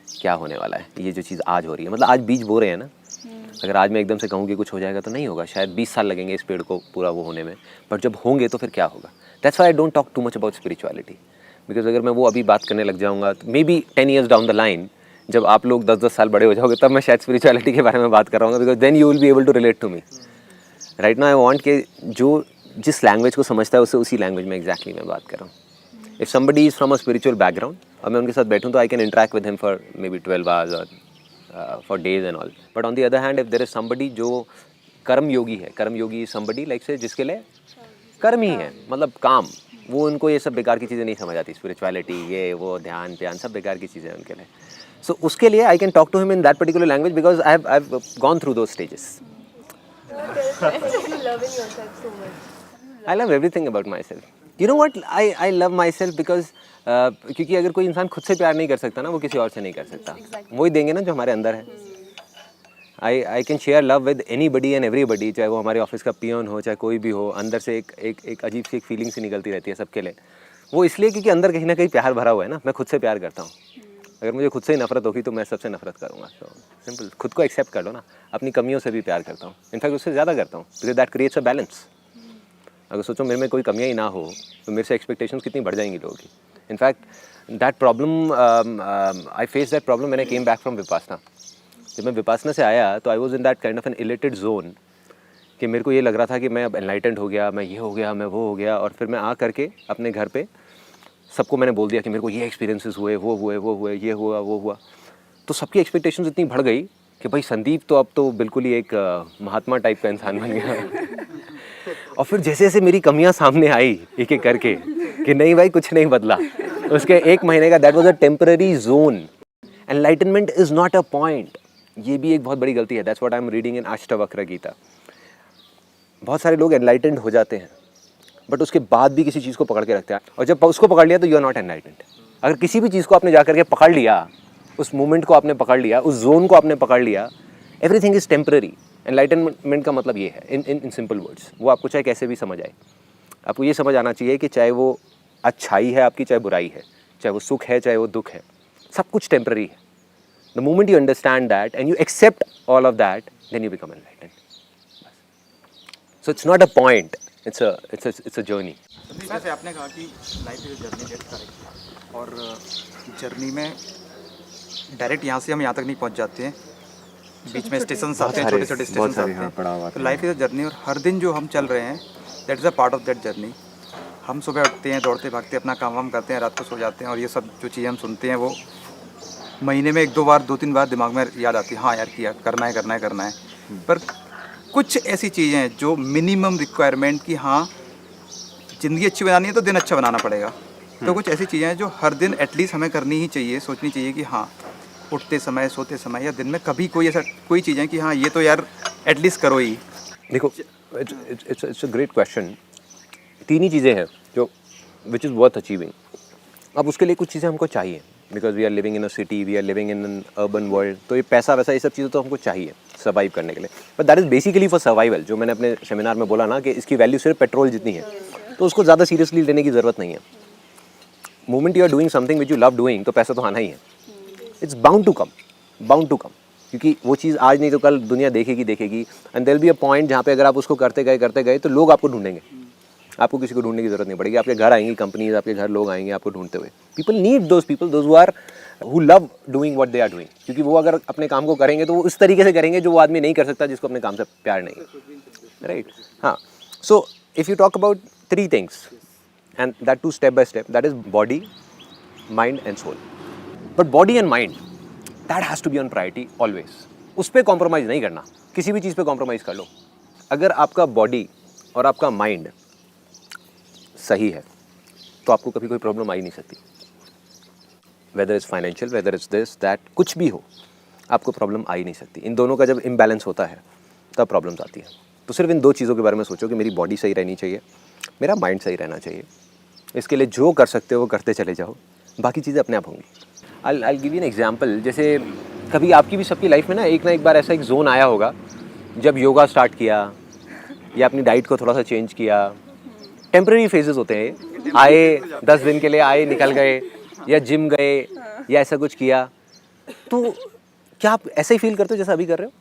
क्या होने वाला है। ये जो चीज़ आज हो रही है, मतलब आज बीज बो रहे हैं ना, अगर आज मैं एकदम से कहूँ कि कुछ हो जाएगा तो नहीं होगा, शायद 20 साल लगेंगे इस पेड़ को पूरा वो होने में, बट जब होंगे तो फिर क्या होगा। That's why I don't talk too much about spirituality, because अगर मैं वो अभी बात करने लग जाऊँगा तो may be 10 years down the line, जब आप लोग 10-10 साल बड़े हो जाओगे, तब मैं शायद स्पिरिचुअलिटी के बारे में बात कर रहा हूँ, because then you will be able to relate to me. Right now I want कि जो जिस लैंग्वेज को समझता है उससे उसी लैंग्वेज में एग्जैक्टली मैं बात कर रहा हूँ। If somebody is from a spiritual background और मैं उनके साथ बैठूँ तो I can interact with him for may be 12 hours और for days and all. But on the other hand if there is somebody जो कर्म योगी है, कर्म योगी इज समबडी लाइक से जिसके लिए कर्म ही है, मतलब काम, वो उनको ये सब बेकार की चीज़ें नहीं समझ आती, स्पिरिचुअलिटी ये वो ध्यान प्यान सब बेकार की चीज़ें उनके लिए। सो उसके लिए I can talk to him in that particular language because I have gone through those stages. I love everything about myself. You know what? I love myself because क्योंकि अगर कोई इंसान खुद से प्यार नहीं कर सकता ना, वो किसी और से नहीं कर सकता। वही देंगे ना जो हमारे अंदर है। I can share love with anybody and everybody, चाहे वो हमारे ऑफिस का पियोन हो, चाहे कोई भी हो, अंदर से एक अजीब सी एक फीलिंग सी निकलती रहती है सबके लिए। वो इसलिए क्योंकि अंदर कहीं ना कहीं प्यार भरा हुआ है ना। मैं खुद से प्यार करता हूँ। अगर मुझे खुद से ही नफरत होगी तो मैं सबसे नफरत करूँगा। तो सिंपल, खुद को एक्सेप्ट कर लो ना। अपनी कमियों से भी प्यार करता हूँ, इनफैक्ट उससे ज़्यादा करता हूँ, because that creates a balance. अगर सोचो मेरे में कोई कमियाँ ही ना हो तो मेरे से एक्सपेक्टेशंस कितनी बढ़ जाएंगी लोगों की। In fact that problem, I face that problem when I came back from Vipassana. जब मैं विपासना से आया तो I was in that kind of an elated zone कि मेरे को ये लग रहा था कि मैं अब एनलाइटेंड हो गया, मैं ये हो गया, मैं वो हो गया। और फिर मैं आ करके अपने घर पे सबको मैंने बोल दिया कि मेरे को ये एक्सपीरियंसेस हुए, वो हुए, ये हुआ, वो हुआ। तो सबकी एक्सपेक्टेशंस इतनी बढ़ गई कि भाई संदीप तो अब तो बिल्कुल ही एक महात्मा टाइप का इंसान बन गया। और फिर जैसे जैसे मेरी कमियां सामने आई एक एक करके कि नहीं भाई कुछ नहीं बदला, उसके 1 महीने का that was a temporary zone. Enlightenment is not a point. ये भी एक बहुत बड़ी गलती है। That's what I am reading in Ashtavakra Gita. बहुत सारे लोग एनलाइटेंड हो जाते हैं बट उसके बाद भी किसी चीज़ को पकड़ के रखते हैं, और जब उसको पकड़ लिया तो यू आर नॉट एनलाइटेंड। अगर किसी भी चीज़ को आपने जा करके पकड़ लिया, उस मोमेंट को आपने पकड़ लिया, उस जोन को आपने पकड़ लिया, एवरीथिंग इज टेम्पररी एनलाइटनमेंट का मतलब ये है इन सिंपल वर्ड्स, वो आपको चाहे कैसे भी समझ आए, आपको ये समझ आना चाहिए कि चाहे वो अच्छाई है आपकी, चाहे बुराई है, चाहे वो सुख है, चाहे वो दुख है, सब कुछ टेम्पररी है. The moment you understand that and you accept all of that, then you become enlightened. So it's not a point, it's a journey. जैसे आपने कहा कि life is journey, that's correct. और जर्नी में डायरेक्ट यहाँ से हम यहाँ तक नहीं पहुँच जाते हैं, बीच में स्टेशन आते हैं, छोटे छोटे स्टेशन आते हैं. तो लाइफ इज अ जर्नी, और हर दिन जो हम चल रहे हैं that is a part of that journey. हम सुबह उठते हैं, दौड़ते भागते अपना काम वाम करते हैं, रात को सो जाते हैं, और ये सब जो चीज़ें हम सुनते हैं वो महीने में 1-2 बार 2-3 बार दिमाग में याद आती है, हाँ यार किया, करना है. पर कुछ ऐसी चीज़ें हैं जो मिनिमम रिक्वायरमेंट की, हाँ ज़िंदगी अच्छी बनानी है तो दिन अच्छा बनाना पड़ेगा. तो कुछ ऐसी चीज़ें हैं जो हर दिन एटलीस्ट हमें करनी ही चाहिए, सोचनी चाहिए कि हाँ उठते समय, सोते समय, या दिन में कभी कोई ऐसा कोई चीज़ है कि हाँ ये तो यार एटलीस्ट करो ही. देखो, इट्स अ ग्रेट क्वेश्चन. 3 ही चीज़ें हैं जो विच इज़ वर्थ अचीविंग. अब उसके लिए कुछ चीज़ें हमको चाहिए, because we are living in a city, we are living in an urban world. तो ये पैसा वैसा ये सब चीज़ें तो हमको चाहिए सर्वाइव करने के लिए. But that is basically for survival. जो मैंने अपने सेमिनार में बोला ना कि इसकी वैल्यू सिर्फ पेट्रोल जितनी है, तो उसको ज़्यादा सीरियसली लेने की ज़रूरत नहीं है. Moment you are doing something which you love doing, तो पैसा तो आना ही है. इट्स बाउंड टू कम, क्योंकि वो चीज़ आज नहीं तो कल दुनिया देखेगी. And there will be a point जहाँ पे अगर आप उसको करते गए तो लोग आपको ढूंढेंगे. आपको किसी को ढूंढने की जरूरत नहीं पड़ेगी. आपके घर आएंगी कंपनीज, आपके घर लोग आएंगे आपको ढूंढते हुए. People need those people who love doing what they are doing. क्योंकि वो अगर अपने काम को करेंगे तो वो उस तरीके से करेंगे जो वो आदमी नहीं कर सकता जिसको अपने काम से प्यार नहीं है. राइट. हाँ. So if you talk about 3 things and that too step by step, that is body, mind and soul. But body and mind, that has to be on priority always. उस पर कॉम्प्रोमाइज़ नहीं करना. किसी भी चीज़ पे कॉम्प्रोमाइज़ कर लो. अगर आपका बॉडी और आपका माइंड सही है तो आपको कभी कोई प्रॉब्लम आ ही नहीं सकती. Whether is financial, whether is this that, कुछ भी हो, आपको प्रॉब्लम आ ही नहीं सकती. इन दोनों का जब इम्बैलेंस होता है तब प्रॉब्लम्स आती है. तो सिर्फ इन 2 चीज़ों के बारे में सोचो कि मेरी बॉडी सही रहनी चाहिए, मेरा माइंड सही रहना चाहिए. इसके लिए जो कर सकते हो वो करते चले जाओ, बाकी चीज़ें अपने आप होंगी. I'll give you an example. जैसे कभी आपकी भी सबकी लाइफ में ना एक बार ऐसा एक जोन आया होगा जब योगा स्टार्ट किया या अपनी डाइट को थोड़ा सा चेंज किया. टेम्पररी फेजेस होते हैं, आए 10 दिन के लिए आए, निकल गए, या जिम गए या ऐसा कुछ किया. तो क्या आप ऐसे ही फील करते हो जैसा अभी कर रहे हो,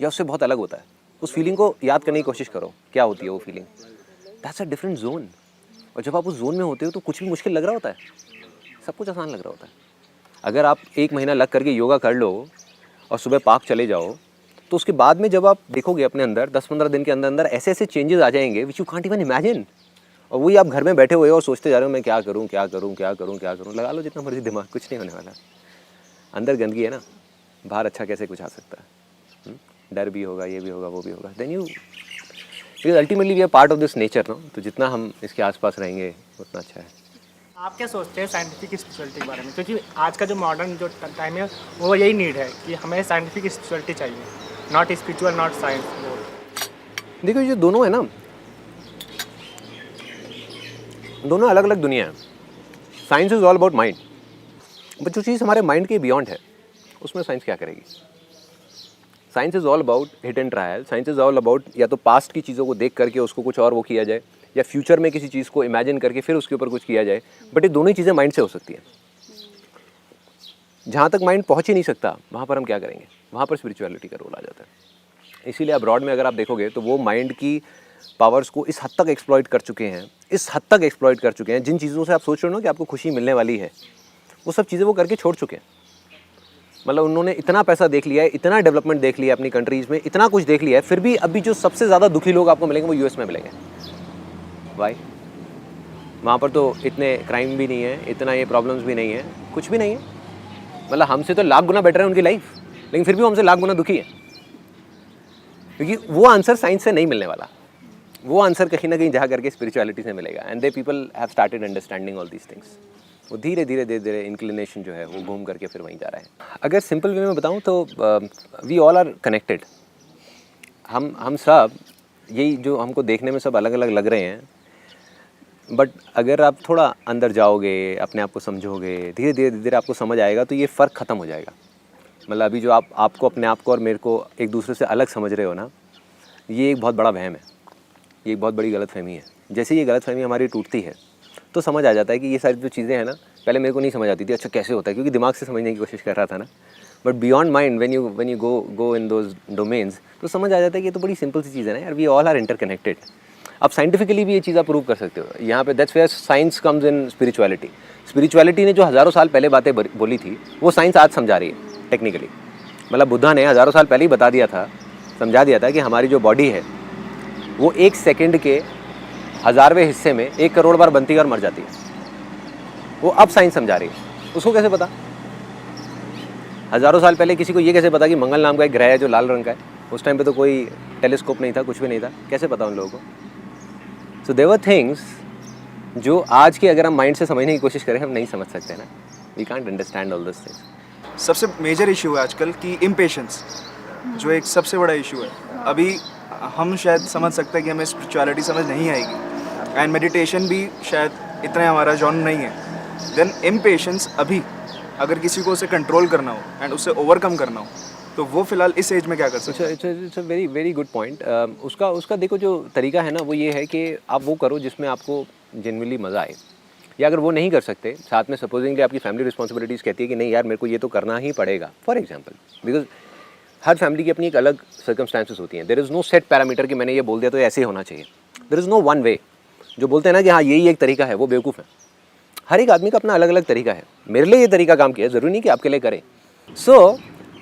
या उससे बहुत अलग होता है? उस फीलिंग को याद करने की कोशिश करो, क्या होती है वो feeling. That's a different zone. और जब आप उस जोन में होते हो तो कुछ भी मुश्किल लग रहा होता है, सब कुछ आसान लग रहा होता है. अगर आप 1 महीना लग करके योगा कर लो और सुबह पार्क चले जाओ, तो उसके बाद में जब आप देखोगे अपने अंदर 10-15 दिन के अंदर ऐसे ऐसे चेंजेस आ जाएंगे which you can't even imagine. और वही आप घर में बैठे हुए हो और सोचते जा रहे हो मैं क्या करूं. लगा लो जितना मर्जी दिमाग, कुछ नहीं होने वाला. अंदर गंदगी है ना, बाहर अच्छा कैसे कुछ आ सकता है. डर भी होगा, ये भी होगा, वो भी होगा. Then you, because ultimately we are part of this nature no. तो जितना हम इसके आसपास रहेंगे उतना अच्छा है. आप क्या सोचते हैं साइंटिफिक स्पिरिचुअलिटी के बारे में? क्योंकि आज का जो मॉडर्न जो टाइम है वो यही नीड है कि हमें साइंटिफिक स्पिरिचुअलिटी चाहिए, नॉट स्पिरिचुअल, नॉट साइंस. देखो ये दोनों है ना, दोनों अलग अलग दुनिया है. Science is all about mind, but जो चीज़ हमारे माइंड के बियॉन्ड है उसमें साइंस क्या करेगी. Science is all about hit and trial. Science is all about या तो पास्ट की चीज़ों को देख करके उसको कुछ और वो किया जाए, या फ्यूचर में किसी चीज़ को इमेजिन करके फिर उसके ऊपर कुछ किया जाए. बट ये दोनों ही चीज़ें माइंड से हो सकती हैं. जहाँ तक माइंड पहुँच ही नहीं सकता वहाँ पर हम क्या करेंगे, वहाँ पर स्पिरिचुअलिटी का रोल आ जाता है. इसीलिए अब्रॉड में अगर आप देखोगे तो वो माइंड की पावर्स को इस हद तक एक्सप्लॉइट कर चुके हैं, जिन चीज़ों से आप सोच रहे हो ना कि आपको खुशी मिलने वाली है, वो सब चीज़ें वो करके छोड़ चुके हैं. मतलब उन्होंने इतना पैसा देख लिया है, इतना डेवलपमेंट देख लिया अपनी कंट्रीज़ में, इतना कुछ देख लिया है, फिर भी अभी जो सबसे ज़्यादा दुखी लोग आपको मिलेंगे वो यूएस में मिलेंगे. वाई? वहाँ पर तो इतने क्राइम भी नहीं है, इतना ये प्रॉब्लम्स भी नहीं है, कुछ भी नहीं है. मतलब हमसे तो लाख गुना बेटर है उनकी लाइफ, लेकिन फिर भी हमसे लाख गुना दुखी है. क्योंकि वो आंसर साइंस से नहीं मिलने वाला, वो आंसर कहीं ना कहीं जा करके स्पिरिचुअलिटी से मिलेगा. And they people have started understanding all these things. वो धीरे धीरे इंक्लिनेशन जो है वो घूम करके फिर वहीं जा रहा है. अगर सिंपल वे में बताऊँ तो वी ऑल आर कनेक्टेड. हम सब यही जो हमको देखने में सब अलग अलग लग रहे हैं, बट अगर आप थोड़ा अंदर जाओगे, अपने आप को समझोगे, धीरे धीरे आपको समझ आएगा तो ये फ़र्क ख़त्म हो जाएगा. मतलब अभी जो आपको अपने आप को और मेरे को एक दूसरे से अलग समझ रहे हो ना, ये एक बहुत बड़ा वहम है, ये एक बहुत बड़ी गलतफहमी है। जैसे ये गलतफहमी हमारी टूटती है तो समझ आ जाता है कि ये सारी जो चीज़ें हैं ना, पहले मेरे को नहीं समझ आती थी, अच्छा कैसे होता है, क्योंकि दिमाग से समझने की कोशिश कर रहा था ना। But beyond mind when you go in those domains, तो समझ आ जाता है कि ये तो बड़ी सिंपल सी चीज़ है ना यार, वी ऑल आर इंटरकनेक्टेड। आप साइंटिफिकली भी ये चीज़ आप प्रूव कर सकते हो यहाँ पे। That's where science comes in spirituality. Spirituality ने जो हज़ारों साल पहले बातें बोली थी, वो साइंस आज समझा रही है टेक्निकली। मतलब बुद्धा ने हज़ारों साल पहले ही बता दिया था, समझा दिया था कि हमारी जो बॉडी है वो 1 सेकंड के 1000वें हिस्से में 1 करोड़ बार बनती है और मर जाती है। वो अब साइंस समझा रही है। उसको कैसे पता? हज़ारों साल पहले किसी को ये कैसे पता कि मंगल नाम का एक ग्रह है जो लाल रंग का है? उस टाइम पे तो कोई टेलीस्कोप नहीं था, कुछ भी नहीं था, कैसे पता उन लोगों को? सो देयर वर थिंग्स जो आज के अगर हम माइंड से समझने की कोशिश करें हम नहीं समझ सकते ना। We can't understand all this things. सबसे मेजर इशू है आजकल की इम्पेशंस, जो एक सबसे बड़ा इशू है। अभी हम शायद समझ सकते हैं कि हमें स्पिरिचुअलिटी समझ नहीं आएगी, एंड मेडिटेशन भी शायद इतना हमारा जॉन नहीं है। देन इम्पेशंस अभी अगर किसी को उसे कंट्रोल करना हो एंड उसे ओवरकम करना हो, तो वो फिलहाल इस एज में क्या कर सकते हैं? It's a very very good point. उसका देखो जो तरीका है ना, वो ये है कि आप वो करो जिसमें आपको जेन्युइनली मज़ा आए। या अगर वो नहीं कर सकते, साथ में सपोजिंगली आपकी फैमिली रिस्पॉन्सिबिलिटीज़ कहती है कि नहीं यार मेरे को ये तो करना ही पड़ेगा, फॉर एग्जाम्पल, बिकॉज हर फैमिली की अपनी एक अलग सर्कमस्टांसेस होती हैं। There is no set parameter कि मैंने ये बोल दिया तो ऐसे ही होना चाहिए। There is no one way. जो बोलते हैं ना कि हाँ यही एक तरीका है, वो बेवकूफ़ है। हर एक आदमी का अपना अलग अलग तरीका है। मेरे लिए ये तरीका काम किया, ज़रूरी नहीं कि आपके लिए करे। So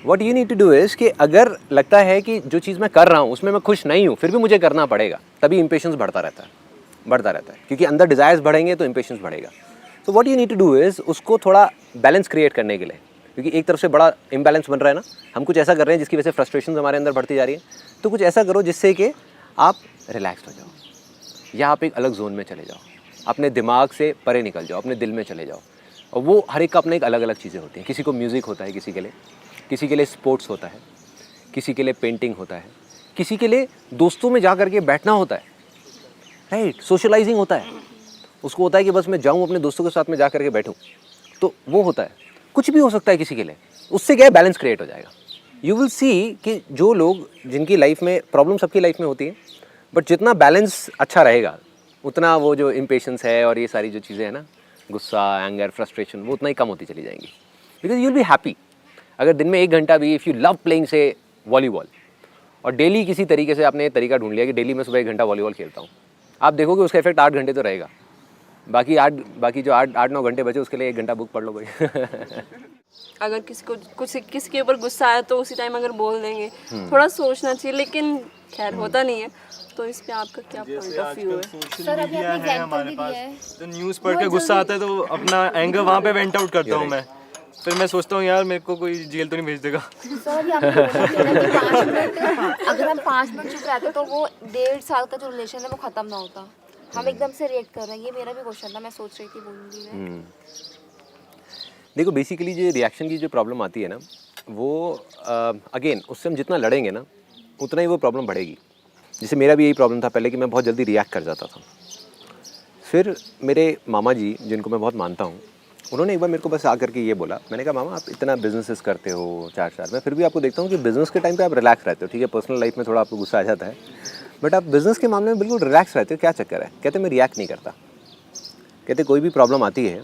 what you need to do is कि अगर लगता है कि जो चीज़ मैं कर रहा हूँ उसमें मैं खुश नहीं हूँ, फिर भी मुझे करना पड़ेगा, तभी इम्पेशंस बढ़ता रहता है, क्योंकि अंदर डिज़ायर्स बढ़ेंगे तो इम्पेशंस बढ़ेगा। तो what you need to do is उसको थोड़ा बैलेंस क्रिएट करने के लिए, क्योंकि एक तरफ से बड़ा इम्बैलेंस बन रहा है ना, हम कुछ ऐसा कर रहे हैं जिसकी वजह से फ्रस्ट्रेशन हमारे अंदर बढ़ती जा रही है। तो कुछ ऐसा करो जिससे कि आप रिलैक्स हो जाओ, या आप एक अलग जोन में चले जाओ, अपने दिमाग से परे निकल जाओ, अपने दिल में चले जाओ। और वो हर एक का अपने एक अलग अलग चीज़ें होती हैं। किसी को म्यूज़िक होता है, किसी के लिए स्पोर्ट्स होता है, किसी के लिए पेंटिंग होता है, किसी के लिए दोस्तों में जा कर के बैठना होता है, राइट, सोशलाइजिंग होता है। उसको होता है कि बस मैं जाऊँ अपने दोस्तों के साथ में जा कर के बैठूँ, तो वो होता है। कुछ भी हो सकता है किसी के लिए, उससे क्या है बैलेंस क्रिएट हो जाएगा। यू विल सी कि जो लोग जिनकी लाइफ में प्रॉब्लम, सबकी लाइफ में होती है, बट जितना बैलेंस अच्छा रहेगा उतना वो जो इम्पेशंस है और ये सारी जो चीज़ें हैं ना, गुस्सा, एंगर, फ्रस्ट्रेशन, वो उतना ही कम होती चली जाएंगी। Because you will be happy. अगर दिन में 1 घंटा भी, इफ़ यू लव प्लेइंग से वॉलीबॉल, और डेली किसी तरीके से आपने तरीका ढूंढ लिया कि डेली मैं सुबह 1 घंटा वॉलीबॉल खेलता हूँ, आप देखोगे उसका इफेक्ट 8 घंटे तो रहेगा। बाकी जो 8-9 घंटे बचे उसके लिए 1 घंटा बुक पढ़ लो भाई। अगर किसी के ऊपर गुस्सा आया तो उसी टाइम अगर बोल देंगे, थोड़ा सोचना चाहिए, लेकिन खैर होता नहीं है। तो इस पे आपका क्या पॉइंट ऑफ व्यू है? सर अभी आपने एग्जांपल भी दिया है, तो न्यूज़ पढ़ के गुस्सा आता है तो अपना एंगर वहाँ पे वेंट आउट करता हूँ मैं। फिर मैं सोचता हूँ यार मेरे को कोई जेल तो नहीं भेज देगा। सर अगर हम 5 मिनट चुप रहते तो वो 1.5 साल का जो रिलेशन है वो खत्म ना होता। हम एकदम से रिएक्ट कर रहे हैं। ये मेरा भी क्वेश्चन था, मैं सोच रही थी बोलूँगी मैं। देखो बेसिकली जो रिएक्शन की जो प्रॉब्लम आती है ना, वो अगेन उससे हम जितना लड़ेंगे ना उतना ही वो प्रॉब्लम बढ़ेगी। जैसे मेरा भी यही प्रॉब्लम था पहले कि मैं बहुत जल्दी रिएक्ट कर जाता था। फिर मेरे मामा जी, जिनको मैं बहुत मानता हूँ, उन्होंने एक बार मेरे को बस आकर के ये बोला, मैंने कहा मामा आप इतना बिजनेसेस करते हो 4 मैं फिर भी आपको देखता हूँ कि बिज़नेस के टाइम पे आप रिलैक्स रहते हो। ठीक है, पर्सनल लाइफ में थोड़ा आपको गुस्सा आ जाता है, बट आप बिज़नेस के मामले में बिल्कुल रिलैक्स रहते हो, क्या चक्कर है? कहते मैं रिएक्ट नहीं करता। कहते कोई भी प्रॉब्लम आती है,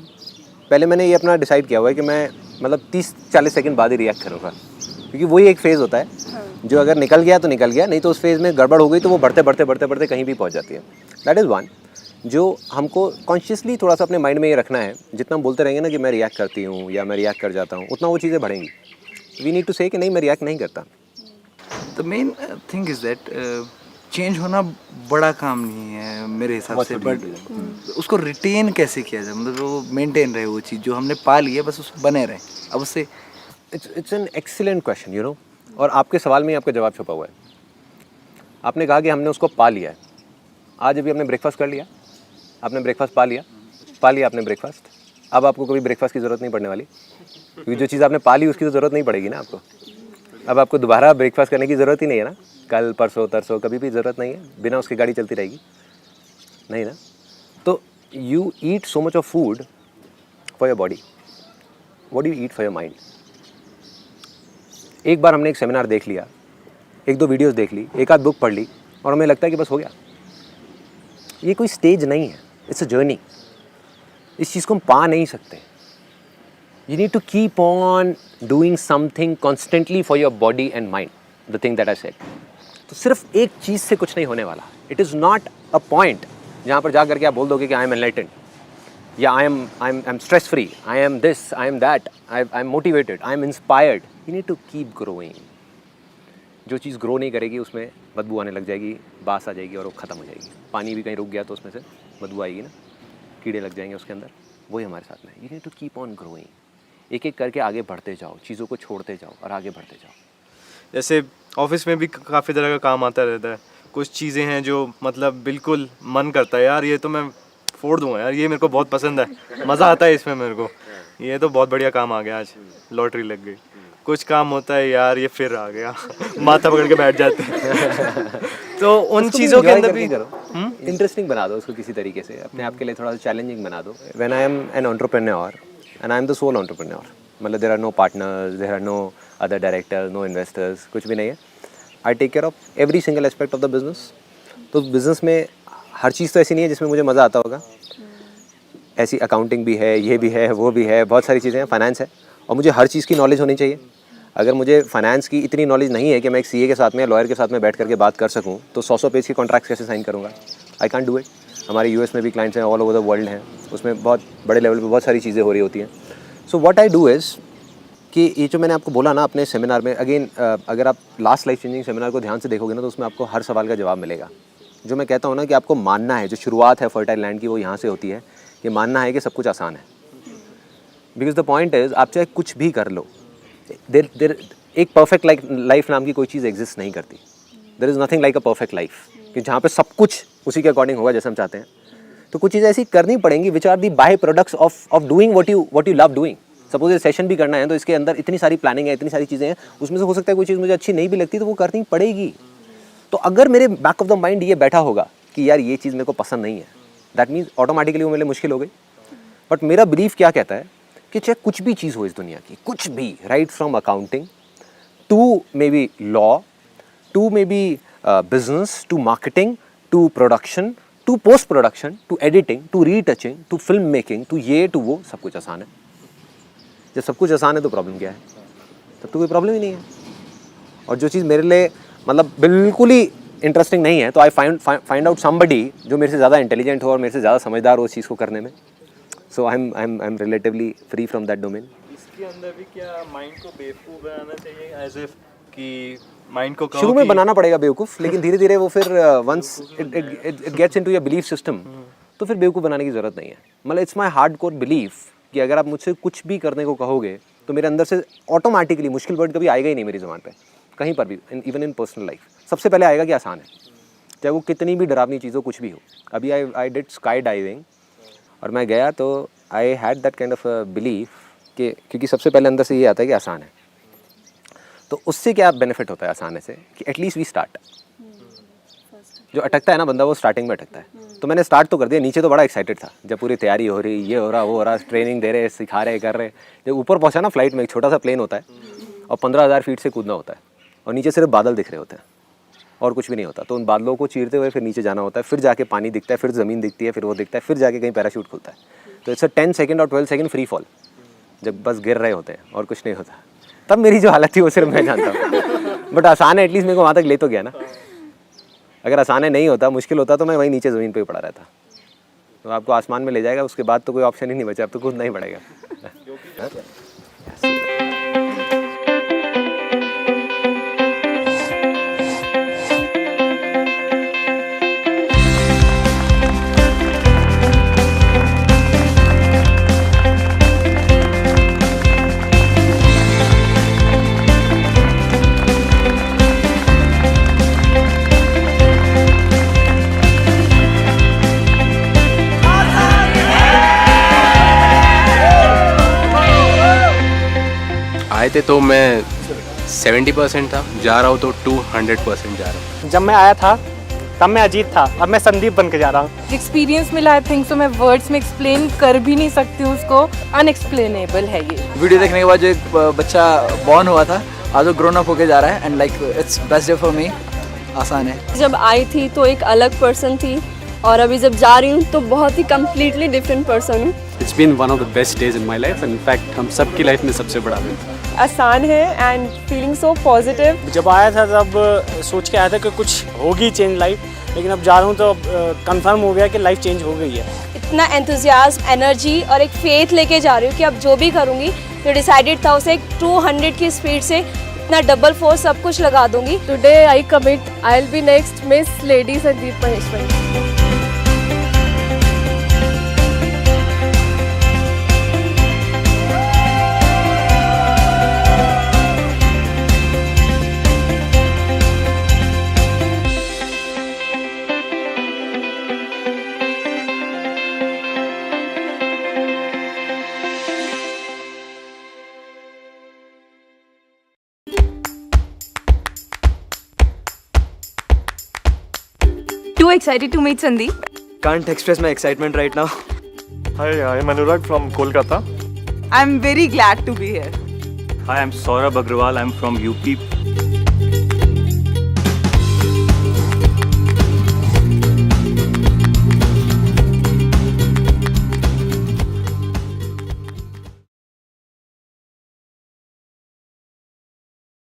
पहले मैंने ये अपना डिसाइड किया हुआ है कि मैं मतलब 30-40 सेकंड बाद ही रिएक्ट करूँगा, क्योंकि वही एक फ़ेज़ होता है जो अगर निकल गया तो निकल गया, नहीं तो उस फेज़ में गड़बड़ हो गई तो वो बढ़ते कहीं भी पहुंच जाती है। दैट इज़ वन जो हमको कॉन्शियसली थोड़ा सा अपने माइंड में ये रखना है। जितना हम बोलते रहेंगे ना कि मैं रिएक्ट करती हूँ या मैं रिएक्ट कर जाता हूँ, उतना वो चीज़ें बढ़ेंगी। वी नीड टू से कि नहीं मैं रिएक्ट नहीं करता। The main thing is that change होना बड़ा काम नहीं है मेरे हिसाब से, बट उसको रिटेन कैसे किया जाए, मतलब वो मेंटेन रहे, वो चीज़ जो हमने पा ली है बस उस बने रहे। अब उससे it's an excellent question, you know, और आपके सवाल में ही आपका जवाब छुपा हुआ है। आपने कहा कि हमने उसको पा लिया है। आज अभी आपने ब्रेकफास्ट कर लिया, आपने ब्रेकफास्ट पा लिया आपने ब्रेकफास्ट। अब आपको कभी ब्रेकफास्ट की ज़रूरत नहीं पड़ने वाली, क्योंकि जो चीज़ आपने पा ली उसकी तो ज़रूरत नहीं पड़ेगी ना आपको। अब आपको दोबारा ब्रेकफास्ट करने की ज़रूरत ही नहीं है ना, कल परसों तरसों कभी भी ज़रूरत नहीं है, बिना उसकी गाड़ी चलती रहेगी नहीं ना। तो you eat so much of food for your body, what do you eat for your mind? एक बार हमने एक सेमिनार देख लिया, एक दो वीडियोस देख ली, एक आध बुक पढ़ ली और हमें लगता है कि बस हो गया। ये कोई स्टेज नहीं है, इट्स अ जर्नी। इस चीज़ को हम पा नहीं सकते। You need to keep on doing something constantly for your body and mind, the thing that I said. तो सिर्फ एक चीज़ से कुछ नहीं होने वाला। It is not a point जहाँ पर जा करके आप बोल दोगे कि आई एम एनलाइटेंड या I am stress free, I am this, I am that, I am motivated, I am inspired. You need to keep growing. जो चीज़ ग्रो नहीं करेगी उसमें बदबू आने लग जाएगी, बास आ जाएगी और वो ख़त्म हो जाएगी। पानी भी कहीं रुक गया तो उसमें से बदबू आएगी ना, कीड़े लग जाएंगे उसके अंदर। वही हमारे साथ में। You need to keep on growing. एक एक करके आगे बढ़ते जाओ, चीज़ों को छोड़ते जाओ और आगे बढ़ते जाओ। जैसे ऑफिस में भी काफ़ी तरह का काम आता रहता है। कुछ चीज़ें हैं जो मतलब बिल्कुल मन करता है यार ये तो मैं फोड़ दूंगा यार, ये मेरे को बहुत पसंद है, मज़ा आता है इसमें मेरे को, ये तो बहुत बढ़िया काम आ गया, आज लॉटरी लग गई। कुछ काम होता है यार ये फिर आ गया माथा पकड़ के बैठ जाते हैं। तो उन चीज़ों के अंदर भी इंटरेस्टिंग बना दो उसको किसी तरीके से, अपने आप के लिए थोड़ा सा चैलेंजिंग बना दो। When I am an entrepreneur and I am the sole entrepreneur, मतलब there are no partners, there are no other directors, no investors, कुछ भी नहीं है। I take care of every single aspect of the business. तो बिजनेस में हर चीज़ तो ऐसी नहीं है जिसमें मुझे मज़ा आता होगा। ऐसी अकाउंटिंग भी है, ये भी है, वो भी है, बहुत सारी चीज़ें हैं, फाइनेंस है, और मुझे हर चीज़ की नॉलेज होनी चाहिए। अगर मुझे फाइनेंस की इतनी नॉलेज नहीं है कि मैं एक सीए के साथ में, लॉयर के साथ में बैठ करके बात कर सकूं, तो 100 पेज के कॉन्ट्रैक्ट कैसे साइन करूंगा? I can't do it. हमारे यूएस में भी क्लाइंट्स हैं, ऑल ओवर द वर्ल्ड हैं, उसमें बहुत बड़े लेवल पे बहुत सारी चीज़ें हो रही होती हैं। So what I do is कि ये जो मैंने आपको बोला ना अपने सेमिनार में, अगेन अगर आप लास्ट लाइफ चेंजिंग सेमिनार को ध्यान से देखोगे ना, तो उसमें आपको हर सवाल का जवाब मिलेगा। जो मैं कहता हूँ ना कि आपको मानना है, जो शुरुआत है फर्टाइल लैंड की वो यहाँ से होती है, कि मानना है कि सब कुछ आसान है। बिकॉज द पॉइंट इज़ आप चाहे कुछ भी कर लो, देर एक परफेक्ट लाइफ नाम की कोई चीज़ एग्जिस्ट नहीं करती। There is nothing like a perfect life, कि जहाँ पे सब कुछ उसी के अकॉर्डिंग होगा जैसे हम चाहते हैं। तो कुछ चीज़ें ऐसी करनी पड़ेंगी which are the by products of doing what you love doing. Suppose ये सेशन भी करना है तो इसके अंदर इतनी सारी प्लानिंग है, इतनी सारी चीज़ें हैं, उसमें से हो सकता है कोई चीज़ मुझे अच्छी नहीं भी लगती तो वो करनी पड़ेगी। तो अगर मेरे बैक ऑफ द माइंड ये बैठा होगा कि यार ये चीज़ मेरे को पसंद नहीं है, दैट मीन्स ऑटोमेटिकली वो मेरे लिए मुश्किल हो गई। बट मेरा बिलीफ क्या कहता है कि चाहे कुछ भी चीज़ हो इस दुनिया की, कुछ भी, right from accounting to maybe law, to maybe business, to marketing, to production, to post production, to editing, to retouching, to film making, to ये टू वो, सब कुछ आसान है। जब सब कुछ आसान है तो प्रॉब्लम क्या है? तब तो कोई प्रॉब्लम ही नहीं है। और जो चीज़ मेरे लिए मतलब बिल्कुल ही इंटरेस्टिंग नहीं है, तो आई फाइंड आउट समबडी जो मेरे से ज़्यादा इंटेलिजेंट हो और मेरे से ज़्यादा समझदार हो उस चीज़ को करने में। So I am relatively free from that domain. इसके अंदर भी क्या माइंड को बेवकूफ़ बनाना चाहिए, एज इफ कि माइंड को शुरू में बनाना पड़ेगा बेवकूफ़, लेकिन धीरे धीरे वो फिर once it gets into your belief system, तो फिर बेवकूफ़ बनाने की ज़रूरत नहीं है। मतलब इट्स माई हार्डकोर बिलीफ कि अगर आप मुझसे कुछ भी करने को कहोगे तो मेरे अंदर से ऑटोमेटिकली मुश्किल वर्ड कभी आएगा ही नहीं मेरी ज़ुबान पे, कहीं पर भी, इवन इन पर्सनल लाइफ। सबसे पहले आएगा कि आसान है, चाहे वो कितनी भी डरावनी चीज़ हो, कुछ भी हो। अभी आई डिड स्काई डाइविंग और मैं गया तो I had that kind of belief कि क्योंकि सबसे पहले अंदर से ये आता है कि आसान है। तो उससे क्या बेनिफिट होता है आसानी से कि एटलीस्ट वी स्टार्ट। जो अटकता है ना बंदा वो स्टार्टिंग में अटकता है। तो मैंने स्टार्ट तो कर दिया, नीचे तो बड़ा एक्साइटेड था जब पूरी तैयारी हो रही, ये हो रहा, वो हो रहा, ट्रेनिंग दे रहे, सिखा रहे, कर रहे। जब ऊपर पहुंचा ना फ्लाइट में, एक छोटा सा प्लेन होता है और 15,000 फीट से कूदना होता है और नीचे सिर्फ बादल दिख रहे होते हैं और कुछ भी नहीं होता। तो उन बादलों को चीरते हुए फिर नीचे जाना होता है, फिर जाके पानी दिखता है, फिर ज़मीन दिखती है, फिर वो दिखता है, फिर जाके कहीं पैराशूट खुलता है। तो इट्स 10 सेकंड और 12 सेकंड फ्री फॉल, जब बस गिर रहे होते हैं और कुछ नहीं होता। तब मेरी जो हालत थी वो सिर्फ मैं जानता हूँ। बट आसान है, एटलीस्ट मेरे को वहाँ तक ले तो गया ना। अगर आसान है नहीं होता, मुश्किल होता, तो मैं वहीं नीचे ज़मीन पे ही पड़ा रहता। तो आपको आसमान में ले जाएगा, उसके बाद तो कोई ऑप्शन ही नहीं बचा, अब तो कूदना ही पड़ेगा। आए थे तो मैं 70% था, जा रहा हूँ तो 200% जा रहा हूँ। जब मैं आया था तब मैं अजीत था, अब मैं संदीप बन के जा रहा हूँ। एक्सपीरियंस मिला, आई थिंक सो मैं वर्ड्स में एक्सप्लेन कर भी नहीं सकती हूँ उसको, अनएक्सप्लेनेबल है ये। वीडियो देखने के बाद जो एक बच्चा बॉर्न हुआ था आज वो ग्रोन अप होके जा रहा है and like it's best day for me. आसान है। जब आई थी तो एक अलग पर्सन थी और अभी जब जा रही हूँ तो बहुत ही कम्प्लीटली डिफरेंट पर्सन हूँ। It's been one of the best days in my life and in fact हम सबकी लाइफ में सबसे बड़ा दिन। आसान है एंड फीलिंग सो पॉजिटिव। जब आया था तब सोच के आया था कि कुछ होगी चेंज लाइफ, लेकिन अब जा रहा हूँ तो कंफर्म हो गया कि लाइफ चेंज हो गई है। इतना एंथुजियाज्म, एनर्जी और एक फेथ लेके जा रही हूँ कि अब जो भी करूँगी जो डिसाइडेड था उसे 200 की स्पीड से इतना डबल फोर्स सब कुछ लगा दूंगी। Today I commit I will be next miss lady Sandeep Maheshwari. Too excited to meet Sandeep. Can't express my excitement right now. Hi, I'm Anurag from Kolkata. I'm very glad to be here. Hi, I'm Saurabh Agrawal. I'm from UP.